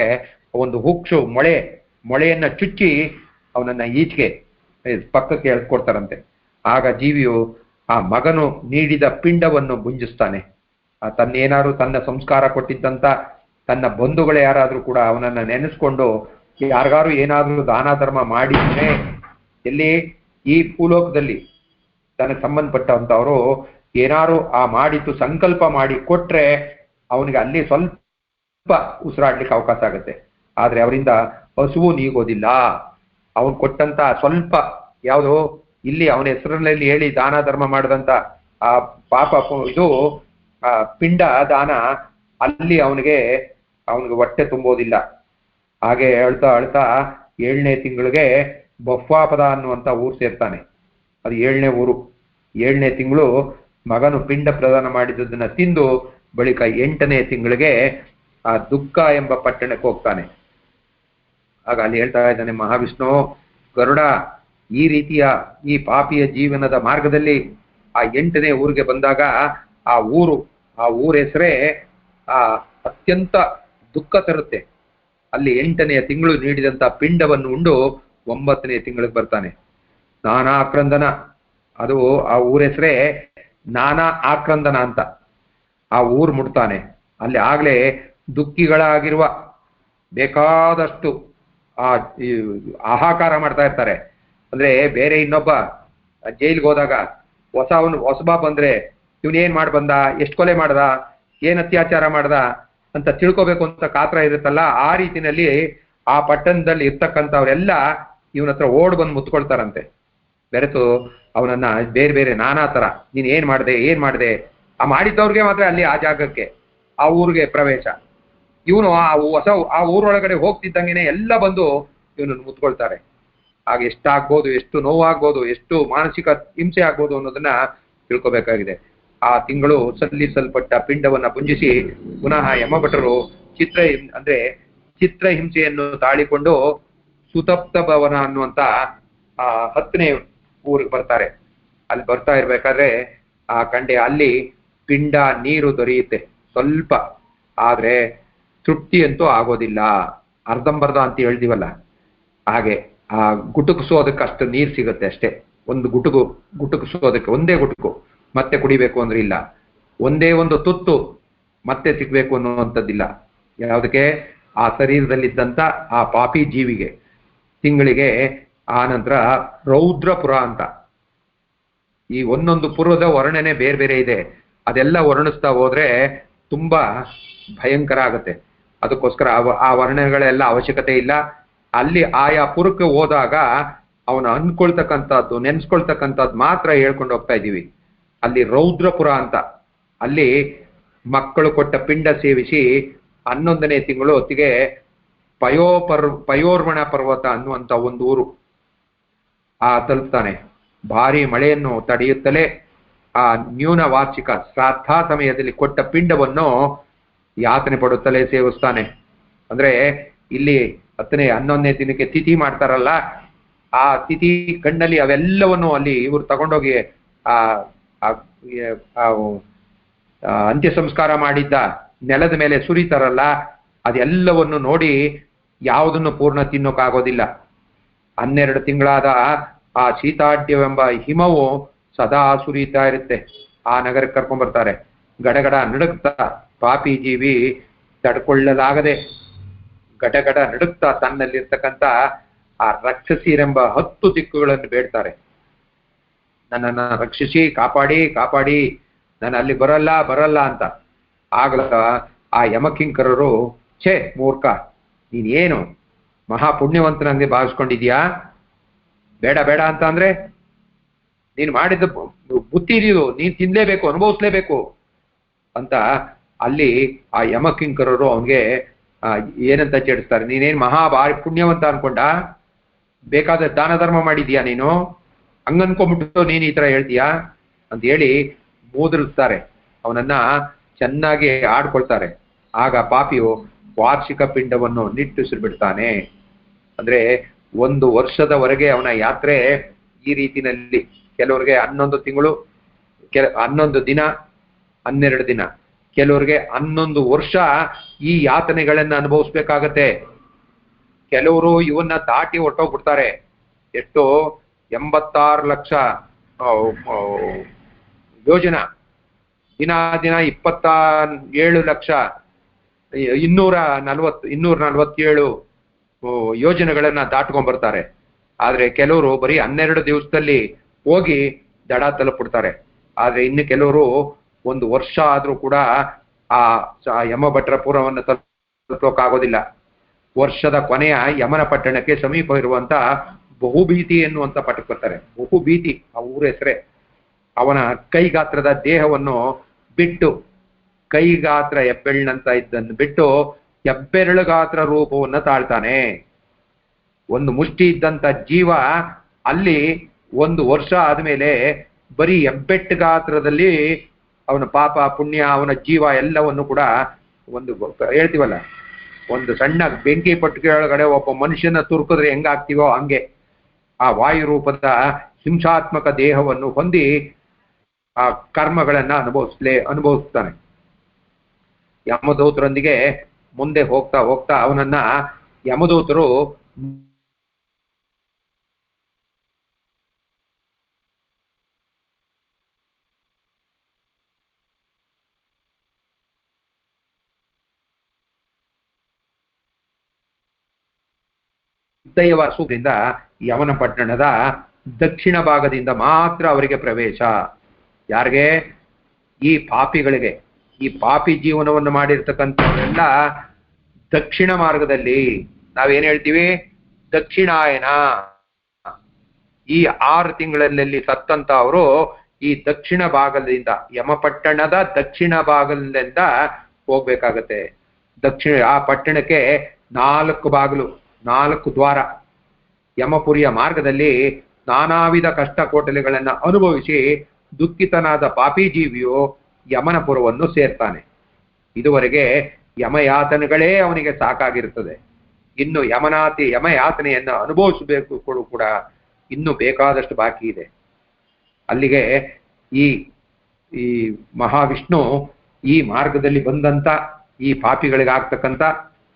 S1: ಒಂದು ಹುಕ್ಷು ಮೊಳೆಯನ್ನ ಚುಚ್ಚಿ ಅವನನ್ನ ಈಚೆಗೆ ಪಕ್ಕಕ್ಕೆ ಎಳ್ಕೊಡ್ತಾರಂತೆ. ಆಗ ಜೀವಿಯು ಆ ಮಗನು ನೀಡಿದ ಪಿಂಡವನ್ನು ಗುಂಜಿಸ್ತಾನೆ. ತನ್ನೇನಾದ್ರು ತನ್ನ ಸಂಸ್ಕಾರ ಕೊಟ್ಟಿದ್ದಂತ ತನ್ನ ಬಂಧುಗಳು ಯಾರಾದ್ರೂ ಕೂಡ ಅವನನ್ನ ನೆನೆಸ್ಕೊಂಡು ಯಾರಿಗಾರು ಏನಾದ್ರೂ ದಾನ ಧರ್ಮ ಮಾಡಿದ್ರೆ, ಎಲ್ಲಿ ಈ ಭೂಲೋಕದಲ್ಲಿ ತನಗೆ ಸಂಬಂಧಪಟ್ಟಂತವರು ಏನಾರು ಆ ಮಾಡಿದ್ದು ಸಂಕಲ್ಪ ಮಾಡಿ ಕೊಟ್ರೆ ಅವನಿಗೆ ಅಲ್ಲಿ ಸ್ವಲ್ಪ ಉಸಿರಾಡ್ಲಿಕ್ಕೆ ಅವಕಾಶ ಆಗುತ್ತೆ. ಆದ್ರೆ ಅವರಿಂದ ಹಸುವು ನೀಗೋದಿಲ್ಲ. ಅವನು ಕೊಟ್ಟಂತ ಸ್ವಲ್ಪ ಯಾವುದು ಇಲ್ಲಿ ಅವನ ಹೆಸರಿನಲ್ಲಿ ಹೇಳಿ ದಾನ ಧರ್ಮ ಮಾಡಿದಂತ ಆ ಪಾಪ ಇದು ಆ ಪಿಂಡ ದಾನ ಅಲ್ಲಿ ಅವನಿಗೆ ಹೊಟ್ಟೆ ತುಂಬೋದಿಲ್ಲ. ಹಾಗೆ ಅಳ್ತಾ 7ನೇ ತಿಂಗಳಿಗೆ ಬಫ್ವಾಪದ ಅನ್ನುವಂತ ಊರು ಸೇರ್ತಾನೆ. ಅದು 7ನೇ ಊರು. 7ನೇ ತಿಂಗಳು ಮಗನು ಪಿಂಡ ಪ್ರದಾನ ಮಾಡಿದ್ದನ್ನ ತಿಂದು ಬಳಿಕ 8ನೇ ತಿಂಗಳಿಗೆ ಆ ದುಃಖ ಎಂಬ ಪಟ್ಟಣಕ್ಕೆ ಹೋಗ್ತಾನೆ. ಆಗ ಅಲ್ಲಿ ಹೇಳ್ತಾ ಇದ್ದಾನೆ ಮಹಾವಿಷ್ಣು, ಗರುಡ ಈ ರೀತಿಯ ಈ ಪಾಪಿಯ ಜೀವನದ ಮಾರ್ಗದಲ್ಲಿ ಆ 8ನೇ ಊರಿಗೆ ಬಂದಾಗ ಆ ಊರ ಹೆಸರೇ ಆ ಅತ್ಯಂತ ದುಃಖ ತರುತ್ತೆ. ಅಲ್ಲಿ 8ನೇ ತಿಂಗಳು ನೀಡಿದಂತ ಪಿಂಡವನ್ನು ಉಂಡು 9ನೇ ತಿಂಗಳಿಗೆ ಬರ್ತಾನೆ. ನಾನಾ ಆಕ್ರಂದನ, ಅದು ಆ ಊರ ಹೆಸರೇ ನಾನಾ ಆಕ್ರಂದನ ಅಂತ. ಆ ಊರು ಮುಟ್ತಾನೆ. ಅಲ್ಲಿ ಆಗ್ಲೇ ದುಃಖಿಗಳಾಗಿರುವ ಬೇಕಾದಷ್ಟು ಆ ಆಹಾಕಾರ ಮಾಡ್ತಾ ಇರ್ತಾರೆ. ಅಂದ್ರೆ ಬೇರೆ ಇನ್ನೊಬ್ಬ ಜೈಲ್ಗೆ ಹೋದಾಗ ಹೊಸಬ ಬಂದ್ರೆ ಇವನೇನ್ ಮಾಡಿ ಬಂದ, ಎಷ್ಟು ಕೊಲೆ ಮಾಡ್ದ, ಏನ್ ಅತ್ಯಾಚಾರ ಮಾಡ್ದ ಅಂತ ತಿಳ್ಕೊಬೇಕು ಅಂತ ಕಾತರ ಇರುತ್ತಲ್ಲ, ಆ ರೀತಿನಲ್ಲಿ ಆ ಪಟ್ಟಣದಲ್ಲಿ ಇರ್ತಕ್ಕಂಥವ್ರೆಲ್ಲ ಇವನ ಹತ್ರ ಓಡ್ ಬಂದು ಮುತ್ಕೊಳ್ತಾರಂತೆ. ಬೆರೆತು ಅವನನ್ನ ಬೇರೆ ಬೇರೆ ನಾನಾ ತರ, ನೀನ್ ಏನ್ ಮಾಡಿದೆ ಆ ಮಾಡಿದ್ದವ್ರಿಗೆ ಮಾತ್ರ ಅಲ್ಲಿ ಆ ಜಾಗಕ್ಕೆ ಆ ಊರಿಗೆ ಪ್ರವೇಶ. ಇವನು ಆ ಊರೊಳಗಡೆ ಹೋಗ್ತಿದ್ದಂಗೆನೆ ಎಲ್ಲ ಬಂದು ಇವನನ್ನು ಮುತ್ಕೊಳ್ತಾರೆ. ಆಗ ಎಷ್ಟಾಗ್ಬೋದು, ಎಷ್ಟು ನೋವಾಗ್ಬೋದು, ಎಷ್ಟು ಮಾನಸಿಕ ಹಿಂಸೆ ಆಗ್ಬೋದು ಅನ್ನೋದನ್ನ ತಿಳ್ಕೊಬೇಕಾಗಿದೆ. ಆ ತಿಂಗಳು ಸಲ್ಲಿಸಲ್ಪಟ್ಟ ಪಿಂಡವನ್ನ ಪುಂಜಿಸಿ ಪುನಃ ಯಮಭಟರು ಚಿತ್ರಹಿಂಸೆಯನ್ನು ತಾಳಿಕೊಂಡು ಸುತಪ್ತ ಭವನ ಅನ್ನುವಂತ ಆ 10ನೇ ಊರಿಗೆ ಬರ್ತಾರೆ. ಅಲ್ಲಿ ಬರ್ತಾ ಇರ್ಬೇಕಾದ್ರೆ ಆ ಕಂಡೆ ಅಲ್ಲಿ ಪಿಂಡ ನೀರು ದೊರೆಯುತ್ತೆ ಸ್ವಲ್ಪ, ಆದ್ರೆ ತೃಪ್ತಿ ಅಂತೂ ಆಗೋದಿಲ್ಲ. ಅರ್ಧಂಬರ್ಧ ಅಂತ ಹೇಳ್ತೀವಲ್ಲ ಹಾಗೆ ಆ ಗುಟುಕಿಸೋದಕ್ಕೆ ಅಷ್ಟು ನೀರು ಸಿಗುತ್ತೆ ಅಷ್ಟೇ. ಒಂದು ಗುಟುಕಿಸೋದಕ್ಕೆ ಒಂದೇ ಗುಟುಕು, ಮತ್ತೆ ಕುಡಿಬೇಕು ಅಂದ್ರೆ ಇಲ್ಲ. ಒಂದೇ ಒಂದು ತುತ್ತು ಮತ್ತೆ ಸಿಗ್ಬೇಕು ಅನ್ನುವಂಥದ್ದಿಲ್ಲ. ಯಾವುದಕ್ಕೆ? ಆ ಶರೀರದಲ್ಲಿದ್ದಂಥ ಆ ಪಾಪಿ ಜೀವಿಗೆ. ತಿಂಗಳಿಗೆ ಆ ನಂತರ ರೌದ್ರಪುರ ಅಂತ, ಈ ಒಂದೊಂದು ಪುರದ ವರ್ಣನೆ ಬೇರೆ ಬೇರೆ ಇದೆ. ಅದೆಲ್ಲ ವರ್ಣಿಸ್ತಾ ಹೋದ್ರೆ ತುಂಬಾ ಭಯಂಕರ ಆಗುತ್ತೆ. ಅದಕ್ಕೋಸ್ಕರ ಆ ವರ್ಣನೆಗಳೆಲ್ಲ ಅವಶ್ಯಕತೆ ಇಲ್ಲ. ಅಲ್ಲಿ ಆಯಾ ಪುರಕ್ಕೆ ಹೋದಾಗ ಅವನು ಅನ್ಕೊಳ್ತಕ್ಕಂಥದ್ದು ನೆನ್ಸ್ಕೊಳ್ತಕ್ಕಂಥದ್ದು ಮಾತ್ರ ಹೇಳ್ಕೊಂಡು ಹೋಗ್ತಾ ಇದ್ದೀವಿ. ಅಲ್ಲಿ ರೌದ್ರಪುರ ಅಂತ, ಅಲ್ಲಿ ಮಕ್ಕಳು ಕೊಟ್ಟ ಪಿಂಡ ಸೇವಿಸಿ 11ನೇ ತಿಂಗಳು ಹೊತ್ತಿಗೆ ಪಯೋರ್ಮಣ ಪರ್ವತ ಅನ್ನುವಂಥ ಒಂದು ಊರು ತಲುಪ್ತಾನೆ. ಭಾರಿ ಮಳೆಯನ್ನು ತಡೆಯುತ್ತಲೇ ಆ ನ್ಯೂನ ವಾರ್ಷಿಕ ಶ್ರಾದ್ದ ಸಮಯದಲ್ಲಿ ಕೊಟ್ಟ ಪಿಂಡವನ್ನು ಯಾತನೆ ಪಡುತ್ತಲೇ ಸೇವಿಸ್ತಾನೆ. ಅಂದ್ರೆ ಇಲ್ಲಿ 11ನೇ ದಿನಕ್ಕೆ ತಿಥಿ ಮಾಡ್ತಾರಲ್ಲ, ಆ ತಿಥಿ ಕಣ್ಣಲ್ಲಿ ಅವೆಲ್ಲವನ್ನು ಅಲ್ಲಿ ಇವರು ತಗೊಂಡೋಗಿ ಅಂತ್ಯ ಸಂಸ್ಕಾರ ಮಾಡಿದ್ದ ನೆಲದ ಮೇಲೆ ಸುರಿತಾರಲ್ಲ, ಅದೆಲ್ಲವನ್ನು ನೋಡಿ ಯಾವುದನ್ನು ಪೂರ್ಣ ತಿನ್ನೋಕ್ಕಾಗೋದಿಲ್ಲ. 12 ತಿಂಗಳಾದ ಆ ಶೀತಾಢ್ಯವೆಂಬ ಹಿಮವು ಸದಾ ಸುರಿತಾ ಇರುತ್ತೆ. ಆ ನಗರಕ್ಕೆ ಕರ್ಕೊಂಡ್ಬರ್ತಾರೆ. ಗಡಗಡ ನಡುಕ್ತಾ ಪಾಪಿ ಜೀವಿ ತಡ್ಕೊಳ್ಳಲಾಗದೆ ಗಡಗಡ ನಡುಕ್ತಾ ತನ್ನಲ್ಲಿರ್ತಕ್ಕಂಥ ಆ ರಕ್ಷಸಿರೆಂಬ 10 ದಿಕ್ಕುಗಳನ್ನು ಬೇಡ್ತಾರೆ. ನನ್ನನ್ನು ರಕ್ಷಿಸಿ, ಕಾಪಾಡಿ, ನಾನು ಅಲ್ಲಿ ಬರಲ್ಲ ಅಂತ. ಆಗಲ ಆ ಯಮಕಿಂಕರರು, ಛೇ ಮೂರ್ಖ, ನೀನೇನು ಮಹಾಪುಣ್ಯವಂತನಂಗೆ ಭಾವಿಸ್ಕೊಂಡಿದ್ಯಾ? ಬೇಡ ಅಂತ ಅಂದ್ರೆ ನೀನು ಮಾಡಿದ ಬುತ್ತಿ ಇದೆಯೋ, ನೀನ್ ತಿನ್ಲೇಬೇಕು, ಅನುಭವಿಸ್ಲೇಬೇಕು ಅಂತ ಅಲ್ಲಿ ಆ ಯಮಕಿಂಕರರು ಅವನ್ಗೆ ಏನಂತ ಚೇಡಿಸ್ತಾರೆ. ನೀನೇನ್ ಭಾರಿ ಪುಣ್ಯವಂತ ಅನ್ಕೊಂಡ? ಬೇಕಾದ ದಾನ ಧರ್ಮ ಮಾಡಿದ್ಯಾ ನೀನು? ಹಂಗನ್ಕೊಂಡ್ಬಿಟ್ಟು ನೀನು ಈ ತರ ಹೇಳ್ತೀಯಾ ಅಂತ ಹೇಳಿ ಮೂದರಿಸ್ತಾರೆ. ಅವನನ್ನ ಚೆನ್ನಾಗಿ ಆಡ್ಕೊಳ್ತಾರೆ. ಆಗ ಪಾಪಿಯು ವಾರ್ಷಿಕ ಪಿಂಡವನ್ನು ನಿಟ್ಟುಸಿರು ಅಂದ್ರೆ 1 ವರ್ಷದವರೆಗೆ ಅವನ ಯಾತ್ರೆ ಈ ರೀತಿನಲ್ಲಿ. ಕೆಲವರಿಗೆ 11 ತಿಂಗಳು, 11 ದಿನ, 12 ದಿನ, ಕೆಲವರಿಗೆ 11 ವರ್ಷ ಈ ಯಾತನೆಗಳನ್ನ ಅನುಭವಿಸ್ಬೇಕಾಗತ್ತೆ. ಕೆಲವರು ಇವನ್ನ ದಾಟಿ ಹೊರಟೋಗ್ಬಿಡ್ತಾರೆ. ಎಷ್ಟು? 86 ಲಕ್ಷ ಯೋಜನ, ದಿನ 27 ಲಕ್ಷ 247 ಯೋಜನೆಗಳನ್ನ ದಾಟ್ಕೊಂಡ್ಬರ್ತಾರೆ. ಆದ್ರೆ ಕೆಲವರು ಬರೀ 12 ದಿವಸದಲ್ಲಿ ಹೋಗಿ ದಡ ತಲುಪಿಡ್ತಾರೆ. ಆದ್ರೆ ಇನ್ನು ಕೆಲವರು 1 ವರ್ಷ ಆದ್ರೂ ಕೂಡ ಆ ಯಮಭಟ್ರ ಪುರವನ್ನು ತಲುಪೋಕ್ಕಾಗೋದಿಲ್ಲ. ವರ್ಷದ ಕೊನೆಯ ಯಮನ ಪಟ್ಟಣಕ್ಕೆ ಸಮೀಪ ಇರುವಂತ ಬಹುಭೀತಿ ಎನ್ನುವಂತ ಪಟ್ಟಕ್ಕೆ ಬರ್ತಾರೆ. ಬಹುಭೀತಿ ಆ ಊರ ಹೆಸರೇ. ಅವನ ಕೈಗಾತ್ರದ ದೇಹವನ್ನು ಬಿಟ್ಟು, ಕೈಗಾತ್ರ ಹೆಬ್ಬೆಳ್ಳಂತ ಇದ್ದನ್ನು ಬಿಟ್ಟು ಹೆಬ್ಬೆರಳು ಗಾತ್ರ ರೂಪವನ್ನು ತಾಳ್ತಾನೆ. ಒಂದು ಮುಷ್ಟಿ ಇದ್ದಂತ ಜೀವ ಅಲ್ಲಿ 1 ವರ್ಷ ಆದ್ಮೇಲೆ ಬರೀ ಹೆಬ್ಬೆಟ್ಟು ಗಾತ್ರದಲ್ಲಿ ಅವನ ಪಾಪ ಪುಣ್ಯ, ಅವನ ಜೀವ ಎಲ್ಲವನ್ನು ಕೂಡ ಒಂದು ಹೇಳ್ತೀವಲ್ಲ, ಒಂದು ಸಣ್ಣ ಬೆಂಕಿ ಪಟ್ಟಿಗೆಯೊಳಗಡೆ ಒಬ್ಬ ಮನುಷ್ಯನ ತುರುಕಿದ್ರೆ ಹೆಂಗಾಗ್ತೀವೋ ಹಂಗೆ ಆ ವಾಯು ರೂಪದ ಹಿಂಸಾತ್ಮಕ ದೇಹವನ್ನು ಹೊಂದಿ ಆ ಕರ್ಮಗಳನ್ನ ಅನುಭವಿಸ್ತಾನೆ. ಯಮದೂತರೊಂದಿಗೆ ಮುಂದೆ ಹೋಗ್ತಾ ಅವನನ್ನ ಯಮದೂತರು ಸೂಕ್ತದಿಂದ ಯಮನ ಪಟ್ಟಣದ ದಕ್ಷಿಣ ಭಾಗದಿಂದ ಮಾತ್ರ ಅವರಿಗೆ ಪ್ರವೇಶ. ಯಾರಿಗೆ? ಈ ಪಾಪಿಗಳಿಗೆ. ಈ ಪಾಪಿ ಜೀವನವನ್ನು ಮಾಡಿರ್ತಕ್ಕಂಥವರೆಲ್ಲ ದಕ್ಷಿಣ ಮಾರ್ಗದಲ್ಲಿ, ನಾವೇನ್ ಹೇಳ್ತೀವಿ? ದಕ್ಷಿಣಾಯನ. ಈ 6 ತಿಂಗಳಲ್ಲಿ ಸತ್ತಂತ ಅವರು ಈ ದಕ್ಷಿಣ ಭಾಗದಿಂದ, ಯಮಪಟ್ಟಣದ ದಕ್ಷಿಣ ಭಾಗದಿಂದ ಹೋಗ್ಬೇಕಾಗತ್ತೆ. ಆ ಪಟ್ಟಣಕ್ಕೆ 4 ಬಾಗಿಲು, 4 ದ್ವಾರ. ಯಮಪುರಿಯ ಮಾರ್ಗದಲ್ಲಿ ನಾನಾ ವಿಧ ಕಷ್ಟ ಕೋಟಲೆಗಳನ್ನ ಅನುಭವಿಸಿ ದುಃಖಿತನಾದ ಪಾಪಿ ಜೀವಿಯು ಯಮನಪುರವನ್ನು ಸೇರ್ತಾನೆ. ಇದುವರೆಗೆ ಯಮಯಾತನೆಗಳೇ ಅವನಿಗೆ ಸಾಕಾಗಿರುತ್ತದೆ. ಇನ್ನು ಯಮಯಾತನೆಯನ್ನ ಅನುಭವಿಸಬೇಕು ಕೂಡ ಇನ್ನು ಬೇಕಾದಷ್ಟು ಬಾಕಿ ಇದೆ. ಅಲ್ಲಿಗೆ ಈ ಮಹಾವಿಷ್ಣು ಈ ಮಾರ್ಗದಲ್ಲಿ ಬಂದಂತ ಈ ಪಾಪಿಗಳಿಗಾಗ್ತಕ್ಕಂಥ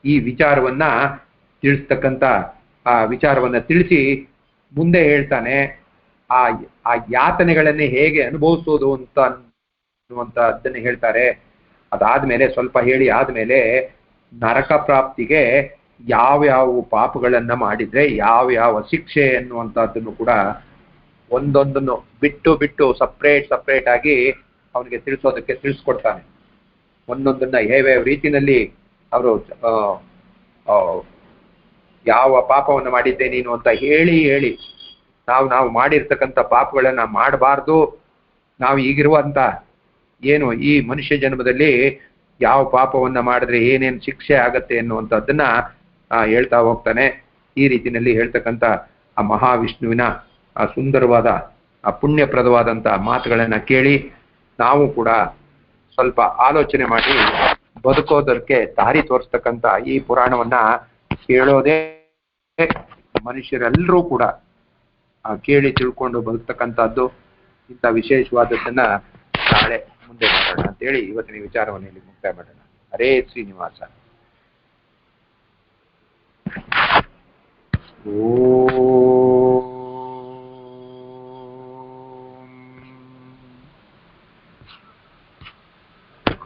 S1: ಈ ವಿಚಾರವನ್ನ ತಿಳಿಸ್ತಕ್ಕಂಥ ಆ ವಿಚಾರವನ್ನ ತಿಳಿಸಿ ಮುಂದೆ ಹೇಳ್ತಾನೆ, ಆ ಯಾತನೆಗಳನ್ನೇ ಹೇಗೆ ಅನುಭವಿಸೋದು ಅನ್ನುವಂಥದ್ದನ್ನು ಹೇಳ್ತಾರೆ. ಅದಾದ್ಮೇಲೆ ಸ್ವಲ್ಪ ಹೇಳಿ ಆದ್ಮೇಲೆ ನರಕ ಪ್ರಾಪ್ತಿಗೆ ಯಾವ್ಯಾವ ಪಾಪಗಳನ್ನ ಮಾಡಿದ್ರೆ ಯಾವ ಶಿಕ್ಷೆ ಅನ್ನುವಂಥದ್ದನ್ನು ಕೂಡ ಒಂದೊಂದನ್ನು ಬಿಟ್ಟು ಸಪ್ರೇಟ್ ಆಗಿ ಅವನಿಗೆ ತಿಳಿಸ್ಕೊಡ್ತಾನೆ. ಒಂದೊಂದನ್ನ ಯಾವ್ಯಾವ ರೀತಿನಲ್ಲಿ ಅವರು ಯಾವ ಪಾಪವನ್ನು ಮಾಡಿದ್ದೆ ನೀನು ಅಂತ ಹೇಳಿ ನಾವು ಮಾಡಿರ್ತಕ್ಕಂಥ ಪಾಪಗಳನ್ನ ಮಾಡಬಾರ್ದು, ನಾವು ಈಗಿರುವಂತ ಏನು ಈ ಮನುಷ್ಯ ಜನ್ಮದಲ್ಲಿ ಯಾವ ಪಾಪವನ್ನ ಮಾಡಿದ್ರೆ ಏನೇನು ಶಿಕ್ಷೆ ಆಗತ್ತೆ ಅನ್ನುವಂಥದ್ದನ್ನ ಹೇಳ್ತಾ ಹೋಗ್ತಾನೆ. ಈ ರೀತಿಯಲ್ಲಿ ಹೇಳ್ತಕ್ಕಂಥ ಆ ಮಹಾವಿಷ್ಣುವಿನ ಆ ಸುಂದರವಾದ ಆ ಪುಣ್ಯಪ್ರದವಾದಂಥ ಮಾತುಗಳನ್ನ ಕೇಳಿ ನಾವು ಕೂಡ ಸ್ವಲ್ಪ ಆಲೋಚನೆ ಮಾಡಿ ಬದುಕೋದಕ್ಕೆ ದಾರಿ ತೋರಿಸ್ತಕ್ಕಂಥ ಈ ಪುರಾಣವನ್ನ ಕೇಳೋದೇ ಮನುಷ್ಯರೆಲ್ಲರೂ ಕೂಡ ಕೇಳಿ ತಿಳ್ಕೊಂಡು ಬದುಕ್ತಕ್ಕಂಥದ್ದು. ಇಂಥ ವಿಶೇಷವಾದದ್ದನ್ನ ನಾಳೆ ಮುಂದೆ ಮಾಡೋಣ ಅಂತೇಳಿ ಇವತ್ತಿನ ವಿಚಾರವನ್ನು ಇಲ್ಲಿ ಮುಕ್ತಾಯ ಮಾಡೋಣ. ಹರೇ ಶ್ರೀನಿವಾಸ.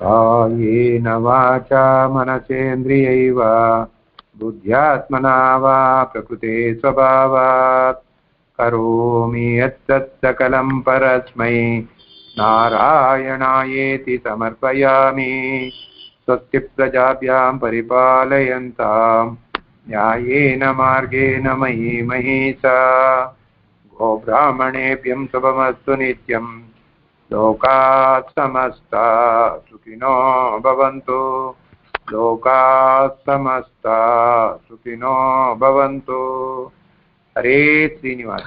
S1: ಕಾಯೇನ ವಾಚಾ ಮನಸೇಂದ್ರಿಯೈವ ಬುದ್ಧ್ಯಾತ್ಮನಾ ವಾ ಪ್ರಕೃತೆ ಸ್ವಭಾವಾತ್ ಕರೋಮಿ ಯತ್ತತ್ ಸಕಲಂ ಪರಸ್ಮೈ ನಾರಾಯಣಾಯೇತಿ ಸಮರ್ಪಯಾಮಿ. ಸ್ವಸ್ತಿ ಪ್ರಜಾಭ್ಯಾಂ ಪರಿಪಾಲಯಂತಾಂ ನ್ಯಾಯೇನ ಮಾರ್ಗೇಣ ಮಹೀ ಮಹೀಸಾ. ಗೋಬ್ರಾಹ್ಮಣೇಭ್ಯಂ ಶುಭಮಸ್ತು ನಿತ್ಯಂ. ಲೋಕಾತ್ ಸಮಸ್ತಾ ಸುಖಿನೋ ಭವಂತು. ಲೋಕಾತ್ ಸಮಸ್ತಾ ಸುಖಿನೋ ಭವಂತು. ಹರೇ ಶ್ರೀನಿವಾಸ.